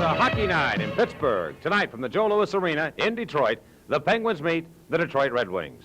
a hockey night in Pittsburgh. Tonight from the Joe Louis Arena in Detroit, the Penguins meet the Detroit Red Wings.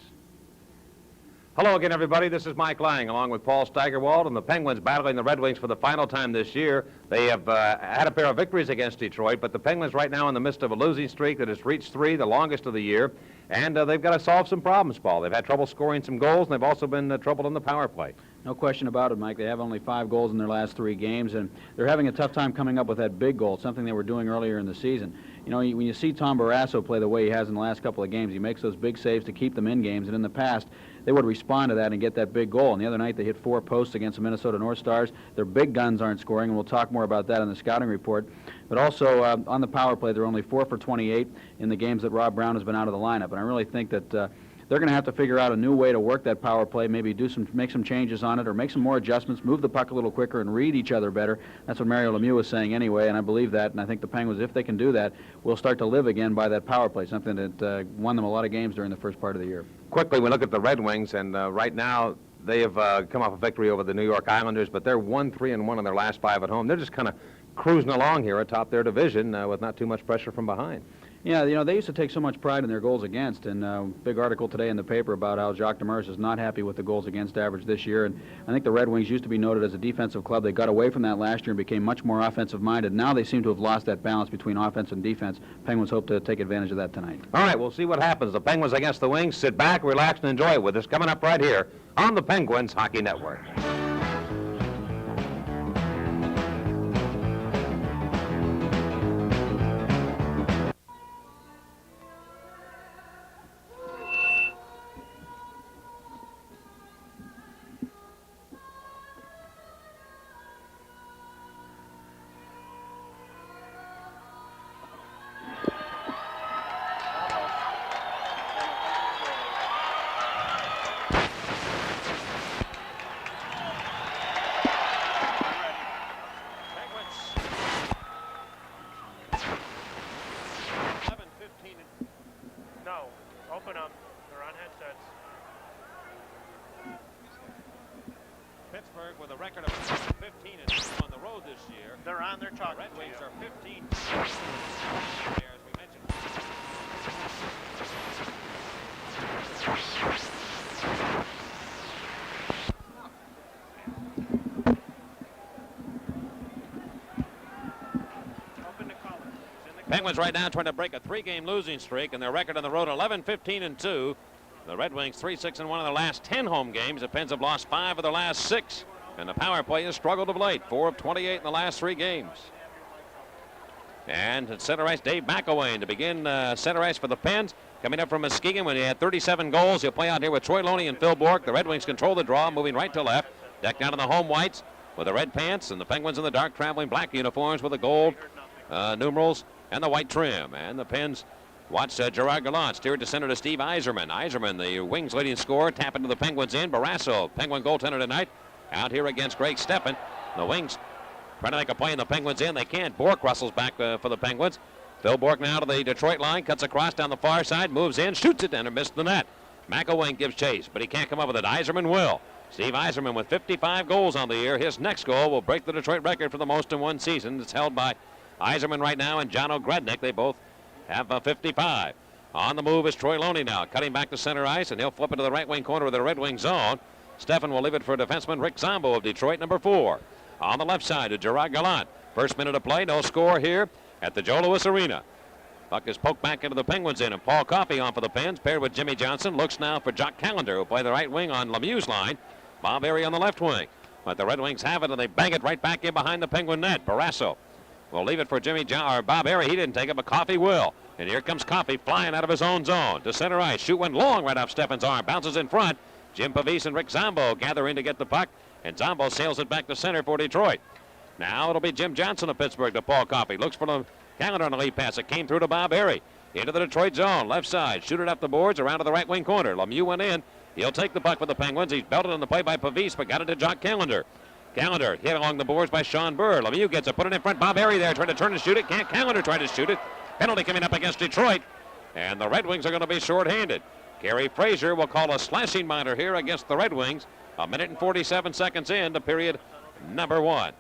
Hello again, everybody. This is Mike Lang, along with Paul Steigerwald, and the Penguins battling the Red Wings for the final time this year. They have had a pair of victories against Detroit, but the Penguins right now in the midst of a losing streak that has reached 3, the longest of the year, and they've got to solve some problems, Paul. They've had trouble scoring some goals, and they've also been trouble in the power play. No question about it, Mike. They have only 5 goals in their last 3 games, and they're having a tough time coming up with that big goal, something they were doing earlier in the season. You know, when you see Tom Barrasso play the way he has in the last couple of games, he makes those big saves to keep them in games, and in the past, they would respond to that and get that big goal. And the other night, they hit 4 posts against the Minnesota North Stars. Their big guns aren't scoring, and we'll talk more about that in the scouting report. But also, on the power play, they're only 4 for 28 in the games that Rob Brown has been out of the lineup. And I really think that they're going to have to figure out a new way to work that power play, maybe make some changes on it or make some more adjustments, move the puck a little quicker and read each other better. That's what Mario Lemieux was saying anyway, and I believe that, and I think the Penguins, if they can do that, will start to live again by that power play, something that won them a lot of games during the first part of the year. Quickly, we look at the Red Wings, and right now they have come off a victory over the New York Islanders, but they're 1-3-1 in their last 5 at home. They're just kind of cruising along here atop their division with not too much pressure from behind. Yeah, you know, they used to take so much pride in their goals against, and big article today in the paper about how Jacques Demers is not happy with the goals against average this year, and I think the Red Wings used to be noted as a defensive club. They got away from that last year and became much more offensive-minded. Now they seem to have lost that balance between offense and defense. Penguins hope to take advantage of that tonight. All right, we'll see what happens. The Penguins against the Wings. Sit back, relax, and enjoy it with us coming up right here on the Penguins Hockey Network. Open them. They're on headsets. Pittsburgh with a record of 15 and on the road this year. They're on their talk. Red Wings are 15. As we mentioned. Open the collar. Penguins right now trying to break a 3-game losing streak, and their record on the road 11-15-2. The Red Wings 3-6-1 in their last 10 home games. The Pens have lost 5 of their last 6, and the power play has struggled of late. 4 of 28 in the last 3 games. And at center ice, Dave McElwain to begin center ice for the Pens. Coming up from Muskegon when he had 37 goals. He'll play out here with Troy Loney and Phil Bourque. The Red Wings control the draw, moving right to left. Decked out in the home whites with the red pants, and the Penguins in the dark traveling black uniforms with the gold numerals and the white trim. And the Pens watch Gerard Gallant steered to center to Steve Yzerman. Yzerman, the Wings' leading scorer, tapping to the Penguins in. Barrasso, Penguin goaltender tonight, out here against Greg Steffen. The Wings trying to make a play in the Penguins in. They can't. Bourque wrestles back for the Penguins. Phil Bourque now to the Detroit line, cuts across down the far side, moves in, shoots it, and missed the net. McElwain gives chase, but he can't come up with it. Yzerman will. Steve Yzerman with 55 goals on the year. His next goal will break the Detroit record for the most in one season. It's held by Yzerman right now and John O'Grednick. They both have 55. On the move is Troy Loney now, cutting back to center ice, and he'll flip it to the right wing corner of the Red Wing zone. Steffen will leave it for defenseman Rick Zombo of Detroit, number 4. On the left side to Gerard Gallant. First minute of play, no score here at the Joe Louis Arena. Puck is poked back into the Penguins in, and Paul Coffey on for the Pens, paired with Jimmy Johnson. Looks now for Jock Callender, who'll play the right wing on Lemieux's line. Bob Airy on the left wing. But the Red Wings have it, and they bang it right back in behind the Penguin net. Barrasso will leave it for Bob Airy. He didn't take it, but Coffey will. And here comes Coffey flying out of his own zone to center ice. Shoot one long right off Steffen's arm. Bounces in front. Jim Pavis and Rick Zombo gather in to get the puck, and Zombo sails it back to center for Detroit. Now it'll be Jim Johnson of Pittsburgh to Paul Coffey. Looks for the Callender on the lead pass. It came through to Bob Airy. Into the Detroit zone. Left side. Shoot it up the boards around to the right wing corner. Lemieux went in. He'll take the puck for the Penguins. He's belted on the play by Pavis, but got it to Jock Callender. Callender hit along the boards by Sean Burr. Lemieux gets it, put it in front. Bob Airy there trying to turn and shoot it. Can't. Callender try to shoot it. Penalty coming up against Detroit. And the Red Wings are going to be shorthanded. Gary Fraser will call a slashing minor here against the Red Wings. 1 minute and 47 seconds in to period number 1.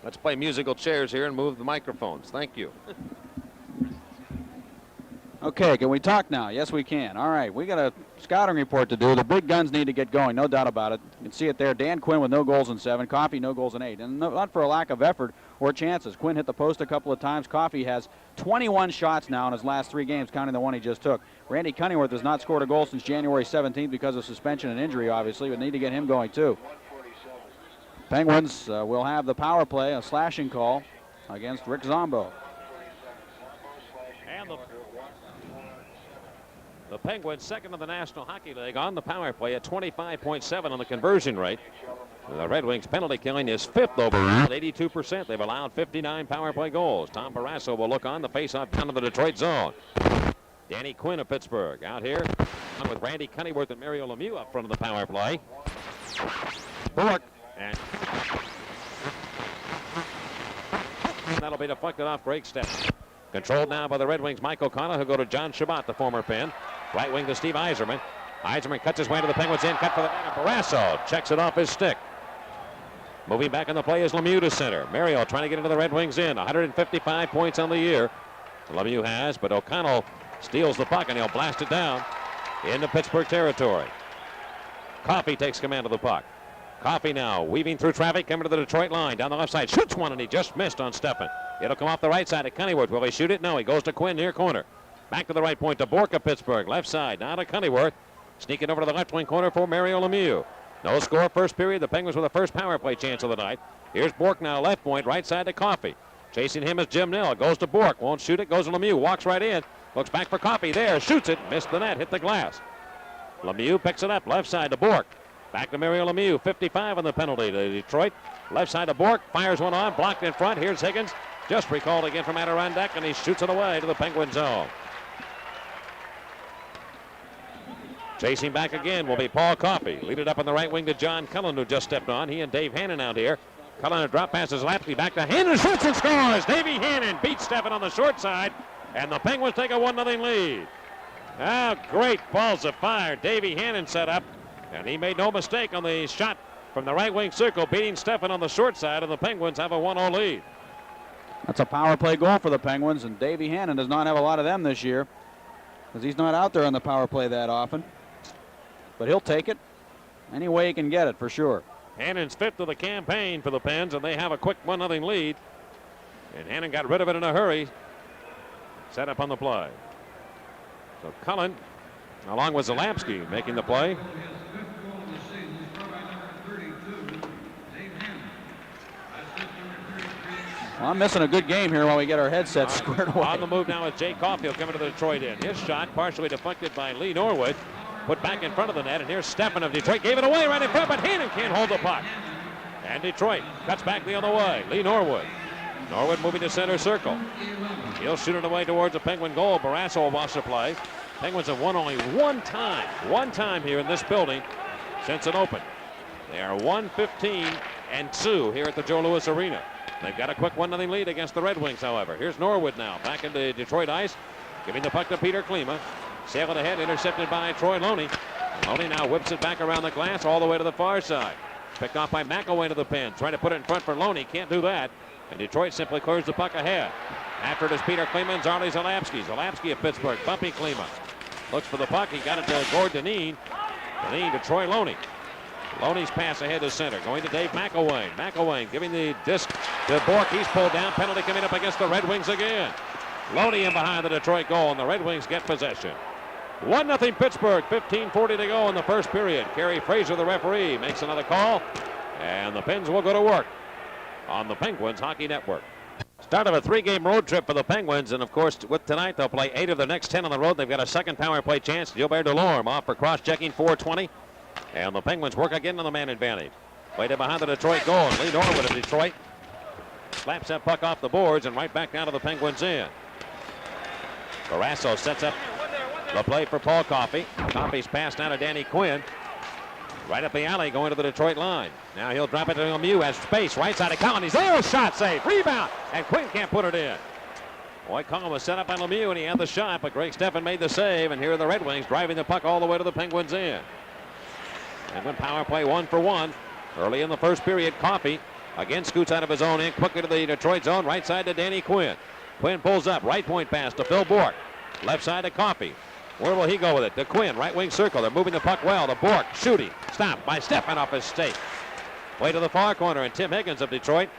Let's play musical chairs here and move the microphones. Thank you. Okay, can we talk now? Yes, we can. All right, we got a scouting report to do. The big guns need to get going, no doubt about it. You can see it there. Dan Quinn with no goals in 7. Coffey, no goals in 8. And not for a lack of effort or chances. Quinn hit the post a couple of times. Coffey has 21 shots now in his last 3 games, counting the one he just took. Randy Cunningworth has not scored a goal since January 17th because of suspension and injury, obviously, but need to get him going, too. Penguins will have the power play, a slashing call against Rick Zombo. And the Penguins, second in the National Hockey League on the power play at 25.7 on the conversion rate. The Red Wings penalty killing is 5th overall at 82%. They've allowed 59 power play goals. Tom Barrasso will look on the faceoff down to the Detroit zone. Danny Quinn of Pittsburgh out here with Randy Cunningworth and Mario Lemieux up front of the power play. Bork, and that'll be deflected off Greg Stephan. Controlled now by the Red Wings, Mike O'Connell, who'll go to John Shabbat, the former Penn. Right wing to Steve Yzerman. Yzerman cuts his way to the Penguins in, cut for the net, and Barrasso checks it off his stick. Moving back in the play is Lemieux to center. Mario trying to get into the Red Wings in. 155 points on the year. Lemieux has, but O'Connell steals the puck, and he'll blast it down into Pittsburgh territory. Coffey takes command of the puck. Coffey now weaving through traffic, coming to the Detroit line. Down the left side, shoots one, and he just missed on Stephan. It'll come off the right side at Cunningworth. Will he shoot it? No, he goes to Quinn near corner. Back to the right point to Bork of Pittsburgh. Left side, now to Cunningworth. Sneaking over to the left wing corner for Mario Lemieux. No score first period. The Penguins with the first power play chance of the night. Here's Bork now, left point, right side to Coffey. Chasing him is Jim Nill. Goes to Bork, won't shoot it, goes to Lemieux, walks right in. Looks back for Coffey, there, shoots it, missed the net, hit the glass. Lemieux picks it up, left side to Bork. Back to Mario Lemieux, 55 on the penalty to Detroit. Left side to Bork, fires one on, blocked in front. Here's Higgins, just recalled again from Adirondack, and he shoots it away to the Penguin zone. Chasing back again will be Paul Coffey. Lead it up on the right wing to John Cullen, who just stepped on. He and Dave Hannon out here. Cullen a drop passes Lapsky back to Hannon, shoots and scores. Davey Hannon beats Stephan on the short side, and the Penguins take a 1-0 lead. Oh, great balls of fire. Davey Hannon set up, and he made no mistake on the shot from the right wing circle, beating Stephan on the short side, and the Penguins have a 1-0 lead. That's a power play goal for the Penguins, and Davey Hannon does not have a lot of them this year because he's not out there on the power play that often. But he'll take it any way he can get it, for sure. Hannon's 5th of the campaign for the Pens, and they have a quick 1-0 lead. And Hannon got rid of it in a hurry. Set up on the play. So Cullen, along with Zalapsky, making the play. Well, I'm missing a good game here while we get our headsets squared away. On the move now is Jay Caulfield coming to the Detroit end. His shot partially deflected by Lee Norwood. Put back in front of the net, and here's Stephan of Detroit. Gave it away right in front, but Hannon can't hold the puck. And Detroit cuts back the other way. Lee Norwood. Norwood moving to center circle. He'll shoot it away towards the Penguin goal. Barrasso will watch the play. Penguins have won only one time here in this building since it opened. They are 1-15-2 here at the Joe Louis Arena. They've got a quick 1-0 lead against the Red Wings, however. Here's Norwood now, back into Detroit ice, giving the puck to Peter Klima. Sailed ahead, intercepted by Troy Loney. Loney now whips it back around the glass all the way to the far side. Picked off by McElwain to the pen. Trying to put it in front for Loney. Can't do that. And Detroit simply clears the puck ahead. After it is Peter Klima and Zarley Zalapsky. Zalapsky of Pittsburgh, bumping Klima. Looks for the puck. He got it to Gord Dineen. Dineen to Troy Loney. Loney's pass ahead to center. Going to Dave McElwain. McElwain giving the disc to Bork. He's pulled down. Penalty coming up against the Red Wings again. Loney in behind the Detroit goal, and the Red Wings get possession. 1-0 Pittsburgh, 15:40 to go in the first period. Kerry Fraser, the referee, makes another call, and the Pens will go to work on the Penguins Hockey Network. Start of a 3-game road trip for the Penguins, and of course, with tonight, they'll play 8 of their next 10 on the road. They've got a second power play chance. Gilbert Delorme off for cross-checking, 4:20, and the Penguins work again on the man advantage. Played it behind the Detroit goal, and Lee Norwood of Detroit slaps that puck off the boards and right back down to the Penguins end. Barrasso sets up the play for Paul Coffey. Coffey's pass now to Danny Quinn. Right up the alley going to the Detroit line. Now he'll drop it to Lemieux. Has space. Right side of Collin. He's there. Shot save. Rebound. And Quinn can't put it in. Boy, Collin was set up by Lemieux and he had the shot, but Greg Stephan made the save. And here are the Red Wings driving the puck all the way to the Penguins end. Penguin power play 1-for-1. Early in the first period, Coffey Again, scoots out of his own end, quickly to the Detroit zone, right side to Danny Quinn. Quinn pulls up, right point pass to Phil Bourque. Left side to Coffey. Where will he go with it? To Quinn, right wing circle. They're moving the puck well. To Bourque, shooting. Stopped by Steffen off his stake. Way to the far corner, and Tim Higgins of Detroit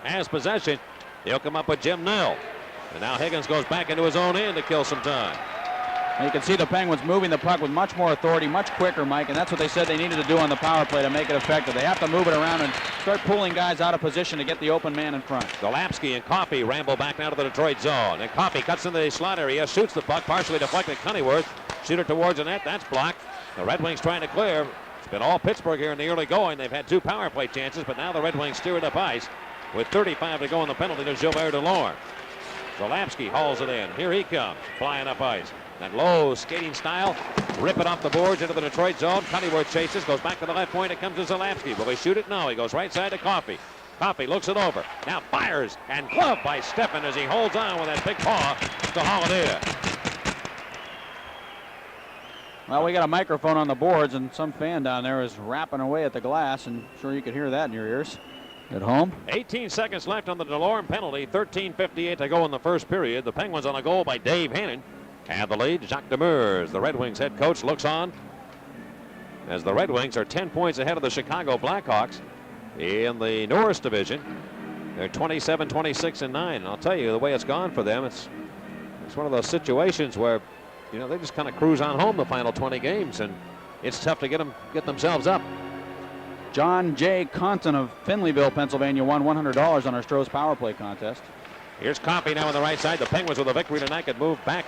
has possession. He'll come up with Jim Nell. And now Higgins goes back into his own end to kill some time. You can see the Penguins moving the puck with much more authority, much quicker, Mike, and that's what they said they needed to do on the power play to make it effective. They have to move it around and start pulling guys out of position to get the open man in front. Golapski and Coffey ramble back now to the Detroit zone. And Coffey cuts into the slot area, shoots the puck, partially deflected Cunneyworth. Shooter towards the net, that's blocked. The Red Wings trying to clear. It's been all Pittsburgh here in the early going. They've had 2 power play chances, but now the Red Wings steer it up ice with 35 to go on the penalty to Gilbert Delorme. Golapski hauls it in. Here he comes, flying up ice. That low skating style, rip it off the boards into the Detroit zone. Cunneyworth chases, goes back to the left point. It comes to Zalapski. Will he shoot it? No. He goes right side to Coffey. Coffey looks it over. Now fires and gloved by Steffen as he holds on with that big paw to haul it in. Well, we got a microphone on the boards, and some fan down there is rapping away at the glass, and I'm sure you could hear that in your ears at home. 18 seconds left on the Delorme penalty. 13:58 to go in the first period. The Penguins on a goal by Dave Hannon. And the lead, Jacques Demers, the Red Wings head coach, looks on as the Red Wings are 10 points ahead of the Chicago Blackhawks in the Norris division. They're 27, 26, and 9. And I'll tell you, the way it's gone for them, it's one of those situations where, you know, they just kind of cruise on home the final 20 games, and it's tough to get themselves up. John J. Compton of Finleyville, Pennsylvania, won $100 on our Stroh's power play contest. Here's Coffey now on the right side. The Penguins with a victory tonight could move back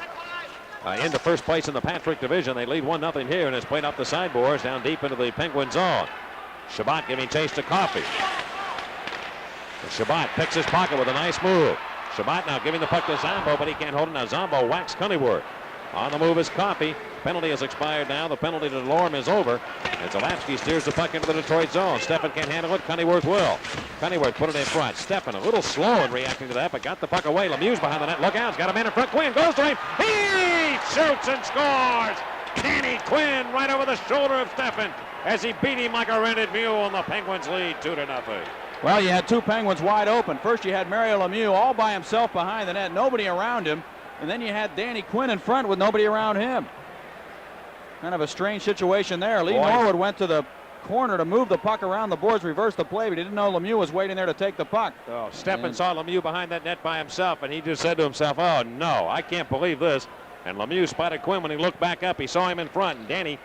into first place in the Patrick division. They lead 1-0 here, and it's played off the sideboards down deep into the Penguin zone. Shabbat giving chase to Coffey. Shabbat picks his pocket with a nice move. Shabbat now giving the puck to Zombo, but he can't hold it. Now Zombo whacks Cunneyworth. On the move is Coffey. Penalty has expired now. The penalty to Delorme is over. And Zalapski steers the puck into the Detroit zone. Steffen can't handle it. Cunneyworth will. Cunneyworth put it in front. Steffen a little slow in reacting to that, but got the puck away. Lemieux's behind the net. Look out. He's got a man in front. Quinn goes to him. He shoots and scores. Danny Quinn right over the shoulder of Steffen as he beat him like a rented mule, and the Penguins lead 2-0. Well, you had 2 Penguins wide open. First you had Mario Lemieux all by himself behind the net, nobody around him. And then you had Danny Quinn in front with nobody around him. Kind of a strange situation there. Lee Norwood went to the corner to move the puck around the boards, reverse the play, but he didn't know Lemieux was waiting there to take the puck. Oh, Steffen saw Lemieux behind that net by himself, and he just said to himself, oh, no, I can't believe this. And Lemieux spotted Quinn. When he looked back up, he saw him in front, and Danny,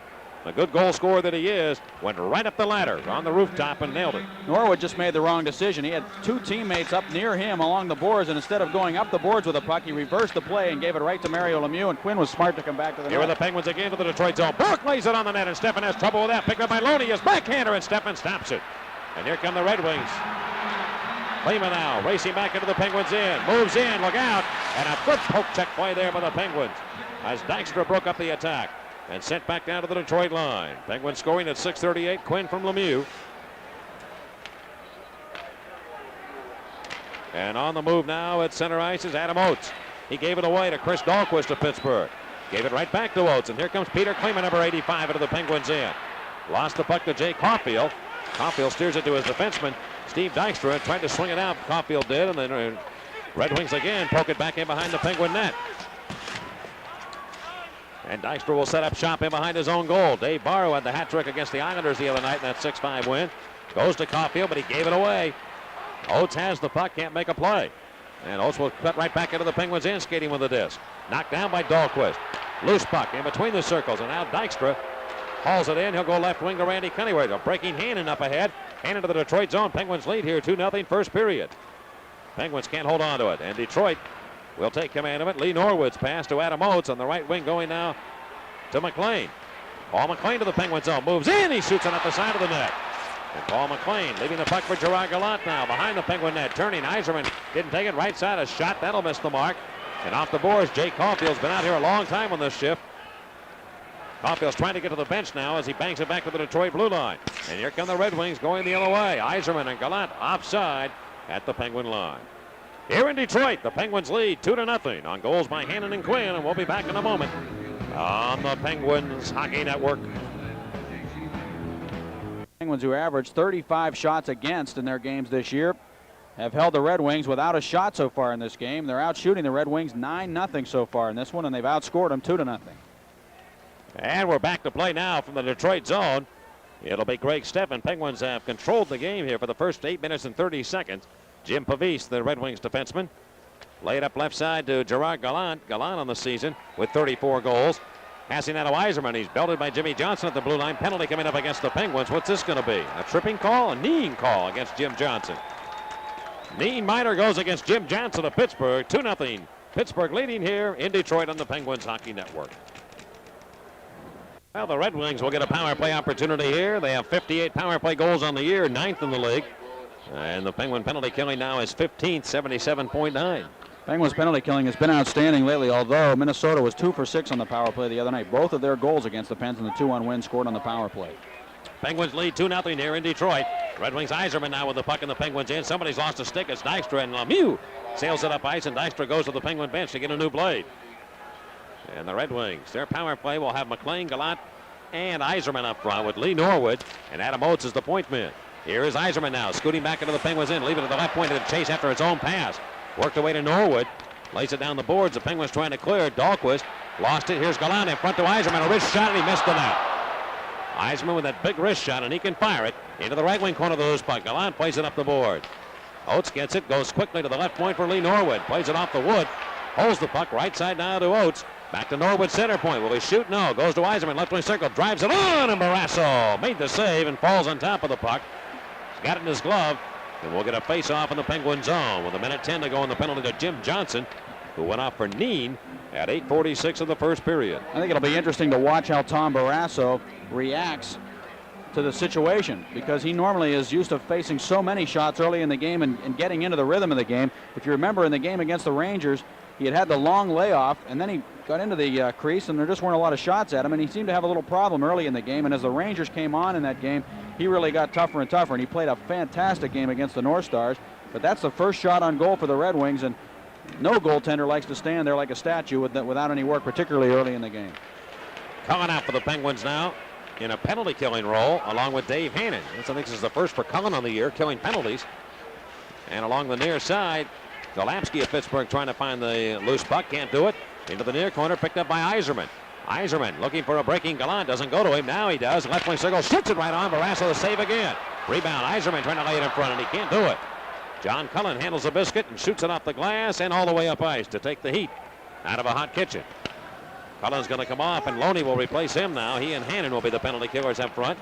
the good goal scorer that he is, went right up the ladder on the rooftop and nailed it. Norwood just made the wrong decision. He had 2 teammates up near him along the boards, and instead of going up the boards with the puck, he reversed the play and gave it right to Mario Lemieux, and Quinn was smart to come back to the net. Here are the Penguins again to the Detroit zone. Bourque lays it on the net, and Steffen has trouble with that. Picked up by Loney, his backhander, and Steffen stops it. And here come the Red Wings. Lehman now racing back into the Penguins in. Moves in, look out. And a good poke check play there by the Penguins as Dykstra broke up the attack and sent back down to the Detroit line. Penguins scoring at 6:38. Quinn from Lemieux. And on the move now at center ice is Adam Oates. He gave it away to Chris Dahlquist of Pittsburgh. Gave it right back to Oates. And here comes Peter Kleeman, number 85, into the Penguins in. Lost the puck to Jay Caulfield. Caulfield steers it to his defenseman, Steve Dykstra. Tried to swing it out. Caulfield did. And then Red Wings again poke it back in behind the Penguin net. And Dykstra will set up shop in behind his own goal. Dave Barrow had the hat trick against the Islanders the other night in that 6-5 win. Goes to Caulfield, but he gave it away. Oates has the puck, can't make a play. And Oates will cut right back into the Penguins in, skating with the disc. Knocked down by Dahlquist. Loose puck in between the circles, and now Dykstra hauls it in. He'll go left wing to Randy Cunneyworth. A breaking Hannon up ahead. Hannon to the Detroit zone. Penguins lead here 2-0 first period. Penguins can't hold on to it, and Detroit will take command of it. Lee Norwood's pass to Adam Oates on the right wing, going now to McLean. Paul McLean to the Penguin zone. Moves in. He shoots it at the side of the net. And Paul McLean leaving the puck for Gerard Gallant now behind the Penguin net. Turning. Yzerman didn't take it. Right side, a shot. That'll miss the mark. And off the boards, Jay Caulfield's been out here a long time on this shift. Caulfield's trying to get to the bench now as he bangs it back to the Detroit blue line. And here come the Red Wings going the other way. Yzerman and Gallant offside at the Penguin line. Here in Detroit, the Penguins lead 2-0 on goals by Hannon and Quinn, and we'll be back in a moment on the Penguins Hockey Network. Penguins, who averaged 35 shots against in their games this year, have held the Red Wings without a shot so far in this game. They're out shooting the Red Wings 9-0 so far in this one, and they've outscored them 2-0. And we're back to play now from the Detroit zone. It'll be Greg Steffen. Penguins have controlled the game here for the first 8 minutes and 30 seconds. Jim Pavis, the Red Wings defenseman, laid up left side to Gerard Gallant. Gallant on the season with 34 goals. Passing out of Yzerman. He's belted by Jimmy Johnson at the blue line. Penalty coming up against the Penguins. What's this going to be? A tripping call? A kneeing call against Jim Johnson. Knee minor goes against Jim Johnson of Pittsburgh. 2-0. Pittsburgh leading here in Detroit on the Penguins Hockey Network. Well, the Red Wings will get a power play opportunity here. They have 58 power play goals on the year, 9th in the league. And the Penguin penalty killing now is 15th, 77.9. Penguins penalty killing has been outstanding lately, although Minnesota was 2 for 6 on the power play the other night. Both of their goals against the Pens in the 2-1 win scored on the power play. Penguins lead 2-0 here in Detroit. Red Wings Yzerman now with the puck in the Penguins in. Somebody's lost a stick. It's Dykstra, and Lemieux sails it up ice, and Dykstra goes to the Penguin bench to get a new blade. And the Red Wings, their power play will have McLean, Gallant, and Yzerman up front with Lee Norwood, and Adam Oates is the point man. Here is Yzerman now, scooting back into the Penguins in, leaving it at the left point to the chase after its own pass. Worked away to Norwood, lays it down the boards. The Penguins trying to clear. Dahlquist lost it. Here's Gallant in front to Yzerman, a wrist shot, and he missed the net. Yzerman with that big wrist shot, and he can fire it into the right wing corner of the loose puck. Gallant plays it up the board. Oates gets it, goes quickly to the left point for Lee Norwood, plays it off the wood, holds the puck right side now to Oates. Back to Norwood, center point. Will he shoot? No. Goes to Yzerman, left wing circle, drives it on, and Barrasso made the save and falls on top of the puck. He's got it in his glove, and we'll get a face-off in the Penguin zone with 1:10 to go in the penalty to Jim Johnson, who went off for Neen at 8:46 of the first period. I think it'll be interesting to watch how Tom Barrasso reacts to the situation, because he normally is used to facing so many shots early in the game and getting into the rhythm of the game. If you remember in the game against the Rangers, he had the long layoff, and then he got into the crease, and there just weren't a lot of shots at him, and he seemed to have a little problem early in the game. And as the Rangers came on in that game, he really got tougher and tougher, and he played a fantastic game against the North Stars. But that's the first shot on goal for the Red Wings, and no goaltender likes to stand there like a statue without any work, particularly early in the game. Cullen out for the Penguins now in a penalty killing role along with Dave Hannon. I think this is the first for Cullen on the year, killing penalties. And along the near side, Golapski of Pittsburgh trying to find the loose puck, can't do it. Into the near corner, picked up by Yzerman. Yzerman looking for a breaking Gallant, doesn't go to him. Now he does. Left wing circle, shoots it right on. Barrasso the save again. Rebound, Yzerman trying to lay it in front, and he can't do it. John Cullen handles the biscuit and shoots it off the glass and all the way up ice to take the heat out of a hot kitchen. Cullen's going to come off, and Loney will replace him now. He and Hannon will be the penalty killers up front,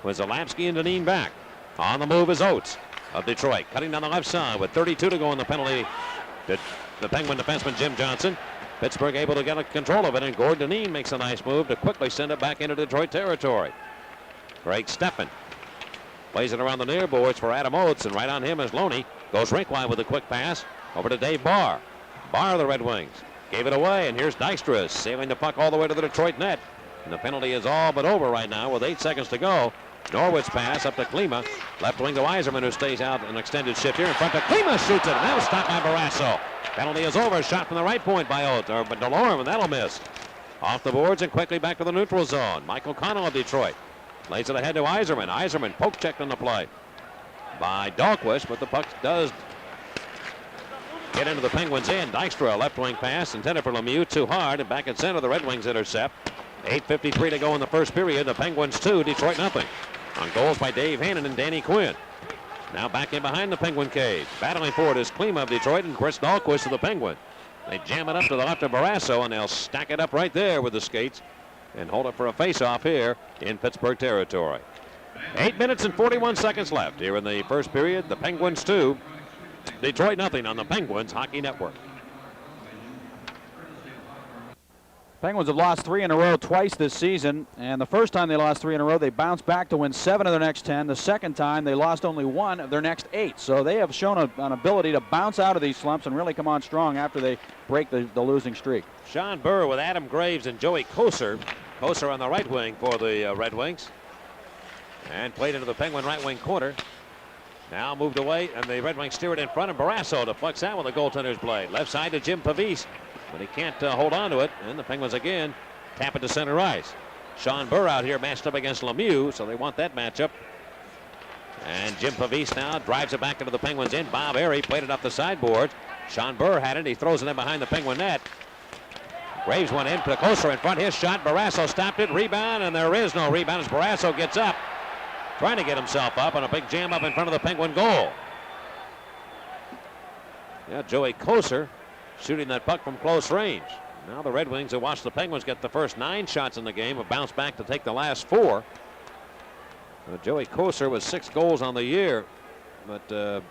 with Zalapski and Deneen back. On the move is Oates of Detroit, cutting down the left side with 32 to go in the penalty. The Penguin defenseman Jim Johnson. Pittsburgh able to get control of it, and Gordon Deneen makes a nice move to quickly send it back into Detroit territory. Greg Steffen plays it around the near boards for Adam Oates, and right on him is Loney. Goes rink wide with a quick pass over to Dave Barr. Barr of the Red Wings gave it away, and here's Dykstra sailing the puck all the way to the Detroit net. And the penalty is all but over right now with 8 seconds to go. Norwood's pass up to Klima. Left wing to Yzerman, who stays out an extended shift here in front of Klima, shoots it, and that was stopped by Barrasso. Penalty is over. Shot from the right point by Oates, or DeLorme, and that'll miss. Off the boards and quickly back to the neutral zone. Michael Connell of Detroit lays it ahead to Yzerman. Yzerman poke checked on the play by Dahlquist, but the puck does get into the Penguins end. Dykstra, a left wing pass intended for Lemieux, too hard, and back at center the Red Wings intercept. 8:53 to go in the first period. The Penguins 2, Detroit nothing. On goals by Dave Hannon and Danny Quinn. Now back in behind the Penguin cage. Battling for it is Klima of Detroit and Chris Dahlquist of the Penguin. They jam it up to the left of Barrasso, and they'll stack it up right there with the skates and hold it for a face-off here in Pittsburgh territory. 8 minutes and 41 seconds left here in the first period. The Penguins 2, Detroit nothing on the Penguins Hockey Network. Penguins have lost 3 in a row twice this season, and the first time they lost 3 in a row, they bounced back to win 7 of their next 10. The second time, they lost only 1 of their next 8. So they have shown an ability to bounce out of these slumps and really come on strong after they break the losing streak. Sean Burr with Adam Graves and Joey Koser. Koser on the right wing for the Red Wings. And played into the Penguin right wing corner. Now moved away, and the Red Wings steer it in front, and Barrasso deflects out with the goaltender's blade. Left side to Jim Pavis, but he can't hold on to it, and the Penguins again tap it to center ice. Sean Burr out here matched up against Lemieux, so they want that matchup And Jim Pavese now drives it back into the Penguins' end. Bob Airy played it up the sideboards. Sean Burr had it. He throws it in behind the Penguin net. Graves went in, Koser in front. His shot. Barrasso stopped it. Rebound, and there is no rebound as Barrasso gets up. Trying to get himself up on a big jam up in front of the Penguin goal. Yeah, Joey Koser shooting that puck from close range. Now the Red Wings have watched the Penguins get the first 9 shots in the game, have bounced back to take the last 4. Joey Koser was 6 goals on the year, but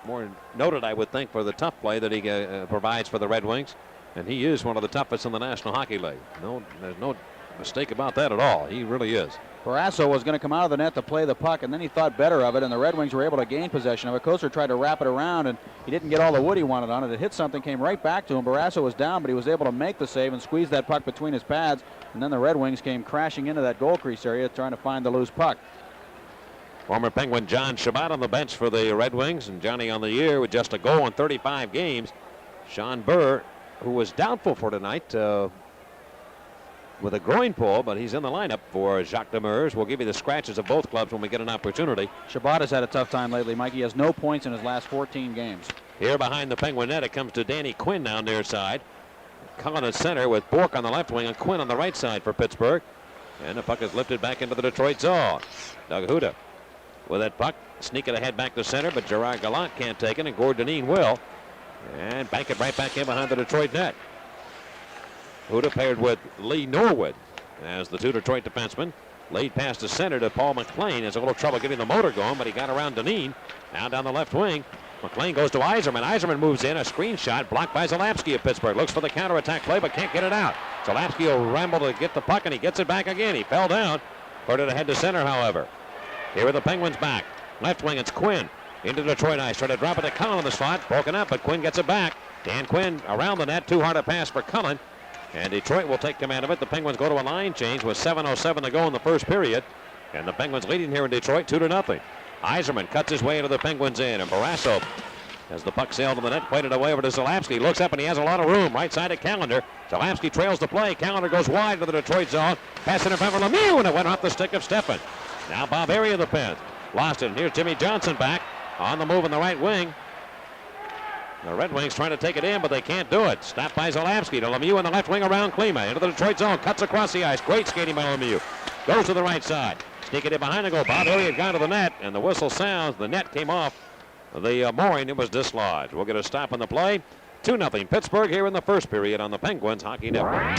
more noted, I would think, for the tough play that he provides for the Red Wings. And he is one of the toughest in the National Hockey League. There's no mistake about that at all. He really is. Barrasso was going to come out of the net to play the puck, and then he thought better of it, and the Red Wings were able to gain possession of it. Koser tried to wrap it around, and he didn't get all the wood he wanted on it. It hit something, came right back to him. Barrasso was down, but he was able to make the save and squeeze that puck between his pads, and then the Red Wings came crashing into that goal crease area trying to find the loose puck. Former Penguin John Shabbat on the bench for the Red Wings, and Johnny on the year with just a goal in 35 games. Sean Burr, who was doubtful for tonight with a groin pull, but he's in the lineup for Jacques Demers. We'll give you the scratches of both clubs when we get an opportunity. Shabbat has had a tough time lately, Mike. He has no points in his last 14 games. Here behind the Penguin net, it comes to Danny Quinn down near side. Cullen at center with Bourque on the left wing and Quinn on the right side for Pittsburgh. And the puck is lifted back into the Detroit zone. Doug Huda with that puck, sneak it ahead back to center, but Gerard Gallant can't take it, and Gordon Dineen will. And bank it right back in behind the Detroit net. Huda paired with Lee Norwood as the 2 Detroit defensemen. Laid pass to center to Paul McLean. Has a little trouble getting the motor going, but he got around Dineen. Now down the left wing. McLean goes to Yzerman. Yzerman moves in. A screen shot blocked by Zalapski of Pittsburgh. Looks for the counterattack play, but can't get it out. Zalapski will ramble to get the puck, and he gets it back again. He fell down. Put it ahead to center, however. Here are the Penguins back. Left wing, it's Quinn. Into Detroit ice. Try to drop it to Cullen in the slot. Broken up, but Quinn gets it back. Dan Quinn around the net. Too hard a pass for Cullen. And Detroit will take command of it. The Penguins go to a line change with 7:07 to go in the first period. And the Penguins leading here in Detroit 2-0. Yzerman cuts his way into the Penguins' end. And Barrasso, as the puck sailed to the net, played it away over to Zalapski. Looks up and he has a lot of room. Right side of Callender. Zalapski trails the play. Callender goes wide to the Detroit zone. Pass it in front of Lemieux, and it went off the stick of Steffen. Now Bob Airy of the pen. Lost it. Here's Jimmy Johnson back on the move in the right wing. The Red Wings trying to take it in, but they can't do it. Stopped by Zalapski to Lemieux in the left wing around Klima. Into the Detroit zone. Cuts across the ice. Great skating by Lemieux. Goes to the right side. Sneak it in behind the goal. Bob Airy had gone to the net, and the whistle sounds. The net came off the mooring. It was dislodged. We'll get a stop on the play. 2-0 Pittsburgh here in the first period on the Penguins Hockey Network.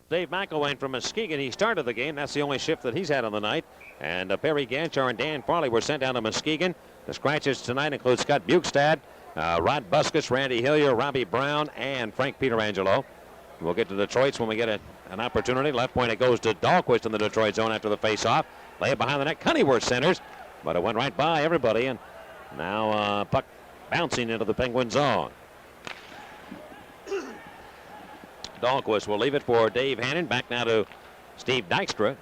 Dave McElwain from Muskegon. He started the game. That's the only shift that he's had on the night. And Perry Ganchar and Dan Farley were sent down to Muskegon. The scratches tonight include Scott Bukestad, Rod Buskus, Randy Hillier, Robbie Brown, and Frank Pietrangelo. We'll get to Detroit's when we get an opportunity. Left point, it goes to Dahlquist in the Detroit zone after the face-off. Lay it behind the net. Cunneyworth centers, but it went right by everybody. And now puck bouncing into the Penguin zone. Dahlquist will leave it for Dave Hannon. Back now to Steve Dykstra.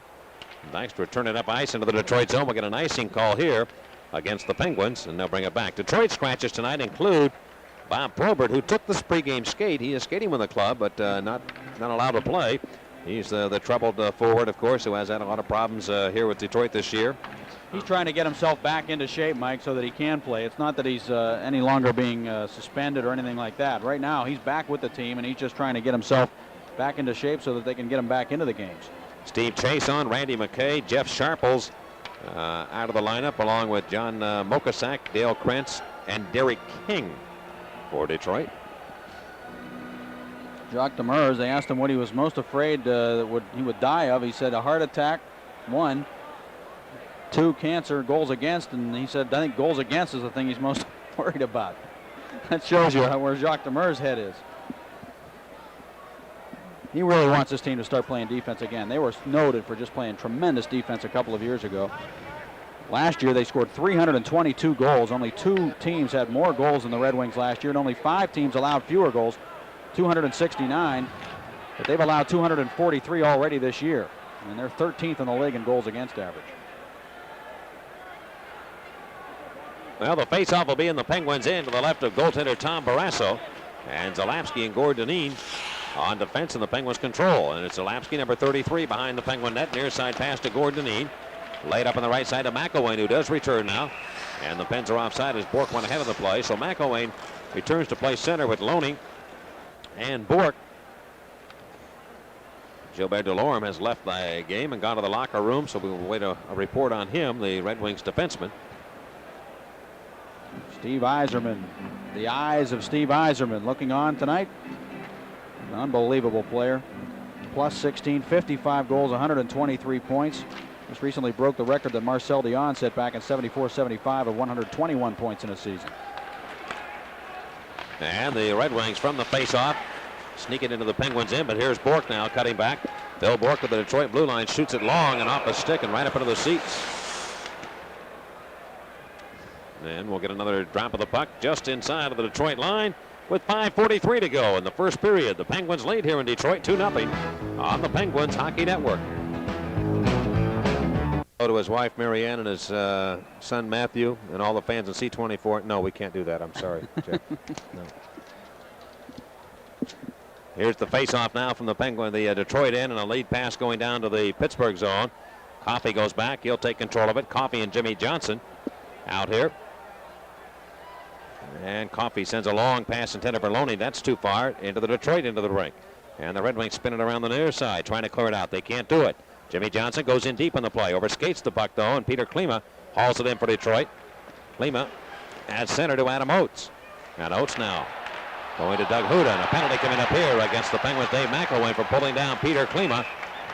Dykstra turning up ice into the Detroit zone. We'll get an icing call here against the Penguins, and they'll bring it back. Detroit scratches tonight include Bob Probert, who took this pregame skate. He is skating with the club, but not allowed to play. He's the troubled forward, of course, who has had a lot of problems here with Detroit this year. He's trying to get himself back into shape, Mike, so that he can play. It's not that he's any longer being suspended or anything like that. Right now, he's back with the team, and he's just trying to get himself back into shape so that they can get him back into the games. Steve Chase on, Randy McKay, Jeff Sharples out of the lineup, along with John Mokosak, Dale Krentz, and Derek King for Detroit. Jacques Demers, they asked him what he was most afraid he would die of. He said a heart attack, 1. 2, cancer, goals against, and he said, I think goals against is the thing he's most worried about. That shows you where Jacques Demers' head is. He really wants this team to start playing defense again. They were noted for just playing tremendous defense a couple of years ago. Last year, they scored 322 goals. Only 2 teams had more goals than the Red Wings last year, and only 5 teams allowed fewer goals, 269. But they've allowed 243 already this year, and they're 13th in the league in goals against average. Well, the faceoff will be in the Penguins' end to the left of goaltender Tom Barrasso. And Zalapski and Gordon Dineen on defense, and the Penguins control. And it's Zalapski, number 33, behind the Penguin net. Near side pass to Gordon Deneen. Laid up on the right side to McElwain, who does return now. And the Pens are offside as Bork went ahead of the play. So McElwain returns to play center with Loney and Bork. Gilbert Delorme has left the game and gone to the locker room, so we will wait a report on him, the Red Wings defenseman. Steve Yzerman, the eyes of Steve Yzerman looking on tonight. An unbelievable player. Plus 16, 55 goals, 123 points. Just recently broke the record that Marcel Dion set back in 74-75 of 121 points in a season. And the Red Wings from the faceoff sneak it into the Penguins in, but here's Bork now cutting back. Phil Bork with the Detroit blue line shoots it long and off a stick and right up into the seats. And we'll get another drop of the puck just inside of the Detroit line with 5:43 to go in the first period. The Penguins lead here in Detroit 2-0 on the Penguins Hockey Network. To his wife Marianne and his son Matthew and all the fans in C24. No, we can't do that. I'm sorry, Jeff. No. Here's the face-off now from the Detroit end, and a lead pass going down to the Pittsburgh zone. Coffey goes back. He'll take control of it. Coffey and Jimmy Johnson out here. And Coffey sends a long pass intended for Loney. That's too far into the Detroit into the rink. And the Red Wings spin it around the near side, trying to clear it out. They can't do it. Jimmy Johnson goes in deep on the play. Overskates the puck, though, and Peter Klima hauls it in for Detroit. Klima at center to Adam Oates. And Oates now going to Doug Huda. And a penalty coming up here against the Penguins' Dave McElwain for pulling down Peter Klima.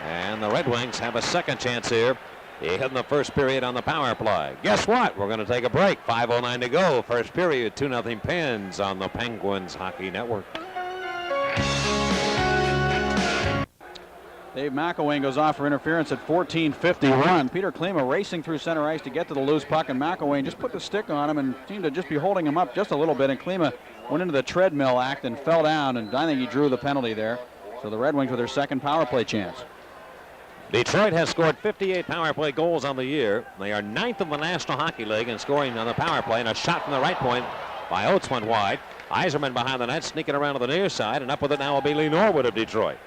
And the Red Wings have a second chance here in the first period on the power play. Guess what? We're going to take a break. 5:09 to go. First period, 2-0 Pens on the Penguins Hockey Network. Dave McElwain goes off for interference at 14:51. Peter Klima racing through center ice to get to the loose puck, and McElwain just put the stick on him and seemed to just be holding him up just a little bit, and Klima went into the treadmill act and fell down, and I think he drew the penalty there. So the Red Wings with their second power play chance. Detroit has scored 58 power play goals on the year. They are 9th in the National Hockey League in scoring on the power play, and a shot from the right point by Oates went wide. Yzerman behind the net, sneaking around to the near side, and up with it now will be Lee Norwood of Detroit.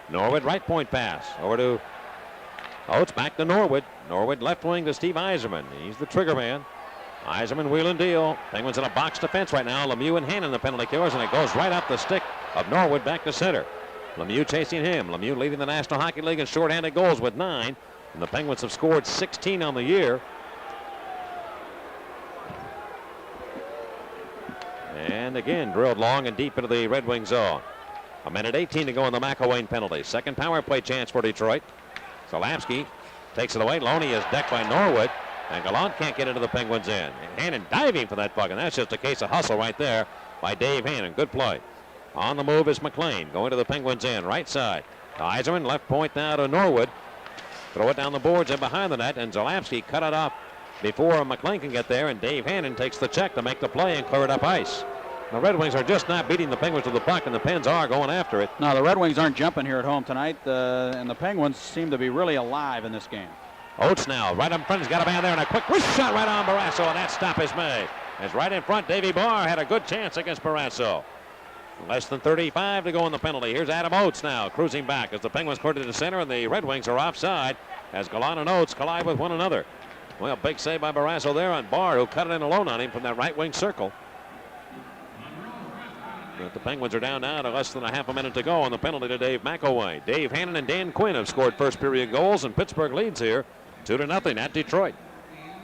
Norwood right point pass over to Oates, back to Norwood. Norwood left wing to Steve Yzerman. He's the trigger man. Yzerman wheel and deal. Penguins in a box defense right now. Lemieux and Hannon the penalty killers, and it goes right up the stick of Norwood back to center. Lemieux chasing him. Lemieux leading the National Hockey League in shorthanded goals with 9. And the Penguins have scored 16 on the year. And again, drilled long and deep into the Red Wing zone. 1:18 to go on the McElwain penalty. Second power play chance for Detroit. Zalapski takes it away. Loney is decked by Norwood. And Gallant can't get into the Penguins' end. And Hannon diving for that puck. And that's just a case of hustle right there by Dave Hannon. Good play. On the move is McLean going to the Penguins' end. Right side. Yzerman left point now to Norwood. Throw it down the boards and behind the net. And Zalapski cut it off before McLean can get there. And Dave Hannon takes the check to make the play and clear it up ice. The Red Wings are just not beating the Penguins to the puck, and the Pens are going after it. No, the Red Wings aren't jumping here at home tonight, and the Penguins seem to be really alive in this game. Oates now, right up front. He's got a man there, and a quick wrist shot right on Barrasso, and that stop is made. As right in front, Davey Barr had a good chance against Barrasso. Less than 35 to go on the penalty. Here's Adam Oates now, cruising back as the Penguins clear to the center, and the Red Wings are offside as Gallant and Oates collide with one another. Well, big save by Barrasso there on Barr, who cut it in alone on him from that right wing circle. But the Penguins are down now to less than a half a minute to go on the penalty to Dave McElwain. Dave Hannon and Dan Quinn have scored first period goals, and Pittsburgh leads here 2-0 at Detroit.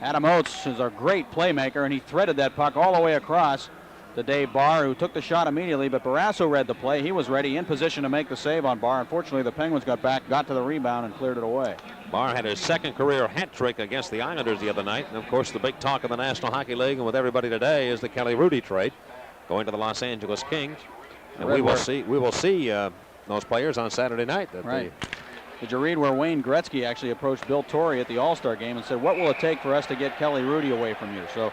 Adam Oates is a great playmaker, and he threaded that puck all the way across to Dave Barr, who took the shot immediately, but Barrasso read the play. He was ready, in position to make the save on Barr. Unfortunately, the Penguins got back, got to the rebound, and cleared it away. Barr had his second career hat trick against the Islanders the other night, and of course the big talk of the National Hockey League and with everybody today is the Kelly Rudy trade. Going to the Los Angeles Kings, and we will see those players on Saturday night. Right. Did you read where Wayne Gretzky actually approached Bill Torrey at the All-Star game and said, "What will it take for us to get Kelly Rudy away from you?" So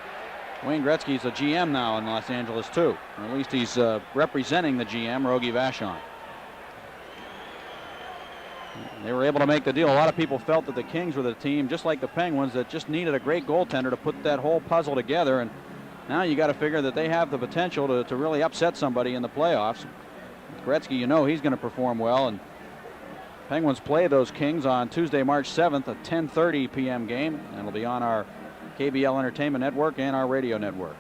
Wayne Gretzky's a GM now in Los Angeles too, or at least he's representing the GM, Rogie Vachon. They were able to make the deal. A lot of people felt that the Kings were the team, just like the Penguins, that just needed a great goaltender to put that whole puzzle together. And now you got to figure that they have the potential to really upset somebody in the playoffs. Gretzky, you know he's going to perform well. And Penguins play those Kings on Tuesday, March 7th, a 10:30 p.m. game. And it'll be on our KBL Entertainment Network and our radio network.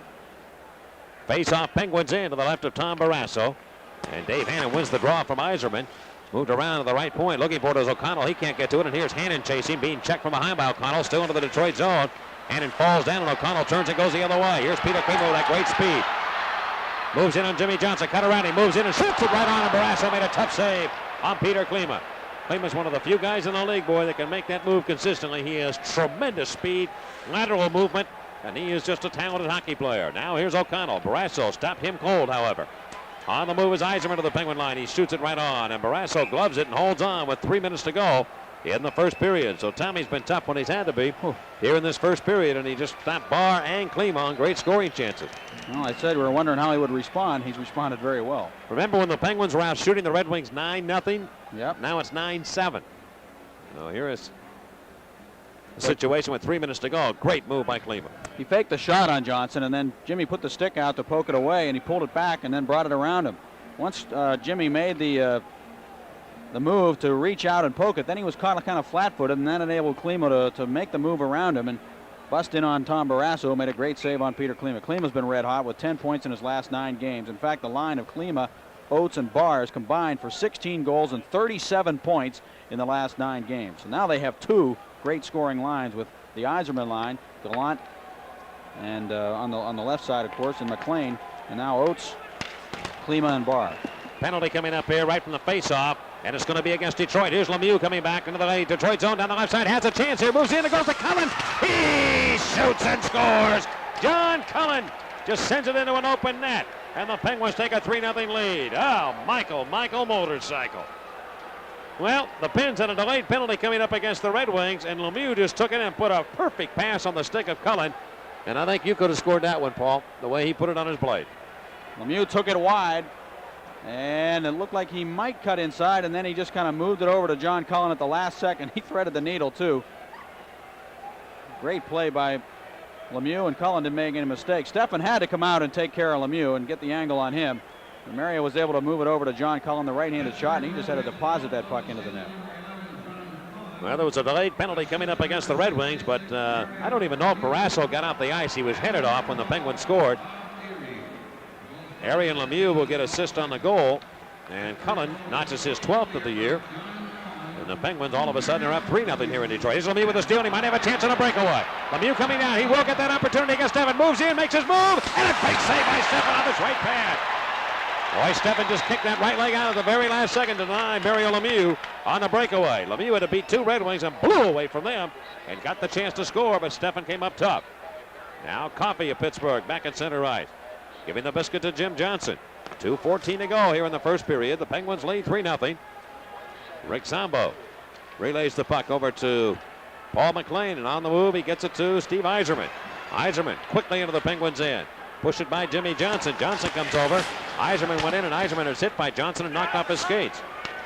Face-off Penguins in to the left of Tom Barrasso. And Dave Hannon wins the draw from Yzerman. Moved around to the right point. Looking for it is O'Connell. He can't get to it. And here's Hannon chasing. Being checked from behind by O'Connell. Still into the Detroit zone. Hannon falls down and O'Connell turns and goes the other way. Here's Peter Klima with that great speed. Moves in on Jimmy Johnson. Cut around. He moves in and shoots it right on. And Barrasso made a tough save on Peter Klima. Klima's one of the few guys in the league, boy, that can make that move consistently. He has tremendous speed, lateral movement, and he is just a talented hockey player. Now here's O'Connell. Barrasso stopped him cold, however. On the move is Yzerman to the Penguin line. He shoots it right on, and Barrasso gloves it and holds on with 3 minutes to go in the first period. So Tommy's been tough when he's had to be here in this first period, and he just stopped Barr and Klima on great scoring chances. Well, I said we were wondering how he would respond. He's responded very well. Remember when the Penguins were out shooting the Red Wings 9-0? Yep. Now it's 9-7. Now here is the situation with 3 minutes to go. Great move by Klima. He faked the shot on Johnson, and then Jimmy put the stick out to poke it away, and he pulled it back and then brought it around him. Once Jimmy made the move to reach out and poke it, then he was caught kind of flat-footed, and that enabled Klima to make the move around him and bust in on Tom Barrasso, who made a great save on Peter Klima. Klima's been red hot with 10 points in his last 9 games. In fact, the line of Klima, Oates, and Barr has combined for 16 goals and 37 points in the last 9 games. So now they have 2 great scoring lines with the Yzerman line, Gallant, and on the left side, of course, and McLean, and now Oates, Klima, and Barr. Penalty coming up here right from the face-off, and it's going to be against Detroit. Here's Lemieux coming back into the Detroit zone down the left side. Has a chance here. Moves in. It goes to Cullen. He shoots and scores. John Cullen just sends it into an open net, and the Penguins take a 3-0 lead. Oh, Michael motorcycle. Well, the Pens had a delayed penalty coming up against the Red Wings, and Lemieux just took it and put a perfect pass on the stick of Cullen. And I think you could have scored that one, Paul, the way he put it on his blade. Lemieux took it wide, and it looked like he might cut inside, and then he just kind of moved it over to John Cullen at the last second. He threaded the needle, too. Great play by Lemieux, and Cullen didn't make any mistakes. Stefan had to come out and take care of Lemieux and get the angle on him. And Mario was able to move it over to John Cullen, the right-handed shot, and he just had to deposit that puck into the net. Well, there was a delayed penalty coming up against the Red Wings, but I don't even know if Barrasso got off the ice. He was headed off when the Penguins scored. Arian Lemieux will get assist on the goal, and Cullen notches his 12th of the year. And the Penguins all of a sudden are up 3-0 here in Detroit. Here's Lemieux with a steal, and he might have a chance on a breakaway. Lemieux coming down. He will get that opportunity against Stefan. Moves in, makes his move, and a big save by Stefan on his right pad. Boy, Stefan just kicked that right leg out at the very last second to deny Mario Lemieux on the breakaway. Lemieux had to beat 2 Red Wings and blew away from them and got the chance to score, but Stefan came up tough. Now Coffey of Pittsburgh back at center right, giving the biscuit to Jim Johnson. 2:14 to go here in the first period. The Penguins lead 3-0. Rick Zombo relays the puck over to Paul McLean, and on the move he gets it to Steve Yzerman. Yzerman quickly into the Penguins' end. Push it by Jimmy Johnson. Johnson comes over. Yzerman went in, and Yzerman is hit by Johnson and knocked off his skates.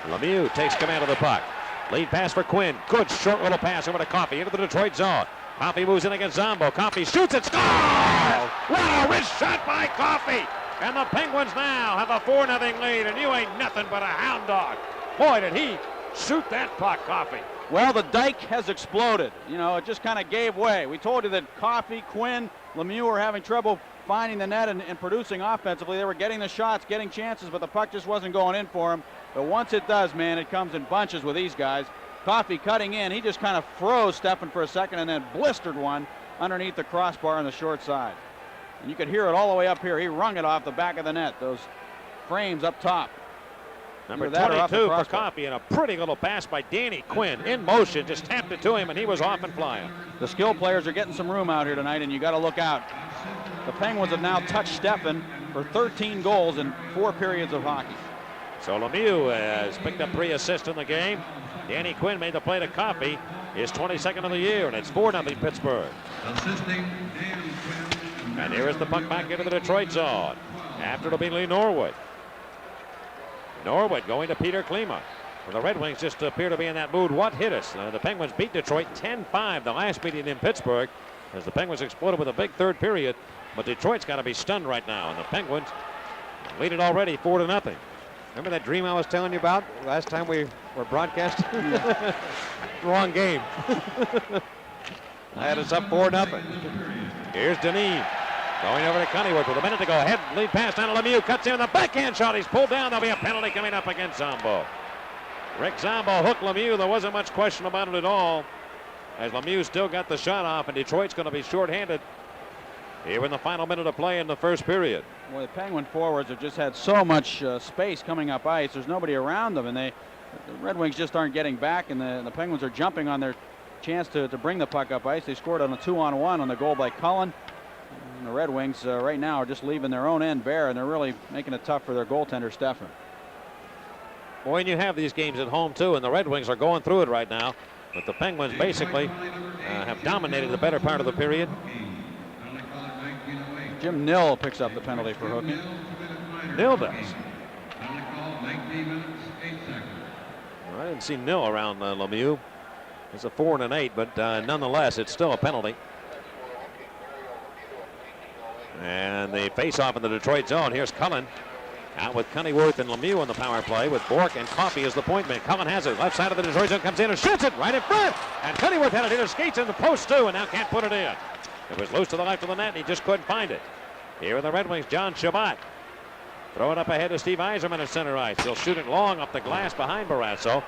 Lemieux takes command of the puck. Lead pass for Quinn. Good short little pass over to Coffey into the Detroit zone. Coffey moves in against Zombo. Coffey shoots it. Scores! What a wrist shot by Coffey! And the Penguins now have a 4-0 lead, and you ain't nothing but a hound dog. Boy, did he shoot that puck, Coffey. Well, the dike has exploded. You know, it just kind of gave way. We told you that Coffey, Quinn, Lemieux were having trouble finding the net and producing offensively. They were getting the shots, getting chances, but the puck just wasn't going in for them. But once it does, man, it comes in bunches with these guys. Coffey cutting in. He just kind of froze Stefan for a second and then blistered one underneath the crossbar on the short side. And you could hear it all the way up here. He wrung it off the back of the net, those frames up top. Number 22 for Coffey, and a pretty little pass by Danny Quinn in motion, just tapped it to him, and he was off and flying. The skill players are getting some room out here tonight, and you got to look out. The Penguins have now touched Stefan for 13 goals in 4 periods of hockey. So Lemieux has picked up 3 assists in the game. Danny Quinn made the play to Coffey, his 22nd of the year, and it's 4-0 Pittsburgh. Assisting Danny Quinn. And here is the puck back into the Detroit zone. After it'll be Lee Norwood. Norwood going to Peter Klima. Well, the Red Wings just appear to be in that mood. What hit us? The Penguins beat Detroit 10-5 the last meeting in Pittsburgh as the Penguins exploded with a big third period. But Detroit's got to be stunned right now, and the Penguins lead it already 4-0. Remember that dream I was telling you about last time we were broadcasting? Wrong game. I had us up 4-0. Here's Deneen going over to Cunnyworth with a minute to go. Head lead pass down to Lemieux. Cuts in with a backhand shot. He's pulled down. There'll be a penalty coming up against Zombo. Rick Zombo hooked Lemieux. There wasn't much question about it at all, as Lemieux still got the shot off, and Detroit's going to be shorthanded here in the final minute of play in the first period. Well, the Penguin forwards have just had so much space coming up ice. There's nobody around them, and the Red Wings just aren't getting back, and the Penguins are jumping on their chance to bring the puck up ice. They scored on a 2-on-1 on the goal by Cullen. And the Red Wings right now are just leaving their own end bare, and they're really making it tough for their goaltender, Stefan. Boy, and you have these games at home, too, and the Red Wings are going through it right now. But the Penguins basically have dominated the better part of the period. Jim Nill picks up the penalty for hooking. Nill does. Well, I didn't see Nill around Lemieux. It's a 4 and an 8, but nonetheless, it's still a penalty. And the face-off in the Detroit zone. Here's Cullen out with Cunnyworth and Lemieux on the power play with Bork and Coffey as the point man. Cullen has it. Left side of the Detroit zone, comes in and shoots it right in front. And Cunnyworth had it in his skates in the post, too, and now can't put it in. It was loose to the left of the net, and he just couldn't find it. Here are the Red Wings, John Shabbat. Throw it up ahead to Steve Yzerman at center ice. He'll shoot it long off the glass behind Barrasso.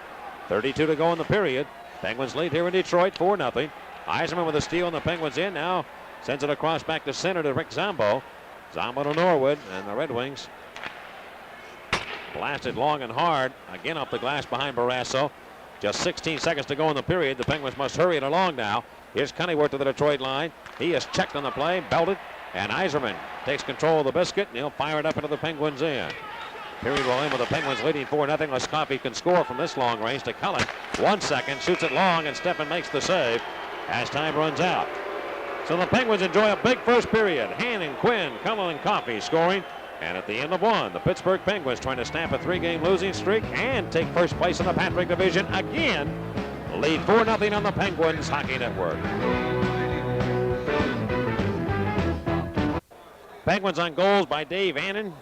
32 to go in the period. Penguins lead here in Detroit, 4-0. Yzerman with a steal, and the Penguins in now. Sends it across back to center to Rick Zombo. Zombo to Norwood, and the Red Wings blasted long and hard. Again off the glass behind Barrasso. Just 16 seconds to go in the period. The Penguins must hurry it along now. Here's Cunnyworth to the Detroit line. He is checked on the play, belted, and Yzerman takes control of the biscuit, and he'll fire it up into the Penguins' end. Period will end with the Penguins leading 4-0. unless Coffey can score from this long range to Cullen. 1 second, shoots it long, and Steffen makes the save as time runs out. So the Penguins enjoy a big first period. Hannon, Quinn, Cullen, and Coffey scoring. And at the end of one, the Pittsburgh Penguins trying to stamp a 3-game losing streak and take first place in the Patrick Division again. Lead 4-0 on the Penguins Hockey Network. Penguins on goals by Dave Hannon.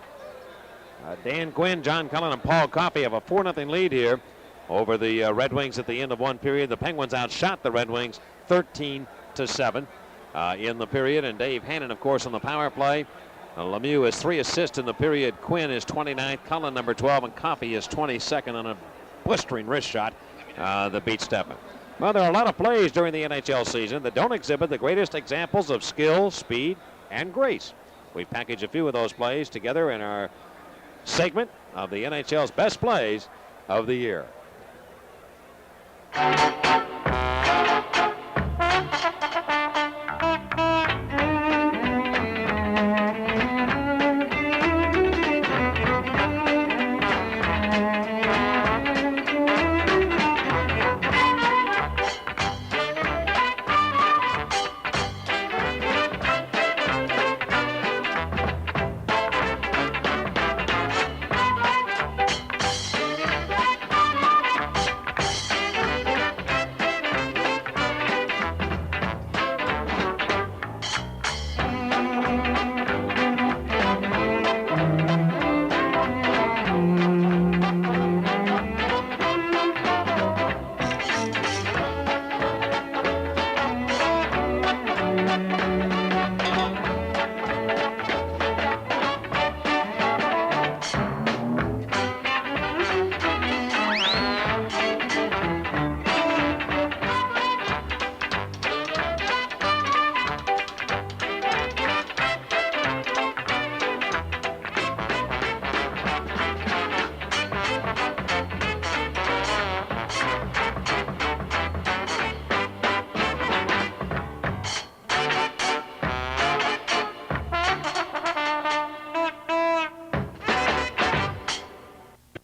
Dan Quinn, John Cullen, and Paul Coffey have a 4-0 lead here over the Red Wings at the end of one period. The Penguins outshot the Red Wings 13-7 in the period. And Dave Hannon, of course, on the power play. Lemieux has 3 assists in the period. Quinn is 29th, Cullen number 12, and Coffey is 22nd on a blistering wrist shot that beats Steffen. Well, there are a lot of plays during the NHL season that don't exhibit the greatest examples of skill, speed, and grace. We package a few of those plays together in our segment of the NHL's best plays of the year.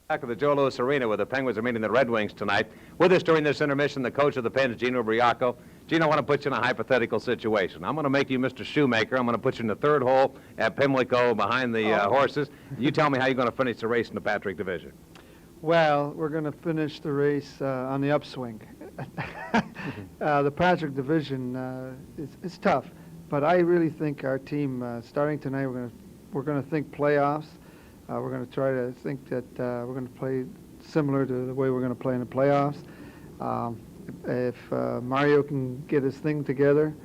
Back at the Joe Louis Arena where the Penguins are meeting the Red Wings tonight. With us during this intermission, the coach of the Pens, Gino Briaco. Gino, I want to put you in a hypothetical situation. I'm going to make you Mr. Shoemaker. I'm going to put you in the third hole at Pimlico behind the horses. You tell me how you're going to finish the race in the Patrick Division. Well, we're going to finish the race on the upswing. The Patrick Division it's tough, but I really think our team starting tonight we're going to think playoffs. We're going to try to think that we're going to play similar to the way we're going to play in the playoffs. If Mario can get his thing together,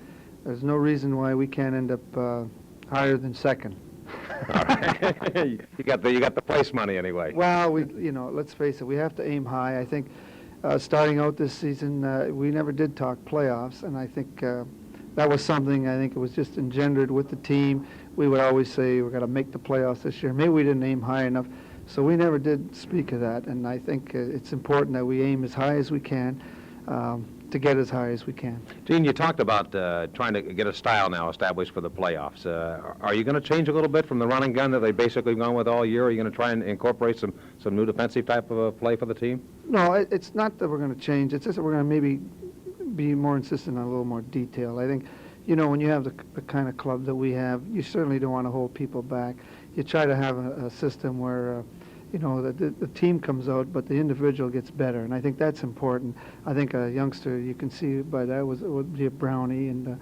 there's no reason why we can't end up higher than second. All right. you got the place money anyway. Well, let's face it, we have to aim high. I think starting out this season, we never did talk playoffs, and I think that was something, I think it was just engendered with the team. We would always say we're going to make the playoffs this year. Maybe we didn't aim high enough, so we never did speak of that, and I think it's important that we aim as high as we can to get as high as we can. Gene, you talked about trying to get a style now established for the playoffs. Are you going to change a little bit from the run and gun that they've basically gone with all year? Are you going to try and incorporate some new defensive type of play for the team? No, it's not that we're going to change. It's just that we're going to maybe be more insistent on a little more detail. I think, when you have the kind of club that we have, you certainly don't want to hold people back. You try to have a system where the team comes out, but the individual gets better, and I think that's important. I think a youngster, you can see by that, would be a Brownie, and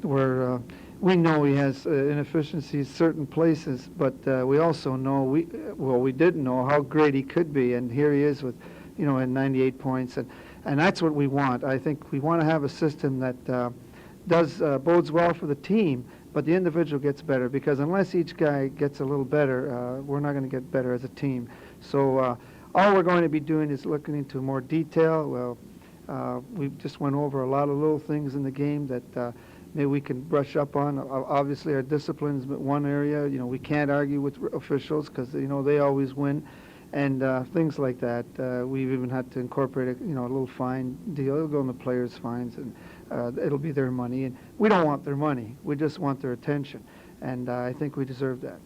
where we know he has inefficiencies certain places, but we also know, we didn't know how great he could be, and here he is with, at 98 points, and that's what we want. I think we want to have a system that bodes well for the team, but the individual gets better, because unless each guy gets a little better, we're not going to get better as a team. So all we're going to be doing is looking into more detail. Well, we just went over a lot of little things in the game that maybe we can brush up on. Obviously, our discipline is one area. We can't argue with officials because, they always win. And things like that. We've even had to incorporate a little fine deal. It'll go in the players' fines, and it'll be their money. And we don't want their money. We just want their attention. And I think we deserve that.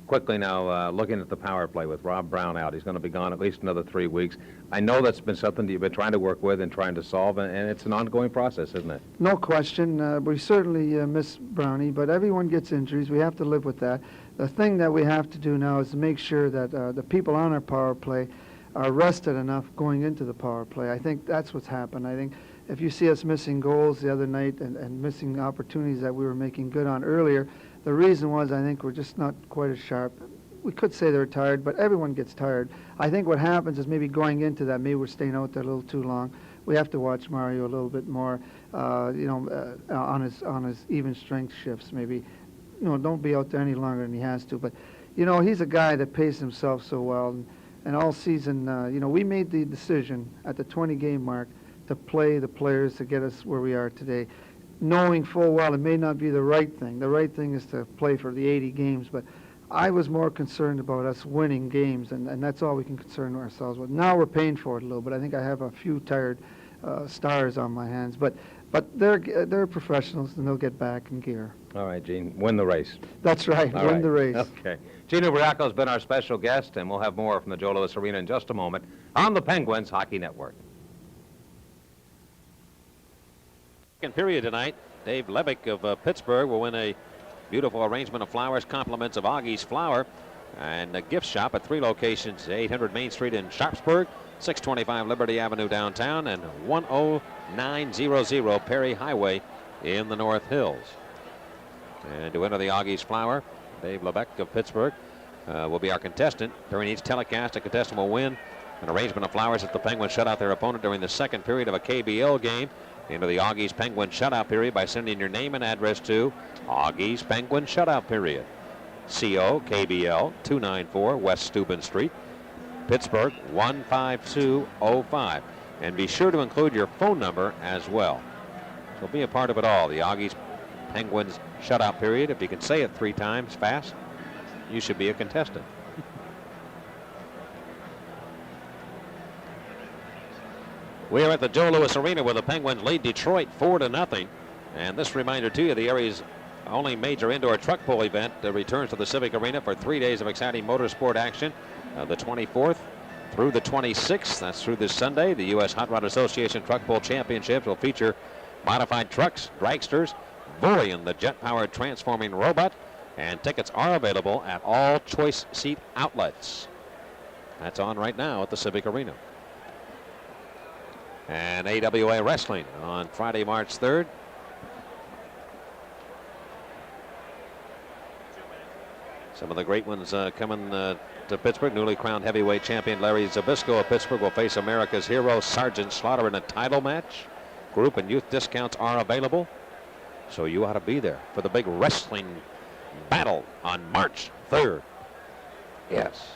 Quickly now, looking at the power play with Rob Brown out, he's going to be gone at least another 3 weeks. I know that's been something that you've been trying to work with and trying to solve, and it's an ongoing process, isn't it? No question. We certainly miss Brownie, but everyone gets injuries. We have to live with that. The thing that we have to do now is to make sure that the people on our power play are rested enough going into the power play. I think that's what's happened. I think if you see us missing goals the other night and missing opportunities that we were making good on earlier, the reason was I think we're just not quite as sharp. We could say they're tired, but everyone gets tired. I think what happens is maybe going into that, maybe we're staying out there a little too long. We have to watch Mario a little bit more, on his even strength shifts maybe. Don't be out there any longer than he has to. But, he's a guy that pays himself so well. And all season, we made the decision at the 20-game mark to play the players to get us where we are today, knowing full well it may not be the right thing. The right thing is to play for the 80 games. But I was more concerned about us winning games, and that's all we can concern ourselves with. Now we're paying for it a little bit. I think I have a few tired stars on my hands. But they're professionals, and they'll get back in gear. All right, Gene, win the race. That's right, win the race. Okay. Gene Ubriaco has been our special guest, and we'll have more from the Joe Louis Arena in just a moment on the Penguins Hockey Network. Second period tonight, Dave Levick of Pittsburgh will win a beautiful arrangement of flowers, compliments of Augie's Flower, and a gift shop at 3 locations, 800 Main Street in Sharpsburg, 625 Liberty Avenue downtown, and 10900 Perry Highway in the North Hills. And to enter the Augie's Flower, Dave Levick of Pittsburgh will be our contestant. During each telecast, a contestant will win an arrangement of flowers if the Penguins shut out their opponent during the second period of a KBL game. Into the Augie's Penguin Shutout Period by sending your name and address to Augie's Penguin Shutout Period. CO KBL 294 West Steuben Street, Pittsburgh 15205. And be sure to include your phone number as well. So be a part of it all. The Augie's Penguins Shutout Period. If you can say it 3 times fast, you should be a contestant. We are at the Joe Louis Arena where the Penguins lead Detroit 4-0. And this reminder to you, the area's only major indoor truck pull event returns to the Civic Arena for 3 days of exciting motorsport action. The 24th through the 26th, that's through this Sunday. The U.S. Hot Rod Association Truck Pull Championships will feature modified trucks, dragsters, Vorian, the jet-powered transforming robot, and tickets are available at all choice seat outlets. That's on right now at the Civic Arena. And AWA Wrestling on Friday, March 3rd. Some of the great ones coming to Pittsburgh. Newly crowned heavyweight champion Larry Zbyszko of Pittsburgh will face America's hero Sergeant Slaughter in a title match. Group and youth discounts are available, so you ought to be there for the big wrestling battle on March 3rd. Yes,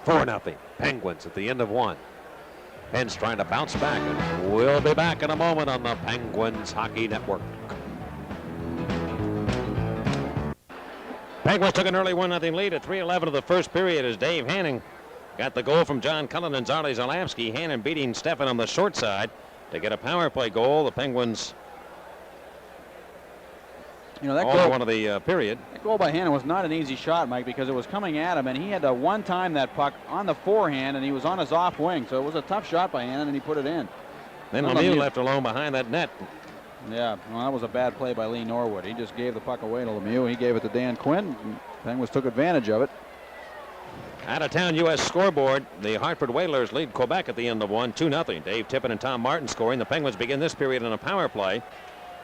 4-0 Penguins at the end of one. Penn's trying to bounce back, and we'll be back in a moment on the Penguins Hockey Network. Penguins took an early 1-0 lead at 3:11 of the first period as Dave Hanning got the goal from John Cullen and Zarley Zalamski. Hannon beating Stefan on the short side to get a power play goal. The Penguins that all goal, one of the period. That goal by Hannon was not an easy shot, Mike, because it was coming at him, and he had to one-time that puck on the forehand, and he was on his off wing, so it was a tough shot by Hannon, and he put it in. Then Lemieux left alone behind that net. Yeah, well, that was a bad play by Lee Norwood. He just gave the puck away to Lemieux. He gave it to Dan Quinn. Penguins took advantage of it. Out-of-town U.S. scoreboard. The Hartford Whalers lead Quebec at the end of one, 2-0. Dave Tippett and Tom Martin scoring. The Penguins begin this period in a power play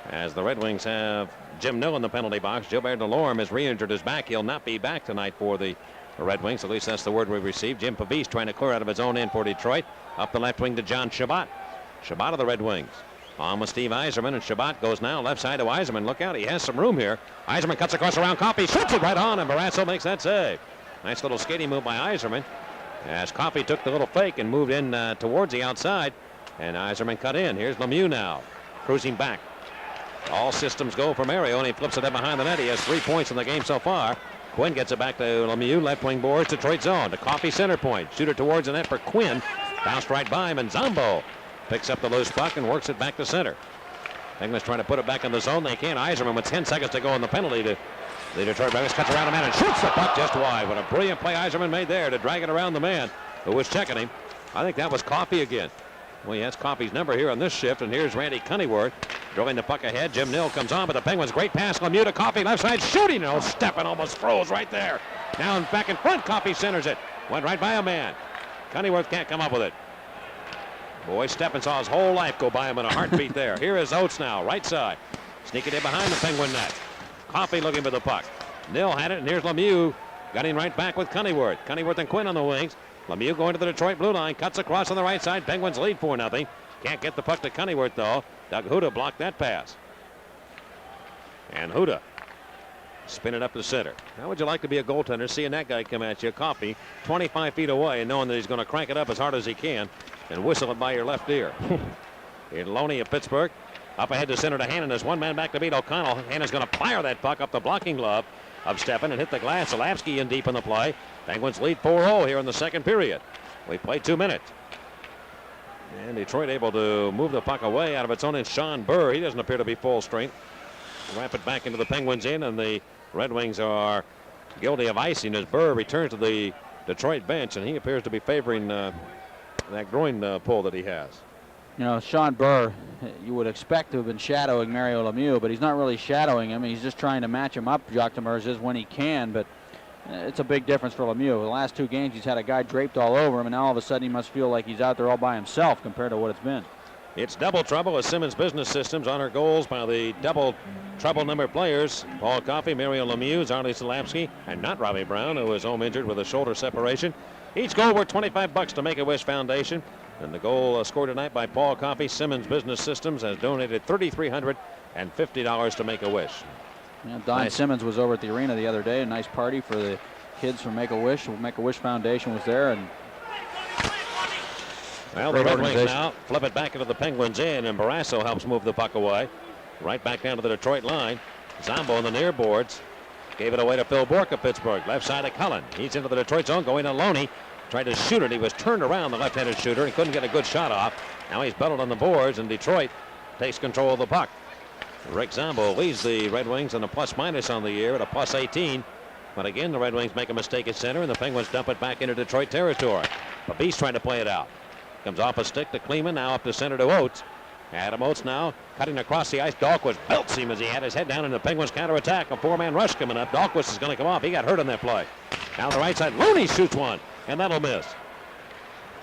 as the Red Wings have Jim Nill in the penalty box. Gilbert Delorme is re-injured his back. He'll not be back tonight for the Red Wings. At least that's the word we received. Jim Pavese trying to clear out of his own end for Detroit. Up the left wing to John Shabbat. Shabbat of the Red Wings. On with Steve Yzerman, and Shabbat goes now left side to Yzerman. Look out, he has some room here. Yzerman cuts across around Coffey, shoots it right on, and Barrasso makes that save. Nice little skating move by Yzerman as Coffey took the little fake and moved in towards the outside, and Yzerman cut in. Here's Lemieux now, cruising back. All systems go for Mario, and he flips it in behind the net. He has 3 points in the game so far. Quinn gets it back to Lemieux, left wing boards, Detroit zone, to Coffey center point. Shooter towards the net for Quinn. Bounced right by him, and Zombo picks up the loose puck and works it back to center. Penguins trying to put it back in the zone. They can't. Yzerman with 10 seconds to go in the penalty to the Detroit Red Wings. Cuts around a man and shoots the puck just wide. What a brilliant play Yzerman made there to drag it around the man who was checking him. I think that was Coffey again. Well, he has Coffey's number here on this shift, and here's Randy Cunnyworth drawing the puck ahead. Jim Nill comes on, but the Penguins great pass. Lemieux to Coffey, left side shooting. Oh, Stepan almost froze right there. Now back in front, Coffey centers it. Went right by a man. Cunnyworth can't come up with it. Boy, Stepan saw his whole life go by him in a heartbeat there. Here is Oates now, right side. Sneaking in behind the Penguin net. Coffey looking for the puck. Nill had it, and here's Lemieux. Gunning right back with Cunnyworth. Cunnyworth and Quinn on the wings. Lemieux going to the Detroit blue line. Cuts across on the right side. Penguins lead 4-0. Can't get the puck to Cunnyworth, though. Doug Huda blocked that pass. And Huda spin it up the center. How would you like to be a goaltender seeing that guy come at you, Coffey, 25 feet away, and knowing that he's going to crank it up as hard as he can and whistle it by your left ear? In Loney of Pittsburgh. Up ahead to center to Hannon. There's one man back to beat O'Connell. Hannon's going to fire that puck up the blocking glove of Stepan and hit the glass. Zalamski in deep in the play. Penguins lead 4-0 here in the second period. We played 2 minutes. And Detroit able to move the puck away out of its own end. Sean Burr, he doesn't appear to be full strength. Wrap it back into the Penguins in, and the Red Wings are guilty of icing as Burr returns to the Detroit bench, and he appears to be favoring that groin pull that he has. You know, Sean Burr, you would expect to have been shadowing Mario Lemieux, but he's not really shadowing him. He's just trying to match him up, Jacques Demers is, when he can, but it's a big difference for Lemieux. The last 2 games, he's had a guy draped all over him, and now all of a sudden he must feel like he's out there all by himself compared to what it's been. It's double trouble as Simmons Business Systems honor goals by the double trouble number players. Paul Coffey, Mario Lemieux, Zarley Zalamski, and not Robbie Brown, who is home injured with a shoulder separation. Each goal worth $25 to Make-A-Wish Foundation. And the goal scored tonight by Paul Coffey. Simmons Business Systems has donated $3,350 to Make-A-Wish. Yeah, Don Simmons was over at the arena the other day. A nice party for the kids from Make-A-Wish. Make-A-Wish Foundation was there, and well, the Red Wings now flip it back into the Penguins in, and Barrasso helps move the puck away. Right back down to the Detroit line. Zombo on the near boards. Gave it away to Phil Bourque of Pittsburgh. Left side of Cullen. He's into the Detroit zone, going to Loney. Tried to shoot it. He was turned around, the left-handed shooter, and couldn't get a good shot off. Now he's belted on the boards, and Detroit takes control of the puck. Rick Zombo leads the Red Wings in a plus-minus on the year at a +18. But again, the Red Wings make a mistake at center, and the Penguins dump it back into Detroit territory. Babis trying to play it out. Comes off a stick to Kleeman, now up to center to Oates. Adam Oates now cutting across the ice. Dahlquist belts him as he had his head down in the Penguins counterattack. A 4-man rush coming up. Dahlquist is going to come off. He got hurt on that play. Down the right side, Looney shoots one, and that'll miss.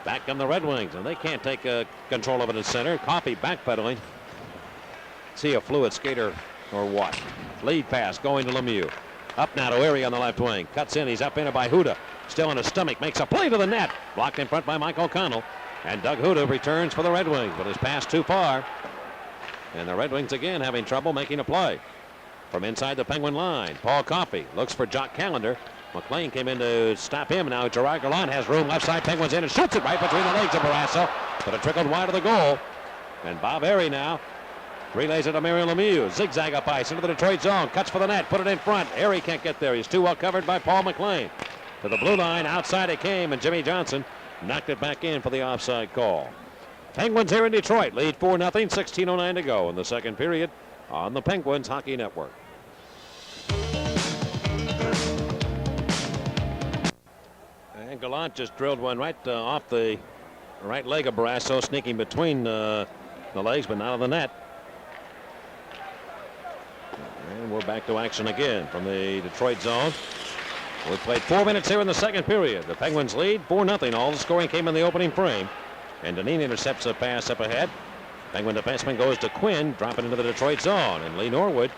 Back come the Red Wings, and they can't take control of it in center. Coffey backpedaling. See a fluid skater or what? Lead pass going to Lemieux. Up now to Erie on the left wing. Cuts in. He's up in it by Huda. Still on his stomach. Makes a play to the net. Blocked in front by Mike O'Connell. And Doug Huda returns for the Red Wings, but his pass too far. And the Red Wings again having trouble making a play. From inside the Penguin line, Paul Coffey looks for Jock Callender. McLean came in to stop him. Now Gerard Gallant has room. Left side, Penguins in and shoots it right between the legs of Barrasso. But it trickled wide of the goal. And Bob Erie now relays it to Mario Lemieux. Zigzag up ice into the Detroit zone. Cuts for the net. Put it in front. Erie can't get there. He's too well covered by Paul McLean. To the blue line. Outside it came. And Jimmy Johnson knocked it back in for the offside call. Penguins here in Detroit. Lead 4-0. 16:09 to go in the second period on the Penguins Hockey Network. And Gallant just drilled one right off the right leg of Barrasso, sneaking between the legs, but not on the net. And we're back to action again from the Detroit zone. We've played 4 minutes here in the second period. The Penguins lead 4-0. All the scoring came in the opening frame. And Dineen intercepts a pass up ahead. Penguin defenseman goes to Quinn, dropping into the Detroit zone. And Lee Norwood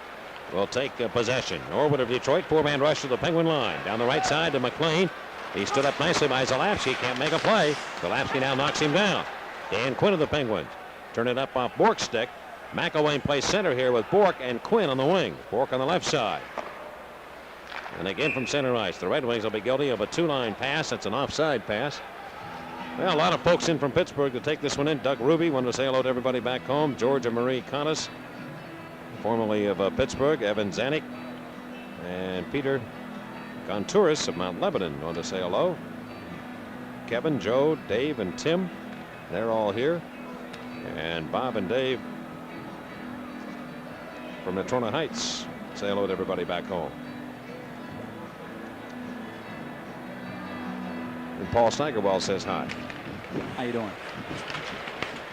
will take possession. Norwood of Detroit, four-man rush to the Penguin line. Down the right side to McLean. He stood up nicely by Zalapsky. Can't make a play. Zalapsky now knocks him down. Dan Quinn of the Penguins. Turn it up off Bork's stick. McElwain plays center here with Bork and Quinn on the wing. Bork on the left side. And again from center ice. The Red Wings will be guilty of a two-line pass. It's an offside pass. Well, a lot of folks in from Pittsburgh to take this one in. Doug Ruby wanted to say hello to everybody back home. George and Marie Connis, formerly of Pittsburgh. Evan Zanuck and Peter Contouris of Mount Lebanon wanted to say hello. Kevin, Joe, Dave, and Tim, they're all here. And Bob and Dave from Natrona Heights say hello to everybody back home. And Paul Steigerwald says hi. How you doing?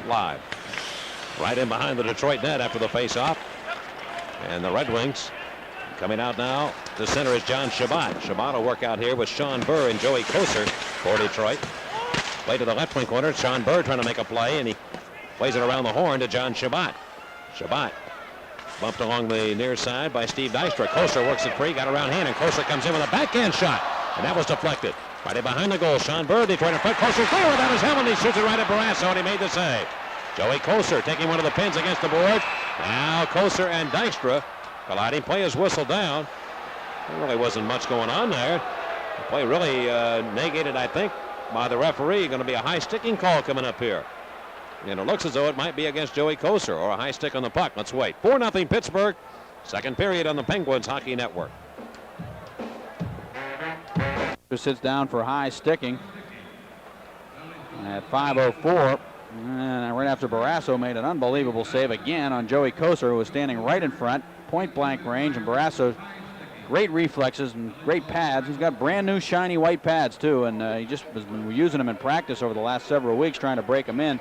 Live. Right in behind the Detroit net after the face-off. And the Red Wings coming out now. The center is John Shabbat. Shabbat will work out here with Sean Burr and Joey Koser for Detroit. Play to the left wing corner. Sean Burr trying to make a play, and he plays it around the horn to John Shabbat. Shabbat bumped along the near side by Steve Dystra. Koser works it free, got around hand, and Koser comes in with a backhand shot. And that was deflected. Right in behind the goal, Sean Burr, Detroit in front. Koser clear without his helmet. He shoots it right at Barrasso, and he made the save. Joey Koser taking one of the pins against the board. Now Koser and Dystra colliding. Play is whistled down. There really wasn't much going on there. The play really negated, I think, by the referee. Going to be a high sticking call coming up here. And it looks as though it might be against Joey Koser or a high stick on the puck. Let's wait. 4-0 Pittsburgh. Second period on the Penguins Hockey Network. Sits down for high sticking at 5:04. And right after Barrasso made an unbelievable save again on Joey Koser, who was standing right in front, point blank range, and Barrasso, great reflexes and great pads. He's got brand new shiny white pads too, and he just has been using them in practice over the last several weeks trying to break them in.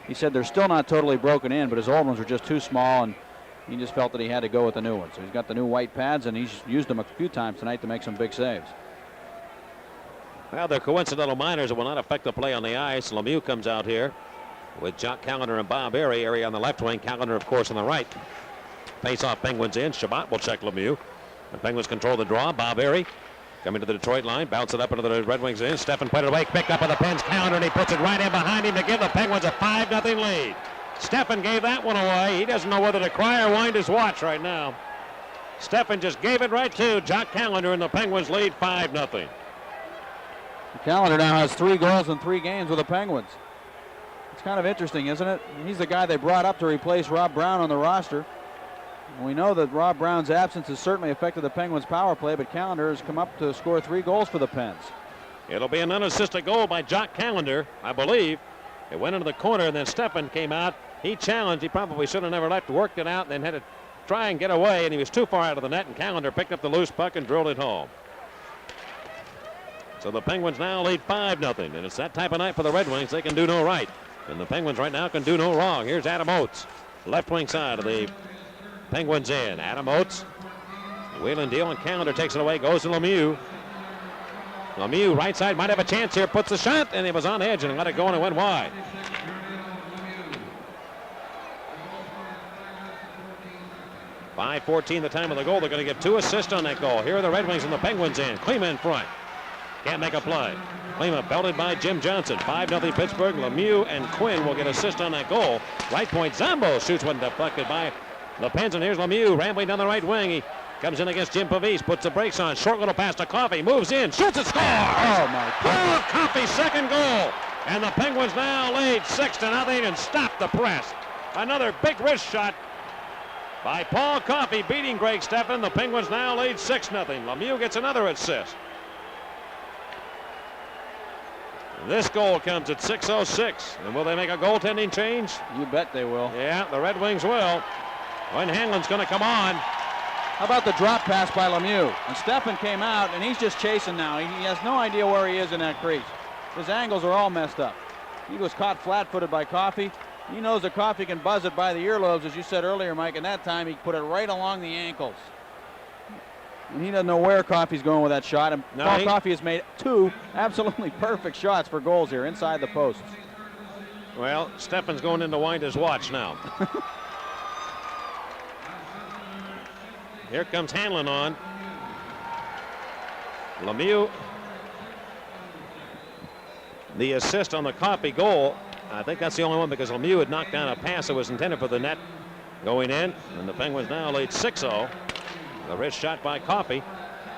He said they're still not totally broken in, but his old ones were just too small, and he just felt that he had to go with the new ones. So he's got the new white pads, and he's used them a few times tonight to make some big saves. Well, they're coincidental minors that will not affect the play on the ice. Lemieux comes out here with Jock Callender and Bob Erie. Erie on the left wing, Callender, of course, on the right. Face-off Penguins in. Shabbat will check Lemieux. The Penguins control the draw. Bob Erie coming to the Detroit line. Bounce it up into the Red Wings in. Steffen put it away. Picked up by the Pens. Callender, and he puts it right in behind him to give the Penguins a 5-0 lead. Steffen gave that one away. He doesn't know whether to cry or wind his watch right now. Steffen just gave it right to Jock Callender, and the Penguins lead 5-0. Callender now has 3 goals in 3 games with the Penguins. It's kind of interesting, isn't it? He's the guy they brought up to replace Rob Brown on the roster. We know that Rob Brown's absence has certainly affected the Penguins' power play, but Callender has come up to score 3 goals for the Pens. It'll be an unassisted goal by Jock Callender, I believe. It went into the corner, and then Steffen came out. He challenged. He probably should have never left, worked it out, and then had to try and get away, and he was too far out of the net, and Callender picked up the loose puck and drilled it home. So the Penguins now lead 5-0, and it's that type of night for the Red Wings. They can do no right, and the Penguins right now can do no wrong. Here's Adam Oates, left wing side of the Penguins in. Adam Oates, wheeling deal, and Callender takes it away, goes to Lemieux. Lemieux, right side, might have a chance here, puts the shot, and it was on edge and let it go, and it went wide. 5:14 the time of the goal. They're going to give 2 assists on that goal. Here are the Red Wings and the Penguins in. Klima in front. Can't make a play. Klima belted by Jim Johnson. 5-0 Pittsburgh. Lemieux and Quinn will get assist on that goal. Right point, Zombo shoots one deflected by the Pens, and here's Lemieux rambling down the right wing. He comes in against Jim Pavis, puts the brakes on. Short little pass to Coffey, moves in, shoots and scores! Oh, my God. Coffey's second goal. And the Penguins now lead 6-0 and stop the press. Another big wrist shot by Paul Coffey beating Greg Steffen. The Penguins now lead 6-0. Lemieux gets another assist. This goal comes at 6:06. And will they make a goaltending change? You bet they will. Yeah, the Red Wings will. When Hanlon's going to come on. How about the drop pass by Lemieux? And Steffen came out, and he's just chasing now. He has no idea where he is in that crease. His angles are all messed up. He was caught flat-footed by Coffey. He knows that Coffey can buzz it by the earlobes, as you said earlier, Mike, and that time he put it right along the ankles. And he doesn't know where Coffey's going with that shot. And Paul Coffey has made 2 absolutely perfect shots for goals here inside the posts. Well, Steffen's going in to wind his watch now. Here comes Hanlon on. Lemieux. The assist on the Coffey goal. I think that's the only one because Lemieux had knocked down a pass that was intended for the net going in. And the Penguins now lead 6-0. The wrist shot by Coffey.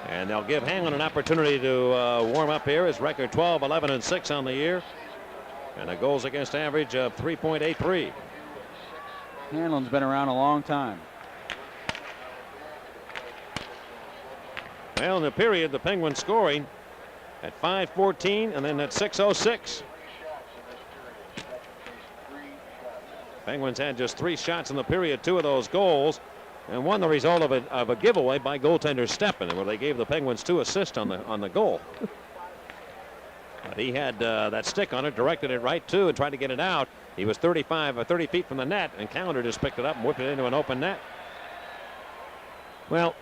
And they'll give Hanlon an opportunity to warm up here. His record 12, 11, and 6 on the year. And a goals against average of 3.83. Hanlon's been around a long time. Well, in the period, the Penguins scoring at 5:14 and then at 6:06. Penguins had just 3 shots in the period, 2 of those goals, and one the result of a giveaway by goaltender Steffen, where they gave the Penguins 2 assists on the goal. But he had that stick on it, directed it right to, and tried to get it out. He was 30 feet from the net, and Callender just picked it up and whipped it into an open net. Well,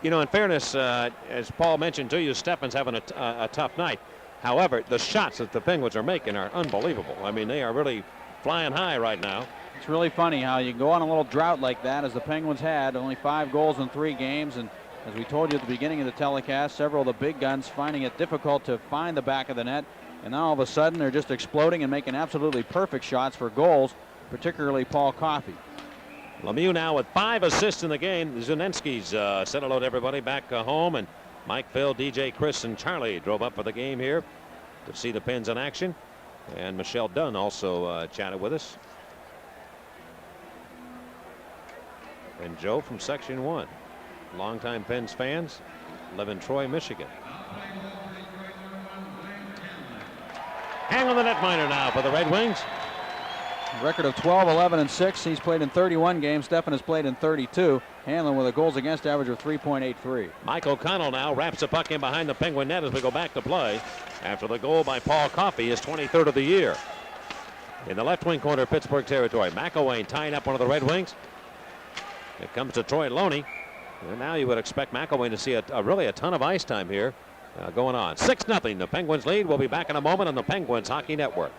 you know, in fairness, as Paul mentioned to you, Steffen's having a tough night. However, the shots that the Penguins are making are unbelievable. I mean, they are really flying high right now. It's really funny how you go on a little drought like that, as the Penguins had only 5 goals in 3 games. And as we told you at the beginning of the telecast, several of the big guns finding it difficult to find the back of the net. And now all of a sudden they're just exploding and making absolutely perfect shots for goals, particularly Paul Coffey. Lemieux now with 5 assists in the game. Zunenski's said hello to everybody back home, and Mike, Phil, DJ, Chris, and Charlie drove up for the game here to see the Pens in action. And Michelle Dunn also chatted with us. And Joe from Section 1. Longtime Pens fans, live in Troy, Michigan. Hang on the netminder now for the Red Wings. Record of 12, 11, and 6. He's played in 31 games. Steffen has played in 32. Hanlon with a goals against average of 3.83. Mike O'Connell now wraps the puck in behind the Penguin net as we go back to play after the goal by Paul Coffey, his 23rd of the year. In the left wing corner of Pittsburgh territory, McElwain tying up one of the Red Wings. It comes to Troy Loney. And now you would expect McElwain to see really a ton of ice time here going on. 6-0. The Penguins lead. We'll be back in a moment on the Penguins Hockey Network.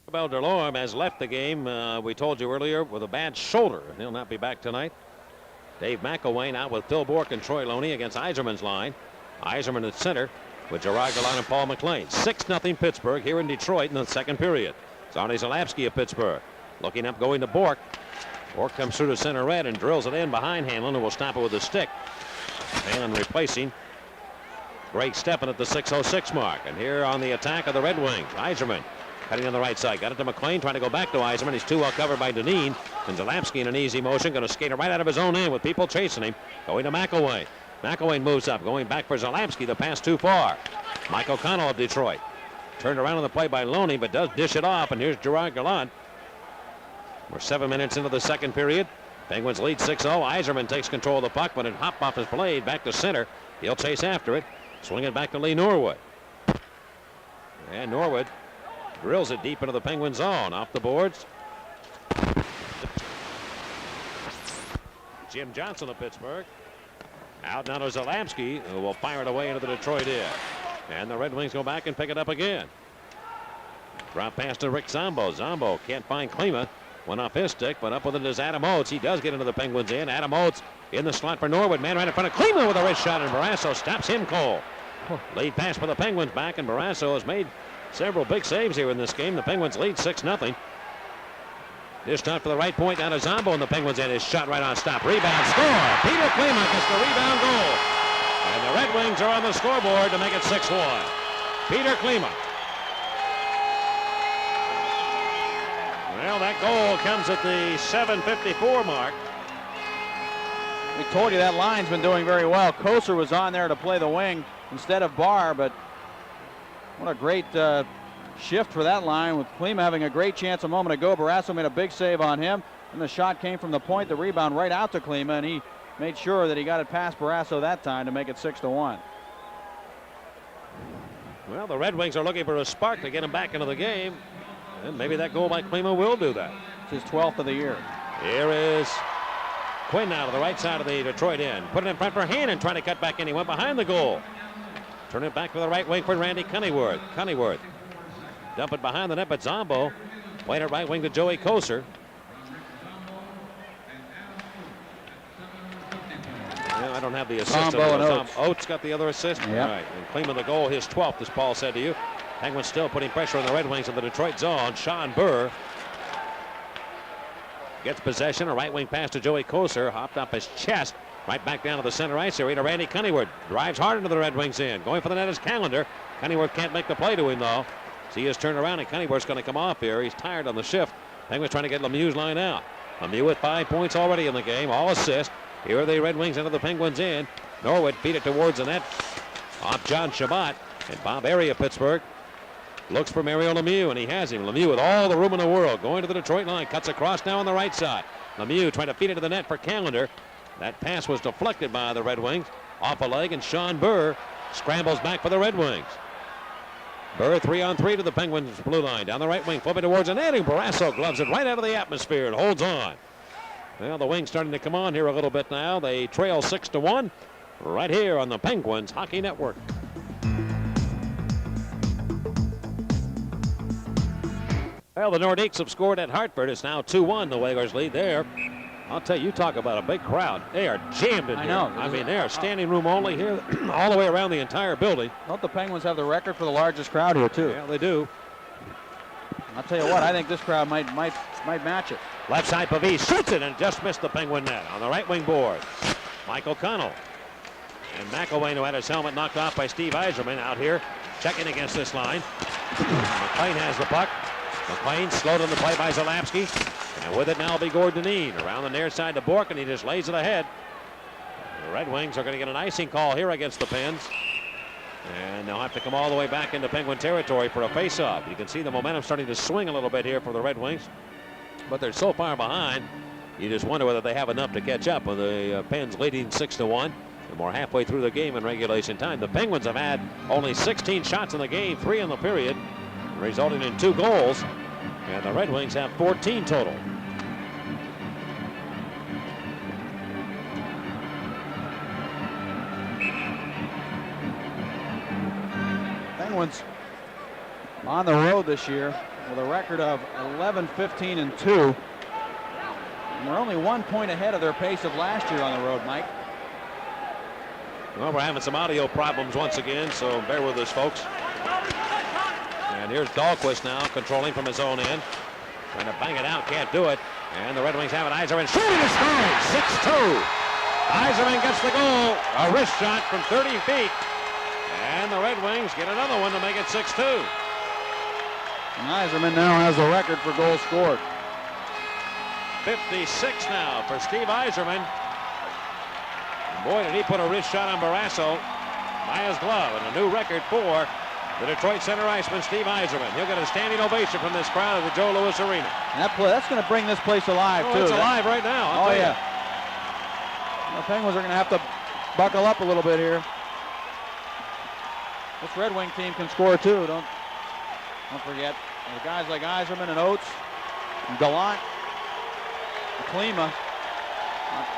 Abel Delorme has left the game, we told you earlier, with a bad shoulder. He'll not be back tonight. Dave McElwain out with Phil Bourque and Troy Loney against Yzerman's line. Yzerman at center with Gerard Gallant and Paul McLean. 6-0 Pittsburgh here in Detroit in the second period. It's Arnie Zalapski of Pittsburgh. Looking up, going to Bourque. Bourque comes through to center red and drills it in behind Hanlon, who will stop it with a stick. Hanlon replacing Greg Steffen at the 6:06 mark. And here on the attack of the Red Wings, Yzerman cutting on the right side. Got it to McLean, trying to go back to Yzerman. He's too well covered by Dineen. And Zalapski in an easy motion, going to skate it right out of his own end with people chasing him. Going to McElwain. McElwain moves up, going back for Zalapski. The pass too far. Mike O'Connell of Detroit. Turned around on the play by Loney, but does dish it off. And here's Gerard Gallant. We're 7 minutes into the second period. Penguins lead 6-0. Yzerman takes control of the puck, but it hopped off his blade back to center. He'll chase after it. Swing it back to Lee Norwood. And Norwood drills it deep into the Penguin zone. Off the boards. Jim Johnson of Pittsburgh. Out now to Zalapski, who will fire it away into the Detroit end. And the Red Wings go back and pick it up again. Drop pass to Rick Zombo. Zombo can't find Klima. Went off his stick, but up with it is Adam Oates. He does get into the Penguins in. Adam Oates in the slot for Norwood. Man right in front of Klima with a wrist shot, and Barrasso stops him cold. Lead pass for the Penguins back, and Barrasso has made several big saves here in this game. The Penguins lead 6-0. This shot for the right point down to Zombo, and the Penguins in his shot right on stop. Rebound, score. Peter Klima gets the rebound goal. And the Red Wings are on the scoreboard to make it 6-1. Peter Klima. Well, that goal comes at the 7:54 mark. We told you that line's been doing very well. Koser was on there to play the wing instead of Barr, but what a great shift for that line with Klima having a great chance a moment ago. Barrasso made a big save on him, and the shot came from the point, the rebound right out to Klima, and he made sure that he got it past Barrasso that time to make it 6-1. Well, the Red Wings are looking for a spark to get him back into the game, and maybe that goal by Klima will do that. It's his 12th of the year. Here is Quinn now to the right side of the Detroit end. Put it in front for Hannon, trying to cut back in. He went behind the goal. Turn it back to the right wing for Randy Cunnyworth. Cunnyworth dump it behind the net, but Zombo playing it right wing to Joey Koser. Yeah, I don't have the assist. Zombo and Oates. Oates got the other assist. Yep. All right, and Klima the goal, his 12th, as Paul said to you. Penguins still putting pressure on the Red Wings in the Detroit zone. Sean Burr gets possession. A right wing pass to Joey Koser. Hopped up his chest. Right back down to the center ice area to Randy Cunnyworth. Drives hard into the Red Wings in. Going for the net is Callender. Cunnyworth can't make the play to him, though. See his turn around, and Cunnyworth's going to come off here. He's tired on the shift. Penguins trying to get Lemieux's line out. Lemieux with 5 points already in the game. All assists. Here are the Red Wings into the Penguins in. Norwood feed it towards the net. Off John Shabbat. And Bob Airy of Pittsburgh looks for Mario Lemieux, and he has him. Lemieux with all the room in the world. Going to the Detroit line. Cuts across now on the right side. Lemieux trying to feed it to the net for Callender. That pass was deflected by the Red Wings. Off a leg, and Sean Burr scrambles back for the Red Wings. Burr 3-on-3 to the Penguins blue line. Down the right wing, flipping towards the net. Barrasso gloves it right out of the atmosphere and holds on. Well, the Wings starting to come on here a little bit now. They trail 6-1 right here on the Penguins Hockey Network. Well, the Nordiques have scored at Hartford. It's now 2-1. The Whalers lead there. I'll tell you, talk about a big crowd. They are jammed in here. I know. I mean, they are standing room only here all the way around the entire building. Don't the Penguins have the record for the largest crowd here, too? Yeah, they do. I'll tell you what, I think this crowd might match it. Left side, Pavese shoots it and just missed the Penguin net on the right wing board. Michael Connell. And McElwain, who had his helmet knocked off by Steve Yzerman, out here checking against this line. McLean has the puck. McLean slowed on the play by Zalapski. And with it now will be Gordon Dean. Around the near side to Bork, and he just lays it ahead. The Red Wings are going to get an icing call here against the Pens. And they'll have to come all the way back into Penguin territory for a face-off. You can see the momentum starting to swing a little bit here for the Red Wings. But they're so far behind, you just wonder whether they have enough to catch up with the Pens leading 6-1. And we're halfway through the game in regulation time. The Penguins have had only 16 shots in the game, 3 in the period, resulting in 2 goals. And the Red Wings have 14 total. Penguins on the road this year with a record of 11-15-2. And they're only 1 point ahead of their pace of last year on the road, Mike. Well, we're having some audio problems once again, so bear with us, folks. And here's Dahlquist now controlling from his own end. Trying to bang it out, can't do it. And the Red Wings have it. Yzerman shooting to score. 6-2. Yzerman gets the goal. A wrist shot from 30 feet. And the Red Wings get another one to make it 6-2. And Yzerman now has the record for goals scored. 56 now for Steve Yzerman. Boy, did he put a wrist shot on Barrasso by his glove, and a new record for the Detroit center iceman, Steve Yzerman. He'll get a standing ovation from this crowd at the Joe Louis Arena. That's going to bring this place alive, too. It's alive right now. Oh, yeah. The Penguins are going to have to buckle up a little bit here. This Red Wing team can score, too. Don't forget. The guys like Yzerman and Oates, and Gallant, Klima,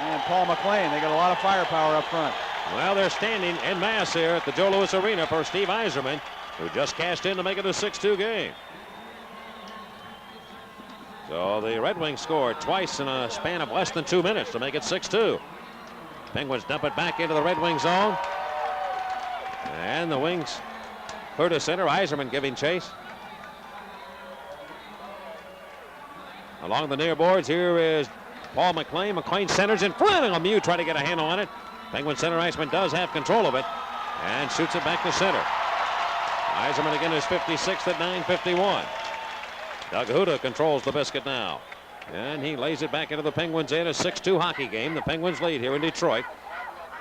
and Paul McLean. They got a lot of firepower up front. Well, they're standing en masse here at the Joe Louis Arena for Steve Yzerman, who just cashed in to make it a 6-2 game. So the Red Wings scored twice in a span of less than 2 minutes to make it 6-2. Penguins dump it back into the Red Wing zone. And the Wings clear to center. Yzerman giving chase. Along the near boards, here is Paul McLean. McLean centers in front of Lemieux, trying to get a handle on it. Penguin center iceman does have control of it and shoots it back to center. Yzerman again is 56th at 9:51. Doug Huda controls the biscuit now. And he lays it back into the Penguins in a 6-2 hockey game. The Penguins lead here in Detroit.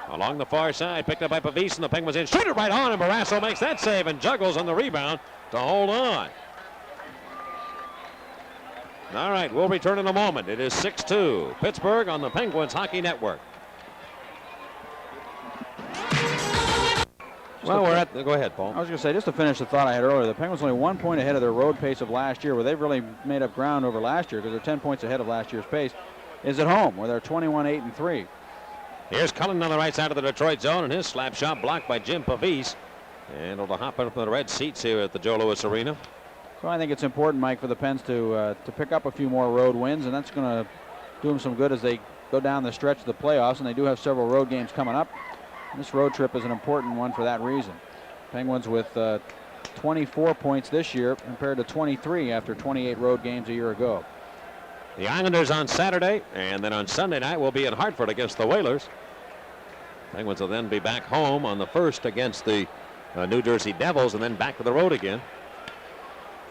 Along the far side, picked up by Pavis, and the Penguins in. Shoot it right on, and Barrasso makes that save and juggles on the rebound to hold on. All right, we'll return in a moment. It is 6-2. Pittsburgh on the Penguins Hockey Network. Well, we're at. Go ahead, Paul. I was going to say, just to finish the thought I had earlier, the Penguins only 1 point ahead of their road pace of last year, where they've really made up ground over last year because they're 10 points ahead of last year's pace, is at home, where they're 21-8-3. Here's Cullen on the right side of the Detroit zone, and his slap shot blocked by Jim Pavis. And it'll hop up from the red seats here at the Joe Louis Arena. So I think it's important, Mike, for the Pens to pick up a few more road wins, and that's going to do them some good as they go down the stretch of the playoffs, and they do have several road games coming up. This road trip is an important one for that reason. Penguins with 24 points this year compared to 23 after 28 road games a year ago. The Islanders on Saturday, and then on Sunday night we'll be in Hartford against the Whalers. Penguins will then be back home on the 1st against the New Jersey Devils, and then back to the road again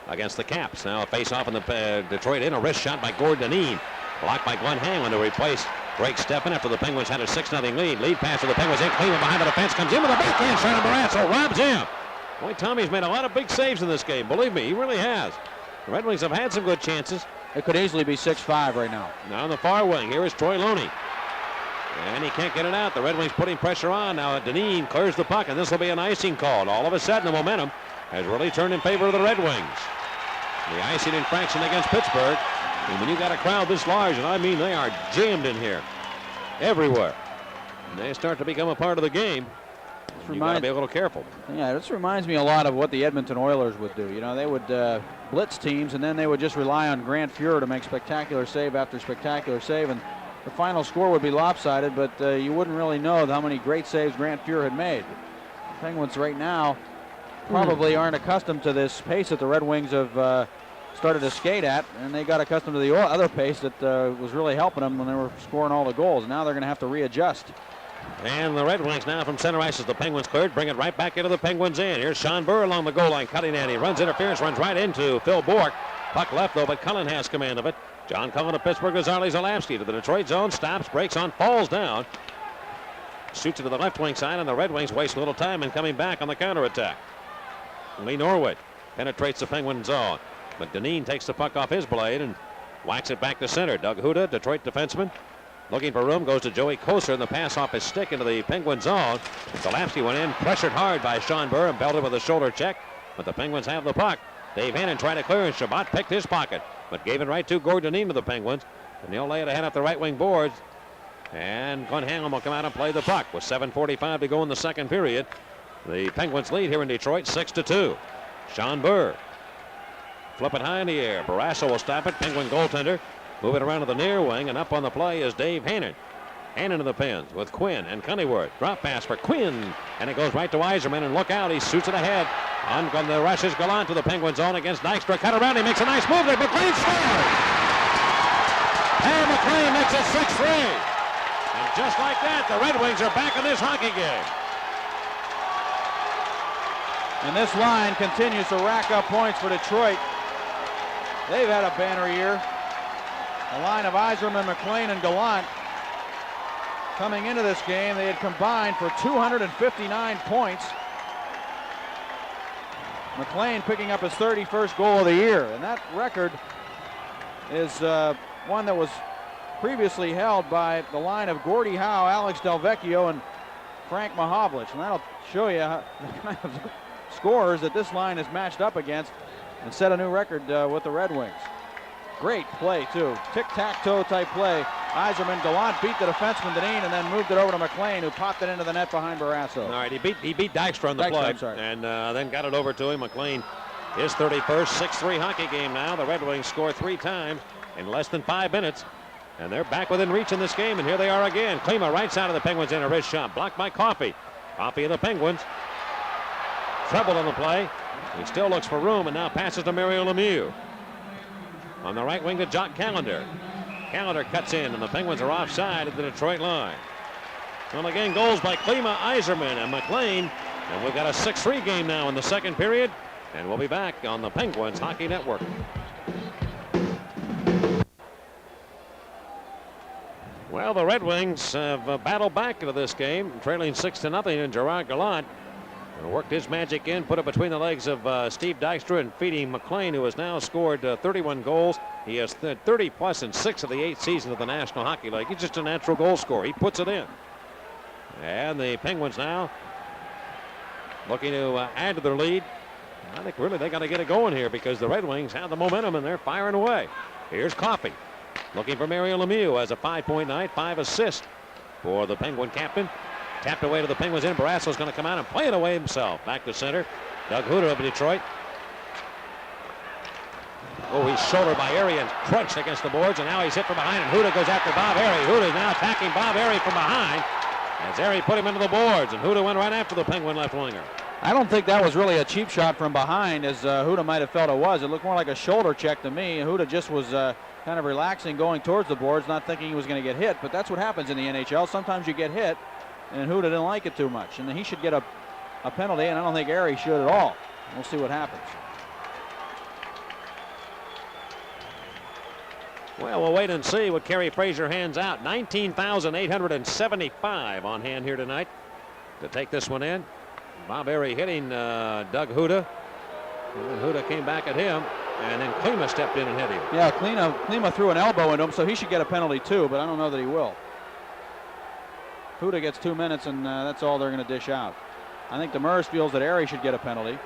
against the Caps. Now a face-off in the Detroit in, a wrist shot by Gordon Dineen. Blocked by Glenn Hanlon to replace Greg Steffen after the Penguins had a 6-0 lead. Lead pass to the Penguins in, Cleveland behind the defense, comes in with a backhand shot, and Barrasso robs him. Boy, Tommy's made a lot of big saves in this game. Believe me, he really has. The Red Wings have had some good chances. It could easily be 6-5 right now. Now on the far wing, here is Troy Loney. And he can't get it out. The Red Wings putting pressure on. Now Dineen clears the puck, and this will be an icing call. All of a sudden, the momentum has really turned in favor of the Red Wings. The icing infraction against Pittsburgh. And when you got a crowd this large, and I mean they are jammed in here, everywhere, and they start to become a part of the game, you got to be a little careful. Yeah, this reminds me a lot of what the Edmonton Oilers would do. You know, they would blitz teams, and then they would just rely on Grant Fuhr to make spectacular save after spectacular save, and the final score would be lopsided, but you wouldn't really know how many great saves Grant Fuhr had made. The Penguins right now probably aren't accustomed to this pace that the Red Wings have started to skate at, and they got accustomed to the other pace that was really helping them when they were scoring all the goals. Now they're going to have to readjust. And the Red Wings now from center ice as the Penguins cleared, bring it right back into the Penguins in. Here's Sean Burr along the goal line, cutting in. He runs interference, runs right into Phil Bourque. Puck left though, but Cullen has command of it. John Cullen of Pittsburgh to Zarley Zalapski to the Detroit zone, stops, breaks on, falls down. Shoots it to the left wing side, and the Red Wings waste a little time in coming back on the counterattack. Lee Norwood penetrates the Penguin zone. But Dineen takes the puck off his blade and whacks it back to center. Doug Huda, Detroit defenseman, looking for room, goes to Joey Koser, and the pass off his stick into the Penguin zone. Zalapski went in, pressured hard by Sean Burr and belted with a shoulder check, but the Penguins have the puck. Dave Hannon tried to clear, and Shabbat picked his pocket, but gave it right to Gordon Dineen of the Penguins, and they'll lay it ahead up the right wing boards, and Glenn Hanlon will come out and play the puck with 7:45 to go in the second period. The Penguins lead here in Detroit 6-2. Sean Burr. Flip it high in the air. Barrasso will stop it. Penguin goaltender. Move it around to the near wing, and up on the play is Dave Hannon. Hannon to the Pens with Quinn and Cunnyworth. Drop pass for Quinn, and it goes right to Yzerman, and look out, he shoots it ahead. On the rush is Gallant to the Penguin zone against Dykstra. Cut around, he makes a nice move there. McLean scores! And McLean makes it 6-3. And just like that, the Red Wings are back in this hockey game. And this line continues to rack up points for Detroit. They've had a banner year. A line of Yzerman, McLean, and Gallant. Coming into this game, they had combined for 259 points. McLean picking up his 31st goal of the year. And that record is one that was previously held by the line of Gordie Howe, Alex Delvecchio, and Frank Mahovlich. And that'll show you the kind of scorers that this line is matched up against and set a new record with the Red Wings. Great play, too. Tic-tac-toe type play. Yzerman, Gallant beat the defenseman Dineen and then moved it over to McLean, who popped it into the net behind Barrasso. All right, he beat Dykstra on the play, and then got it over to him. McLean, his 31st, 6-3 hockey game now. The Red Wings score 3 times, in less than 5 minutes. And they're back within reach in this game, and here they are again. Klima right side of the Penguins in a wrist shot, blocked by Coffey. Coffey of the Penguins. Trouble on the play. He still looks for room and now passes to Mario Lemieux. On the right wing to Jock Callender. Callender cuts in, and the Penguins are offside at the Detroit line. Well, again, goals by Klima, Yzerman, and McLean. And we've got a 6-3 game now in the second period. And we'll be back on the Penguins Hockey Network. Well, the Red Wings have battled back into this game, trailing 6-0, and Gerard Gallant worked his magic in, put it between the legs of Steve Dykstra and feeding McLean, who has now scored 31 goals. He has 30-plus in 6 of the 8 seasons of the National Hockey League. He's just a natural goal scorer. He puts it in. And the Penguins now looking to add to their lead. I think really they got to get it going here because the Red Wings have the momentum and they're firing away. Here's Coffey looking for Mario Lemieux as a 5-point night, 5 assists for the Penguin captain. Tapped away to the Penguins in. Barasso's going to come out and play it away himself. Back to center. Doug Huda of Detroit. Oh, he's shouldered by Erie and crunched against the boards, and now he's hit from behind, and Huda goes after Bob Erie. Huda's now attacking Bob Erie from behind as Erie put him into the boards, and Huda went right after the Penguin left winger. I don't think that was really a cheap shot from behind, as Huda might have felt it was. It looked more like a shoulder check to me. Huda just was kind of relaxing, going towards the boards, not thinking he was going to get hit. But that's what happens in the NHL. Sometimes you get hit, and Huda didn't like it too much. And then he should get a penalty, and I don't think Erie should at all. We'll see what happens. Well, we'll wait and see what Kerry Fraser hands out. 19,875 on hand here tonight to take this one in. Bob Erie hitting Doug Huda. And then Huda came back at him, and then Klima stepped in and hit him. Yeah, Klima threw an elbow into him, so he should get a penalty too, but I don't know that he will. Huda gets 2 minutes, and that's all they're going to dish out. I think Demers feels that Erie should get a penalty.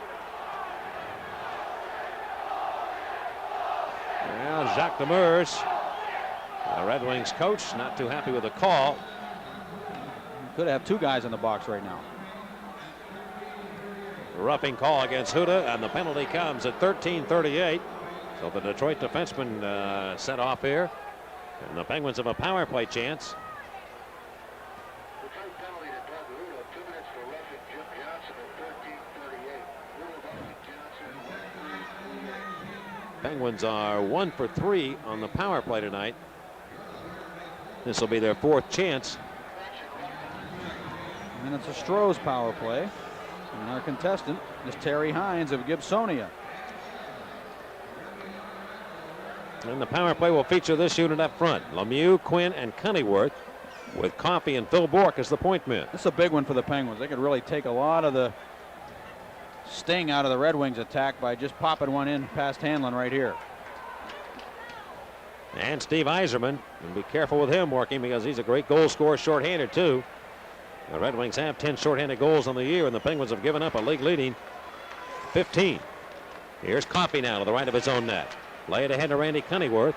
Well, Jacques Demers, the Red Wings coach, not too happy with the call. Could have 2 guys in the box right now. Roughing call against Huda, and the penalty comes at 13:38. So the Detroit defenseman sent off here, and the Penguins have a power play chance. Penguins are 1 for 3 on the power play tonight. This will be their 4th chance. And it's a Stroh's power play. And our contestant is Terry Hines of Gibsonia. And the power play will feature this unit up front. Lemieux, Quinn, and Cunneyworth, with Coffey and Phil Bourque as the point men. This is a big one for the Penguins. They could really take a lot of the sting out of the Red Wings attack by just popping one in past Hanlon right here. And Steve Yzerman, and be careful with him working because he's a great goal scorer shorthanded too. The Red Wings have 10 shorthanded goals on the year, and the Penguins have given up a league-leading 15. Here's Coffey now to the right of his own net. Lay it ahead to Randy Cunneyworth.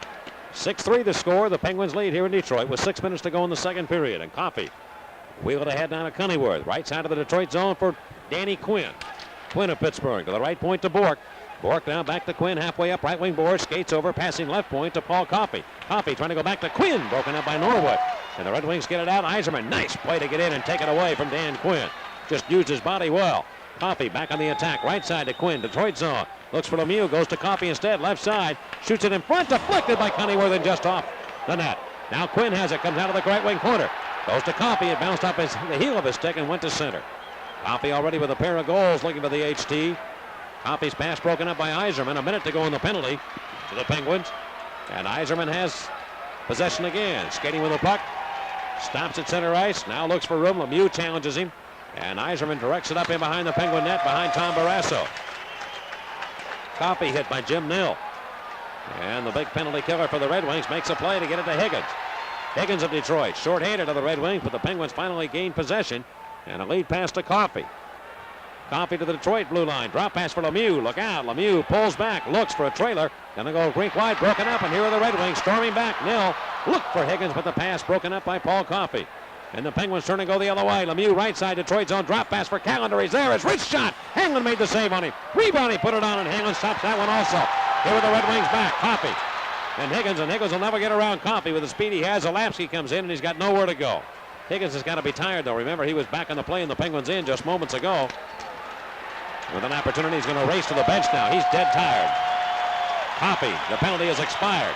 6-3 the score. The Penguins lead here in Detroit with 6 minutes to go in the second period. And Coffey wheeled ahead down to Cunneyworth. Right side of the Detroit zone for Danny Quinn. Quinn of Pittsburgh to the right point to Bourque. Bourque now back to Quinn, halfway up right wing boards, skates over, passing left point to Paul Coffey. Coffey trying to go back to Quinn, broken up by Norwood. And the Red Wings get it out. Yzerman, nice play to get in and take it away from Dan Quinn. Just used his body well. Coffey back on the attack, right side to Quinn, Detroit zone. Looks for Lemieux, goes to Coffey instead, left side. Shoots it in front, deflected by Cunneyworth and just off the net. Now Quinn has it, comes out of the right wing corner. Goes to Coffey, it bounced off the heel of his stick and went to center. Coffey already with a pair of goals, looking for the HT. Coffey's pass broken up by Yzerman. A minute to go in the penalty to the Penguins. And Yzerman has possession again. Skating with the puck. Stops at center ice. Now looks for room. Lemieux challenges him. And Yzerman directs it up in behind the Penguin net behind Tom Barrasso. Coffey hit by Jim Nill. And the big penalty killer for the Red Wings makes a play to get it to Higgins. Higgins of Detroit, short-handed of the Red Wings, but the Penguins finally gain possession. And a lead pass to Coffey. Coffey to the Detroit blue line. Drop pass for Lemieux. Look out. Lemieux pulls back. Looks for a trailer. Gonna go rink wide. Broken up. And here are the Red Wings storming back. Nill looked for Higgins, but the pass broken up by Paul Coffey. And the Penguins turn and go the other way. Lemieux right side. Detroit zone. Drop pass for Callender. He's there. It's wrist shot. Hanlon made the save on him. Rebound. He put it on, and Hanlon stops that one also. Here are the Red Wings back. Coffey and Higgins will never get around Coffey with the speed he has. Olamsky comes in, and he's got nowhere to go. Higgins has got to be tired, though. Remember, he was back on the play in the Penguins' end just moments ago. With an opportunity, he's going to race to the bench now. He's dead tired. Coffey, the penalty has expired.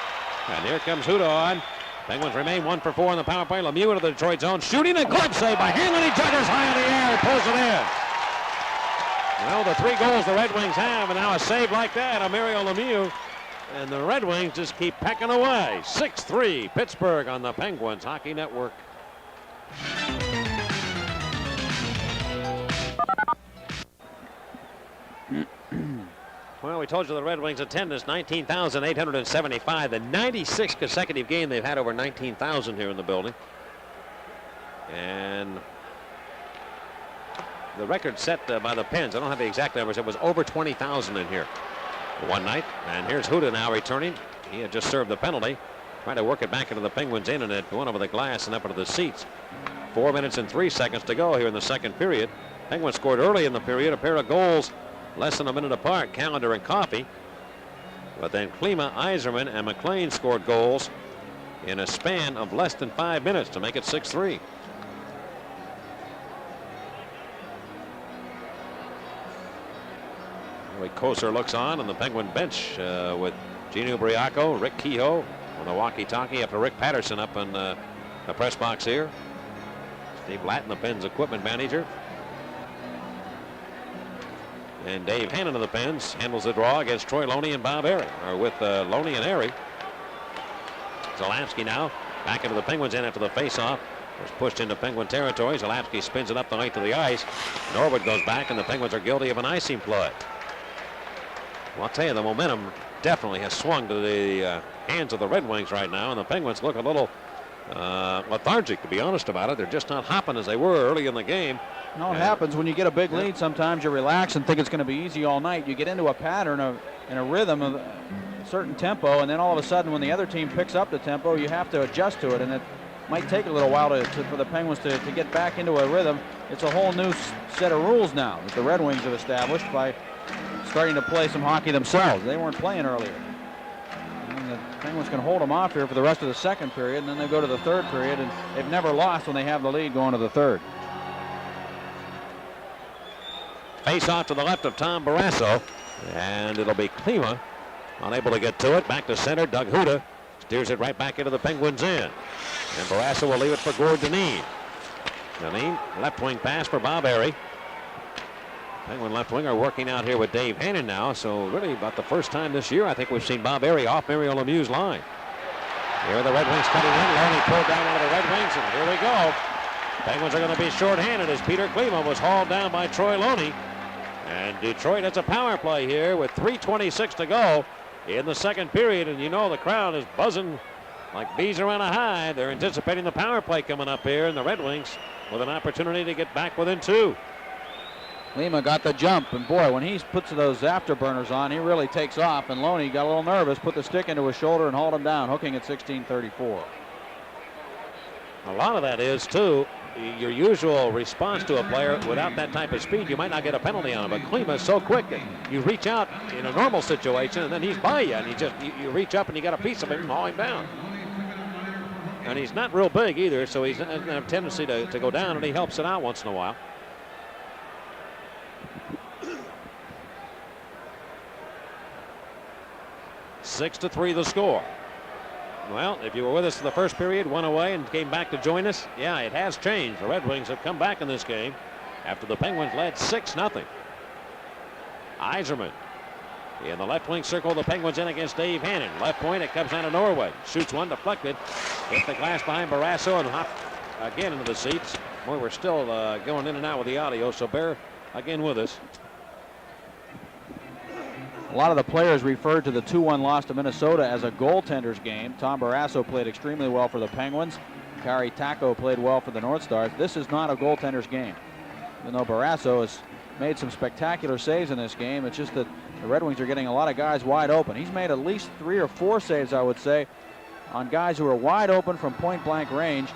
And here comes Huda on. Penguins remain 1 for 4 in the power play. Lemieux into the Detroit zone, shooting a glove save by Hanlon. He juggles high in the air and pulls it in. Well, the 3 goals the Red Wings have, and now a save like that of Mario Lemieux. And the Red Wings just keep pecking away. 6-3, Pittsburgh on the Penguins Hockey Network. Well, we told you the Red Wings attendance, 19,875. The 96th consecutive game they've had over 19,000 here in the building. And the record set by the Pens, I don't have the exact numbers, it was over 20,000 in here one night. And here's Huda now returning. He had just served the penalty. Trying to work it back into the Penguins' end, and it went over the glass and up into the seats. 4 minutes and 3 seconds to go here in the second period. Penguins scored early in the period, a pair of goals less than a minute apart, Callender and Coffey. But then Klima, Yzerman, and McLean scored goals in a span of less than 5 minutes to make it 6-3. Koser looks on the Penguin bench with Gene Ubriaco, Rick Kehoe on the walkie-talkie after Rick Patterson up in the press box here. Steve Lattin, the Pens equipment manager. And Dave Hannon of the Pens handles the draw against Troy Loney and Bob Airy, or with Loney and Airy. Zalapsky now back into the Penguins end after the face-off. Was pushed into Penguin territory. Zalapsky spins it up the length of the ice. Norwood goes back, and the Penguins are guilty of an icing play. Well, I'll tell you, the momentum definitely has swung to the hands of the Red Wings right now, and the Penguins look a little lethargic, to be honest about it. They're just not hopping as they were early in the game. No, it happens when you get a big lead. Sometimes you relax and think it's going to be easy all night. You get into a pattern and a rhythm of a certain tempo, and then all of a sudden when the other team picks up the tempo, you have to adjust to it, and it might take a little while for the Penguins to get back into a rhythm. It's a whole new set of rules now that the Red Wings have established by starting to play some hockey themselves. They weren't playing earlier. And the Penguins can hold them off here for the rest of the second period, and then they go to the third period, and they've never lost when they have the lead going to the third. Face off to the left of Tom Barrasso, and it'll be Klima unable to get to it. Back to center, Doug Huda steers it right back into the Penguins' end. And Barrasso will leave it for Gord Dineen. Dineen, left wing pass for Bob Airy. Penguin left winger working out here with Dave Hannon now, so really about the first time this year I think we've seen Bob Airy off Mario Lemieux's line. Here are the Red Wings cutting in. Loney pulled down one of the Red Wings, and here we go. Penguins are going to be shorthanded as Peter Klima was hauled down by Troy Loney. And Detroit has a power play here with 3:26 to go in the second period, and you know the crowd is buzzing like bees around a hive. They're anticipating the power play coming up here, and the Red Wings with an opportunity to get back within 2. Lima got the jump, and boy, when he puts those afterburners on, he really takes off, and Loney got a little nervous, put the stick into his shoulder and hauled him down, hooking at 16:34. A lot of that is, too, your usual response to a player without that type of speed. You might not get a penalty on him, but Klima is so quick that you reach out in a normal situation, and then he's by you, and you reach up and you got a piece of him and haul him down. And he's not real big either, so he's has a tendency to go down, and he helps it out once in a while. Six to 3 the score. Well, if you were with us in the first period, went away and came back to join us, yeah, it has changed. The Red Wings have come back in this game after the Penguins led 6-0. Yzerman in the left wing circle, the Penguins in against Dave Hannon. Left point, it comes down to Norwood. Shoots one, deflected. Hit the glass behind Barrasso and hop again into the seats. Boy, we're still going in and out with the audio, so bear again with us. A lot of the players referred to the 2-1 loss to Minnesota as a goaltender's game. Tom Barrasso played extremely well for the Penguins. Kari Taco played well for the North Stars. This is not a goaltender's game. Even though Barrasso has made some spectacular saves in this game, it's just that the Red Wings are getting a lot of guys wide open. He's made at least 3 or 4 saves, I would say, on guys who are wide open from point-blank range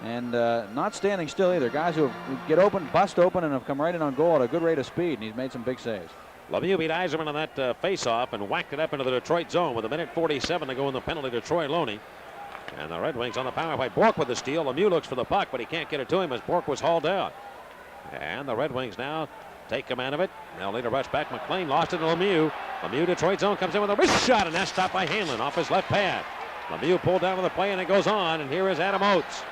and not standing still either. Guys who get open, bust open, and have come right in on goal at a good rate of speed, and he's made some big saves. Lemieux beat Yzerman on that face-off and whacked it up into the Detroit zone with 1:47 to go in the penalty to Troy Loney. And the Red Wings on the power play. Bork with the steal. Lemieux looks for the puck, but he can't get it to him as Bork was hauled out. And the Red Wings now take command of it. They'll lead a rush back. McLean lost it to Lemieux. Lemieux, Detroit zone, comes in with a wrist shot, and that's stopped by Hanlon off his left pad. Lemieux pulled down to the play, and it goes on, and here is Adam Oates.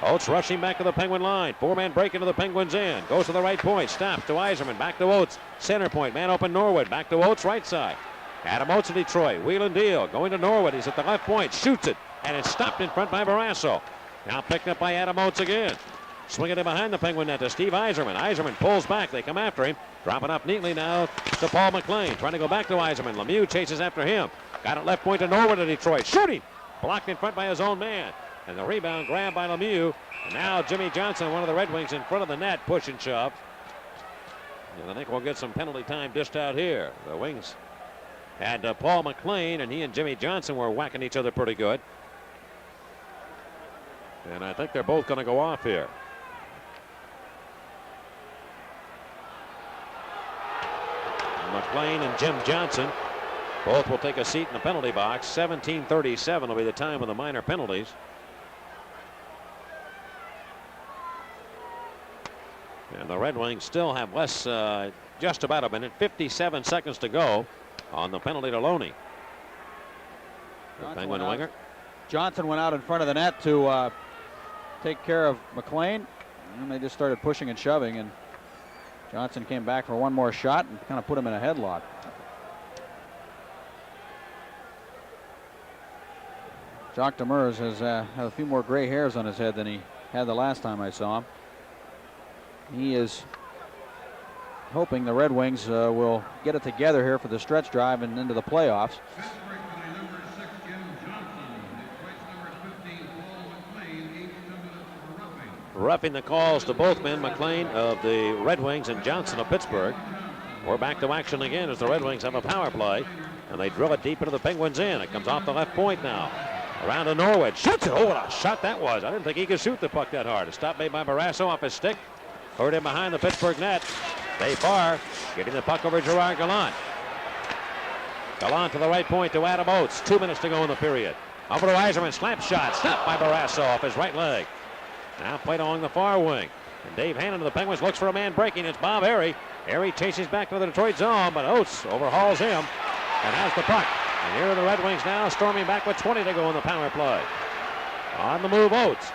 Oates rushing back to the Penguin line. Four-man break into the Penguins' end. Goes to the right point. Stops to Yzerman. Back to Oates. Center point. Man open Norwood. Back to Oates, right side. Adam Oates of Detroit. Wheel and deal. Going to Norwood. He's at the left point. Shoots it. And it's stopped in front by Barrasso. Now picked up by Adam Oates again. Swinging it behind the Penguin net to Steve Yzerman. Yzerman pulls back. They come after him. Dropping up neatly now to Paul McLean. Trying to go back to Yzerman. Lemieux chases after him. Got it left point to Norwood of Detroit. Shooting. Blocked in front by his own man. And the rebound grabbed by Lemieux. And now Jimmy Johnson, one of the Red Wings, in front of the net, push and shove. And I think we'll get some penalty time dished out here. The Wings had Paul McLean, and he and Jimmy Johnson were whacking each other pretty good. And I think they're both going to go off here. McLean and Jim Johnson both will take a seat in the penalty box. 17:37 will be the time of the minor penalties. And the Red Wings still have less, just about a minute, 57 seconds to go on the penalty to Loney. The Penguin winger. Johnson went out in front of the net to take care of McLean. And they just started pushing and shoving, and Johnson came back for one more shot and kind of put him in a headlock. Jacques Demers has had a few more gray hairs on his head than he had the last time I saw him. He is hoping the Red Wings will get it together here for the stretch drive and into the playoffs. Pittsburgh by number 6, Jim Johnson. Detroit's number 15, Paul McLean, each 2 minutes for roughing. Roughing the calls to both men, McLean of the Red Wings and Johnson of Pittsburgh. We're back to action again as the Red Wings have a power play, and they drill it deep into the Penguins' end. It comes off the left point now. Around to Norwood. Shoots it. Oh, what a shot that was. I didn't think he could shoot the puck that hard. A stop made by Barrasso off his stick. Hurt him behind the Pittsburgh net. Dave Barr getting the puck over Gerard Gallant. Gallant to the right point to Adam Oates. 2 minutes to go in the period. Over to Yzerman. Slap shot. Stopped by Barrasso off his right leg. Now played along the far wing. And Dave Hannon of the Penguins looks for a man breaking. It's Bob Airy. Airy chases back to the Detroit zone, but Oates overhauls him and has the puck. And here are the Red Wings now storming back with 20 to go in the power play. On the move, Oates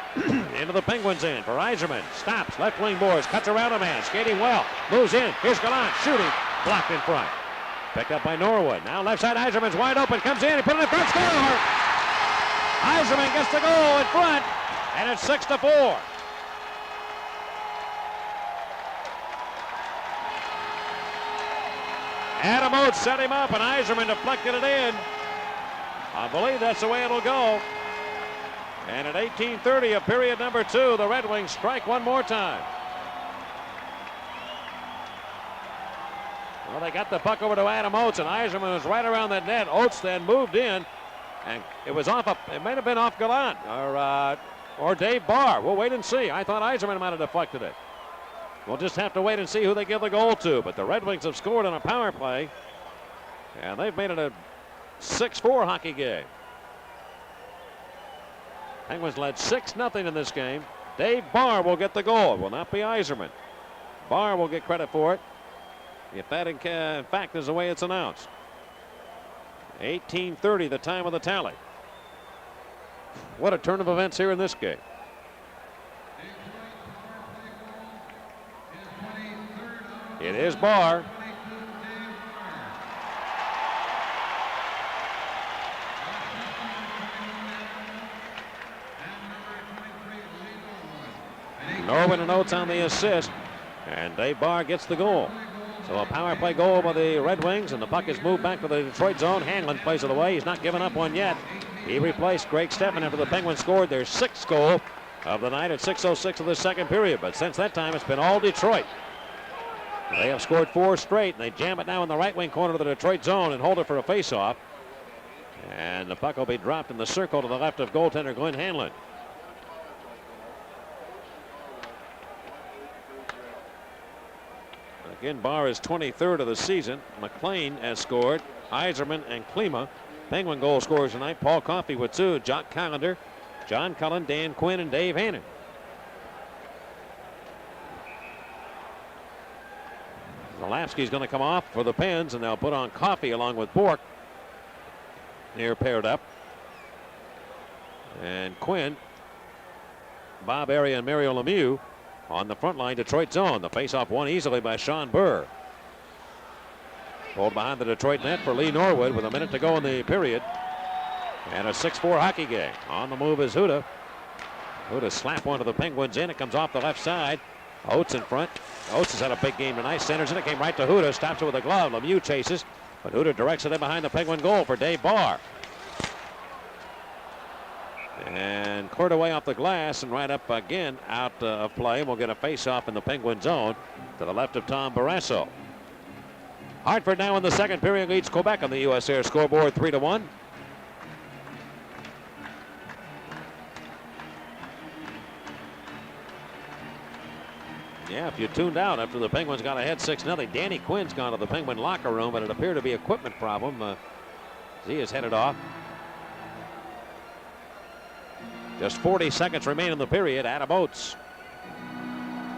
into the Penguins end for Yzerman. Stops, left wing boards, cuts around a man, skating well, moves in. Here's Gallant shooting, blocked in front. Picked up by Norwood. Now left side, Yzerman's wide open, comes in, he put it in front, score! Yzerman gets the goal in front, and it's 6-4. Adam Oates set him up, and Yzerman deflected it in. I believe that's the way it'll go. And at 18:30 of period number 2, the Red Wings strike one more time. Well, they got the puck over to Adam Oates, and Yzerman was right around that net. Oates then moved in, and it was off. It might have been off Gallant or Dave Barr. We'll wait and see. I thought Yzerman might have deflected it. We'll just have to wait and see who they give the goal to. But the Red Wings have scored on a power play, and they've made it a 6-4 hockey game. Penguins led 6-0 in this game. Dave Barr will get the goal. It will not be Yzerman. Barr will get credit for it, if that in fact is the way it's announced. 18:30, the time of the tally. What a turn of events here in this game. It is Barr. Norwood and Oates on the assist, and Dave Barr gets the goal. So a power play goal by the Red Wings, and the puck is moved back to the Detroit zone. Hanlon plays it away. He's not given up one yet. He replaced Greg Stephan after the Penguins scored their 6th goal of the night at 6:06 of the second period. But since that time, it's been all Detroit. They have scored 4 straight, and they jam it now in the right wing corner of the Detroit zone and hold it for a faceoff. And the puck will be dropped in the circle to the left of goaltender Glenn Hanlon. Again, Barr is 23rd of the season. McLean has scored. Iserman and Klima. Penguin goal scorers tonight. Paul Coffey with 2. Jock Callender, John Cullen, Dan Quinn, and Dave Hannon. Zalapski's going to come off for the Pens, and they'll put on Coffey along with Bork. They're paired up. And Quinn, Bob Area, and Mario Lemieux on the front line. Detroit zone. The faceoff won easily by Sean Burr. Pulled behind the Detroit net for Lee Norwood with a minute to go in the period. And a 6-4 hockey game. On the move is Huda. Huda slap one of the Penguins in. It comes off the left side. Oates in front. Oates has had a big game tonight. Centers it. It came right to Huda. Stops it with a glove. Lemieux chases. But Huda directs it in behind the Penguin goal for Dave Barr. And cleared away off the glass and right up again out of play. We'll get a face-off in the Penguin zone to the left of Tom Barrasso. Hartford now in the second period leads Quebec on the U.S. Air scoreboard 3-1. Yeah, if you tuned out after the Penguins got ahead 6-0, Danny Quinn's gone to the Penguin locker room, but it appeared to be an equipment problem. He is headed off. Just 40 seconds remain in the period. Adam Oates.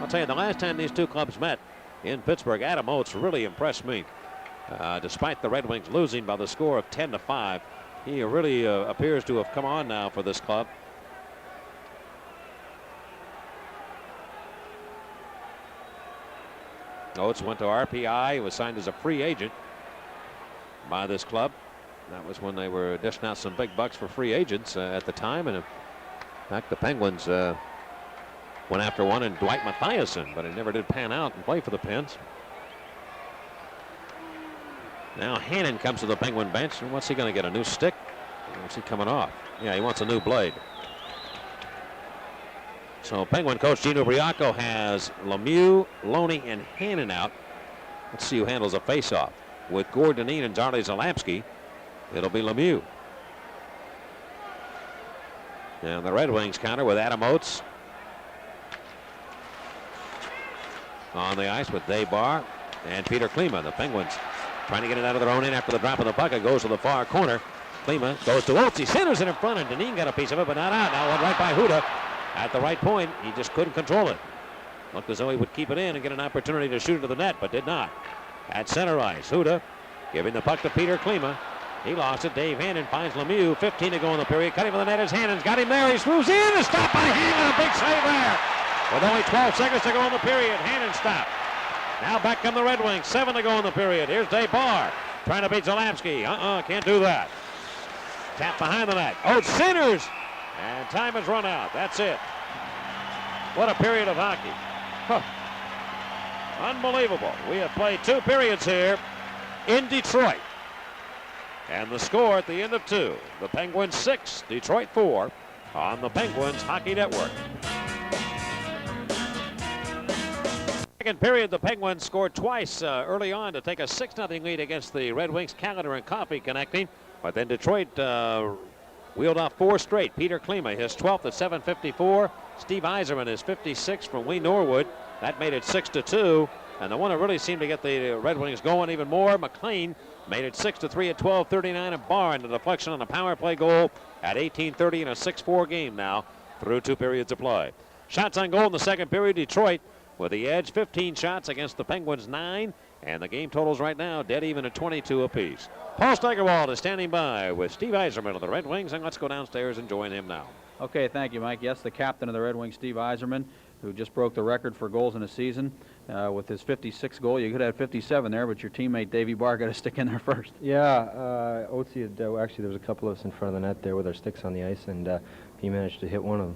I'll tell you, the last time these two clubs met in Pittsburgh, Adam Oates really impressed me. Despite the Red Wings losing by the score of 10-5, he really appears to have come on now for this club. Oates went to RPI. He was signed as a free agent by this club. That was when they were dishing out some big bucks for free agents at the time. And in fact, the Penguins went after one in Dwight Mathiasen, but it never did pan out and play for the Pens. Now Hannon comes to the Penguin bench. And what's he going to get? A new stick? What's he coming off? Yeah, he wants a new blade. So Penguin coach Gino Briacco has Lemieux, Loney, and Hannon out. Let's see who handles a faceoff. With Gordon Dineen and Darley Zalapski, it'll be Lemieux. And the Red Wings counter with Adam Oates on the ice with Dave Barr and Peter Klima. The Penguins trying to get it out of their own end after the drop of the puck. It goes to the far corner. Klima goes to Oates. He centers it in front, and Dineen got a piece of it, but not out. Now one right by Huda at the right point. He just couldn't control it. Looked as though he would keep it in and get an opportunity to shoot it to the net, but did not. At center ice, Huda giving the puck to Peter Klima. He lost it. Dave Hannon finds Lemieux. 15 to go in the period. Cutting for the net is Hannon's got him there. He swoops in. A stop by Hannon. A big save there. With only 12 seconds to go in the period, Hannon stopped. Now back come the Red Wings. 7 to go in the period. Here's Dave Barr trying to beat Zalapski. Can't do that. Tap behind the net. Oates centers. And time has run out. That's it. What a period of hockey. Huh. Unbelievable. We have played 2 periods here in Detroit. And the score at the end of 2. The Penguins 6, Detroit 4 on the Penguins Hockey Network. Second period, the Penguins scored twice early on to take a 6-0 lead against the Red Wings. Callender and Coffey connecting. But then Detroit wheeled off 4 straight. Peter Klima, his 12th at 7:54. Steve Yzerman is 56 from Lee Norwood. That made it 6-2. And the one that really seemed to get the Red Wings going even more, McLean, made it 6-3 at 12:39. And Barr in the deflection on a power play goal at 18:30 in a 6-4 game now through 2 periods of play. Shots on goal in the second period. Detroit with the edge, 15 shots against the Penguins 9. And the game totals right now dead even at 22 apiece. Paul Steigerwald is standing by with Steve Yzerman of the Red Wings, and let's go downstairs and join him now. Okay, thank you, Mike. Yes, the captain of the Red Wings, Steve Yzerman, who just broke the record for goals in a season with his 56th goal. You could have 57 there, but your teammate Davey Barr got a stick in there first. Yeah, Oatsy had, actually there was a couple of us in front of the net there with our sticks on the ice, and he managed to hit one of them.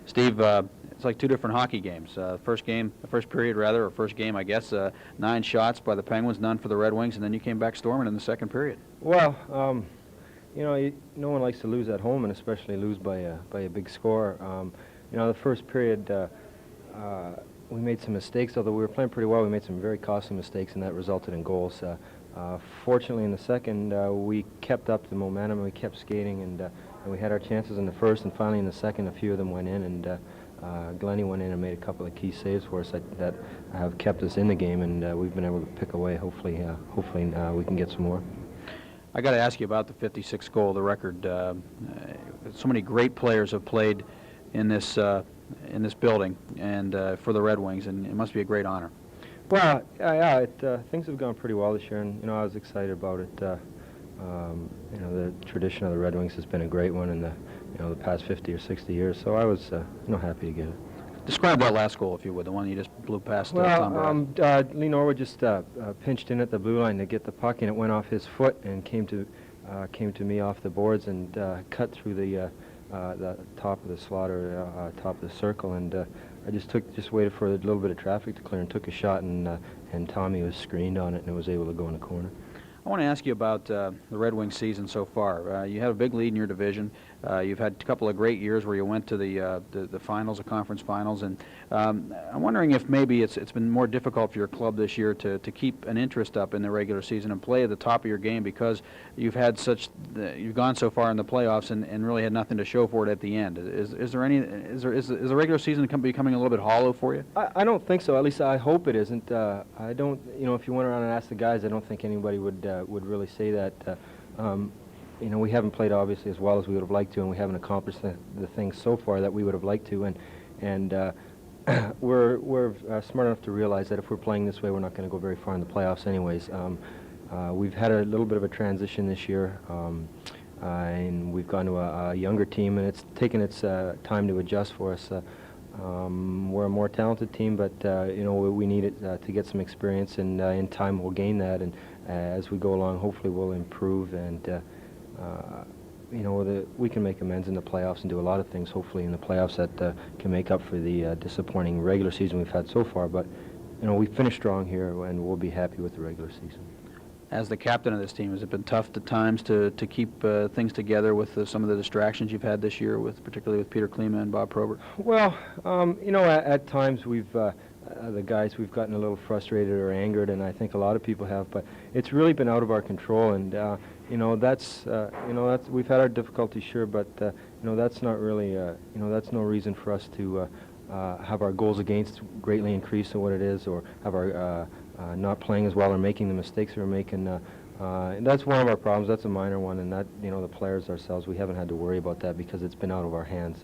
Steve, it's like 2 different hockey games. First game, the first period rather, or first game, I guess, 9 shots by the Penguins, none for the Red Wings, and then you came back storming in the second period. Well, you know, no one likes to lose at home, and especially lose by a big score. You know, the first period, we made some mistakes, although we were playing pretty well. We made some very costly mistakes, and that resulted in goals. Fortunately, in the second, we kept up the momentum, and we kept skating, and we had our chances in the first, and finally in the second, a few of them went in, and Glennie went in and made a couple of key saves for us that have kept us in the game, and we've been able to pick away. Hopefully we can get some more. I got to ask you about the 56th goal, the record. So many great players have played in this building and for the Red Wings, and it must be a great honor. Well, yeah, things have gone pretty well this year, and I was excited about it. The tradition of the Red Wings has been a great one in the past 50 or 60 years. So I was happy to get it. Describe that last goal, if you would, the one you just blew past. Tom Well, Lee Norwood just pinched in at the blue line to get the puck, and it went off his foot and came to me off the boards and cut through the top of the slot or top of the circle, and I just waited for a little bit of traffic to clear and took a shot, and Tommy was screened on it and was able to go in the corner. I want to ask you about the Red Wings season so far. You have a big lead in your division. You've had a couple of great years where you went to the finals, the conference finals, and I'm wondering if maybe it's been more difficult for your club this year to keep an interest up in the regular season and play at the top of your game because you've gone so far in the playoffs and really had nothing to show for it at the end. Is the regular season becoming a little bit hollow for you? I don't think so. At least I hope it isn't. I don't. If you went around and asked the guys, I don't think anybody would really say that. We haven't played obviously as well as we would have liked to, and we haven't accomplished the things so far that we would have liked to, and we're smart enough to realize that if we're playing this way, we're not going to go very far in the playoffs anyways. We've had a little bit of a transition this year, and we've gone to a younger team, and it's taken its time to adjust for us. We're a more talented team, but we need it to get some experience, and in time we'll gain that, and as we go along, hopefully we'll improve, and we can make amends in the playoffs and do a lot of things, hopefully in the playoffs, that can make up for the disappointing regular season we've had so far. But we finished strong here, and we'll be happy with the regular season. As the captain of this team, has it been tough at times to keep things together with some of the distractions you've had this year, particularly with Peter Klima and Bob Probert? Well, at times we've the guys, we've gotten a little frustrated or angered, and I think a lot of people have, but it's really been out of our control, and that's we've had our difficulties, sure, but that's not really that's no reason for us to have our goals against greatly increase in what it is, or have our not playing as well or making the mistakes we're making. And that's one of our problems. That's a minor one, and that the players ourselves, we haven't had to worry about that because it's been out of our hands.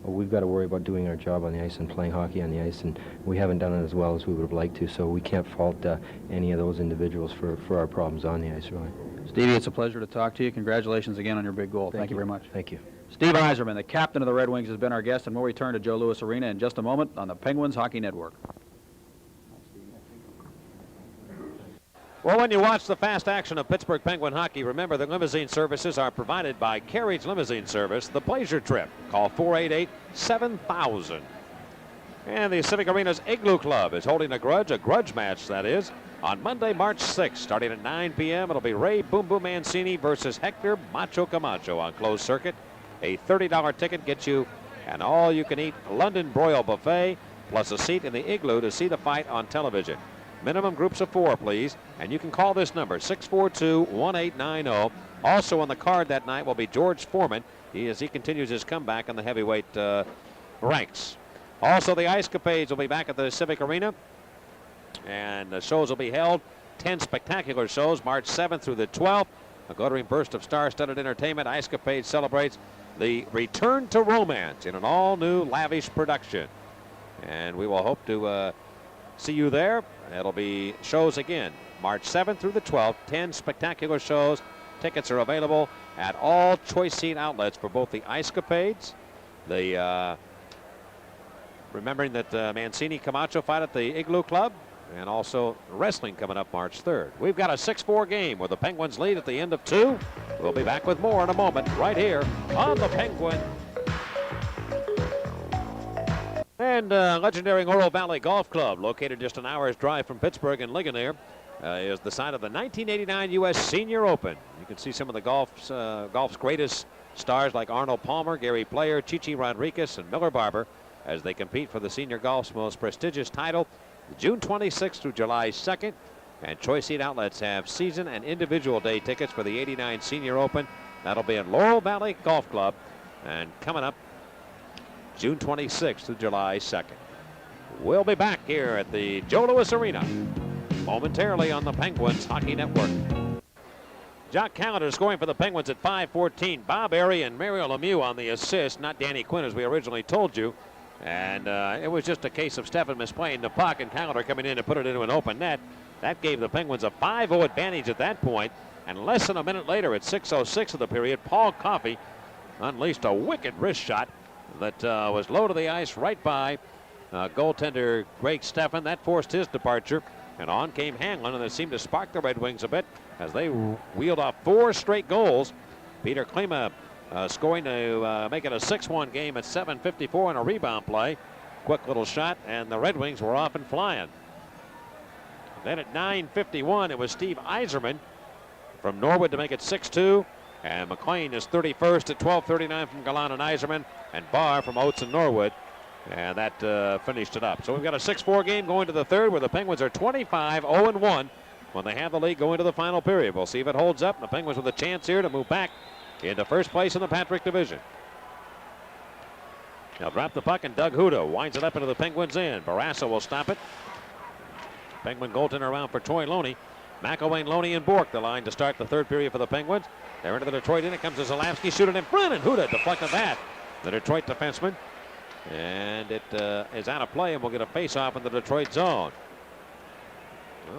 We've got to worry about doing our job on the ice and playing hockey on the ice, and we haven't done it as well as we would have liked to. So we can't fault any of those individuals for our problems on the ice, really. Stevie, it's a pleasure to talk to you. Congratulations again on your big goal. Thank you very much. Thank you. Steve Yzerman, the captain of the Red Wings, has been our guest, and we'll return to Joe Louis Arena in just a moment on the Penguins Hockey Network. Well, when you watch the fast action of Pittsburgh Penguin hockey, remember that limousine services are provided by Carriage Limousine Service, the Pleasure Trip. Call 488-7000. And the Civic Arena's Igloo Club is holding a grudge match, that is, on Monday, March 6th, starting at 9 p.m. It'll be Ray Boom Boom Mancini versus Hector Macho Camacho on closed circuit. A $30 ticket gets you an all-you-can-eat London broil buffet, plus a seat in the Igloo to see the fight on television. Minimum groups of 4, please, and you can call this number, 642-1890. Also on the card that night will be George Foreman as he continues his comeback in the heavyweight ranks. Also, the Ice Capades will be back at the Civic Arena, and the shows will be held, 10 spectacular shows, March 7th through the 12th. A glittering burst of star-studded entertainment. Ice Capades celebrates the return to romance in an all-new lavish production. And we will hope to see you there. It'll be shows again, March 7th through the 12th, 10 spectacular shows. Tickets are available at all choice seat outlets for both the Ice Capades, remembering that Mancini Camacho fight at the Igloo Club, and also wrestling coming up March 3rd. We've got a 6-4 game where the Penguins lead at the end of 2. We'll be back with more in a moment right here on the Penguin. And legendary Oro Valley Golf Club, located just an hour's drive from Pittsburgh and Ligonier, is the site of the 1989 U.S. Senior Open. You can see some of the golf's greatest stars like Arnold Palmer, Gary Player, Chichi Rodriguez, and Miller Barber as they compete for the senior golf's most prestigious title, June 26th through July 2nd. And choice seat outlets have season and individual day tickets for the 89 Senior Open. That'll be at Laurel Valley Golf Club. And coming up June 26th to July 2nd. We'll be back here at the Joe Louis Arena momentarily on the Penguins Hockey Network. Jock Callender scoring for the Penguins at 5:14. Bob Airy and Mario Lemieux on the assist, not Danny Quinn as we originally told you. And it was just a case of Stefan misplaying the puck and Callender coming in to put it into an open net. That gave the Penguins a 5-0 advantage at that point. And less than a minute later, at 6:06 of the period, Paul Coffey unleashed a wicked wrist shot that was low to the ice right by goaltender Greg Stefan. That forced his departure. And on came Hanlon, and it seemed to spark the Red Wings a bit as they wheeled off 4 straight goals. Peter Klima scoring to make it a 6-1 game at 7:54 on a rebound play. Quick little shot, and the Red Wings were off and flying. Then at 9:51, it was Steve Yzerman from Norwood to make it 6-2. And McLean is 31st at 12:39 from Gallant and Yzerman, and Barr from Oates and Norwood. And that finished it up. So we've got a 6-4 game going to the third where the Penguins are 25-0-1 when they have the lead going to the final period. We'll see if it holds up. And the Penguins with a chance here to move back into first place in the Patrick Division. Now drop the puck, and Doug Huda winds it up into the Penguins' end. Barrasso will stop it. Penguin goaltender around for Troy Loney. McElwain, Loney, and Bork the line to start the third period for the Penguins. They're into the Detroit end. It comes to Zalapski, shoot it in front, and Huda deflected that. The Detroit defenseman. And it is out of play, and we'll get a face-off in the Detroit zone.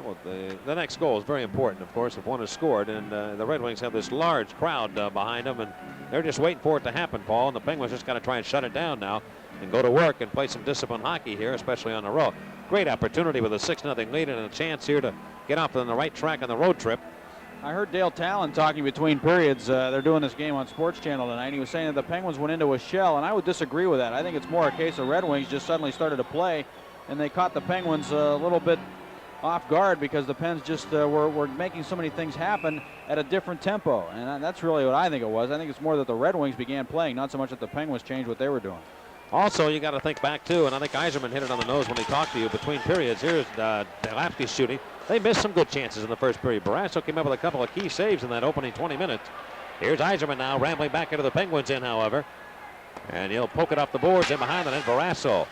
Well, the next goal is very important, of course, if one is scored. And the Red Wings have this large crowd behind them, and they're just waiting for it to happen, Paul. And the Penguins just got to try and shut it down now and go to work and play some disciplined hockey here, especially on the road. Great opportunity with a 6-0 lead and a chance here to get off on the right track on the road trip. I heard Dale Talon talking between periods. They're doing this game on Sports Channel tonight. He was saying that the Penguins went into a shell, and I would disagree with that. I think it's more a case of Red Wings just suddenly started to play, and they caught the Penguins a little bit off guard because the Pens just were making so many things happen at a different tempo. And that's really what I think it was. I think it's more that the Red Wings began playing, not so much that the Penguins changed what they were doing. Also, you got to think back, too, and I think Yzerman hit it on the nose when he talked to you between periods. Here's Delapsky shooting. They missed some good chances in the first period. Barrasso came up with a couple of key saves in that opening 20 minutes. Here's Yzerman now rambling back into the Penguins end, however. And he'll poke it off the boards in behind the net. Barrasso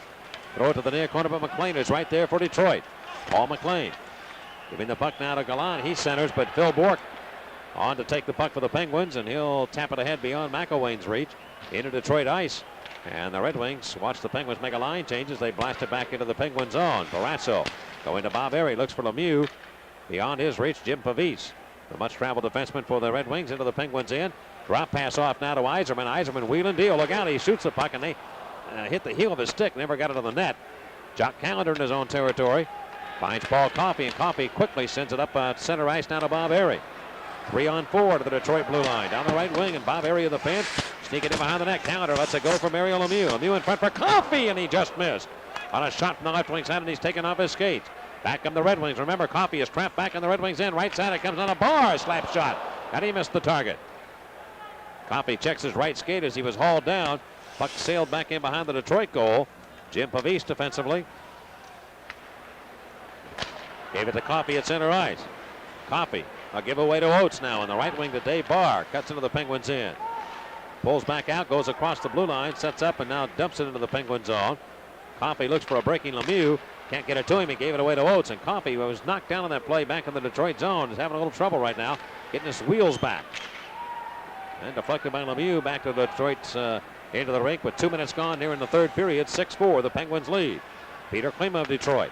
throw it to the near corner, but McLean is right there for Detroit. Paul McLean giving the puck now to Gallant. He centers, but Phil Bork on to take the puck for the Penguins, and he'll tap it ahead beyond McElwain's reach into Detroit ice. And the Red Wings watch the Penguins make a line change as they blast it back into the Penguin zone. Barrasso going to Bob Airy, looks for Lemieux. Beyond his reach, Jim Pavis, the much-traveled defenseman for the Red Wings, into the Penguins in. Drop pass off now to Yzerman. Yzerman wheel and deal. Look out, he shoots the puck, and they hit the heel of his stick. Never got it on the net. Jock Callender in his own territory. Finds Paul Coffey, and Coffey quickly sends it up center ice down to Bob Airy. 3-on-4 to the Detroit blue line. Down the right wing, and Bob Airy of the fence. Sneaking in behind the net. Callender lets it go for Mario Lemieux. Lemieux in front for Coffey, and he just missed. On a shot from the left wing side, and he's taken off his skates. Back come the Red Wings. Remember, Coffey is trapped back in the Red Wings end. Right side, it comes on a bar. Slap shot, and he missed the target. Coffey checks his right skate as he was hauled down. Puck sailed back in behind the Detroit goal. Jim Pavis defensively. Gave it to Coffey at center ice. Coffey, a giveaway to Oates now on the right wing to Dave Barr. Cuts into the Penguins in. Pulls back out, goes across the blue line, sets up, and now dumps it into the Penguin zone. Coffey looks for a breaking Lemieux. Can't get it to him. He gave it away to Oates, and Coffey was knocked down on that play back in the Detroit zone. Is having a little trouble right now, getting his wheels back. And deflected by Lemieux back to Detroit's into the rink with 2 minutes gone near in the third period. 6-4, the Penguins lead. Peter Klima of Detroit.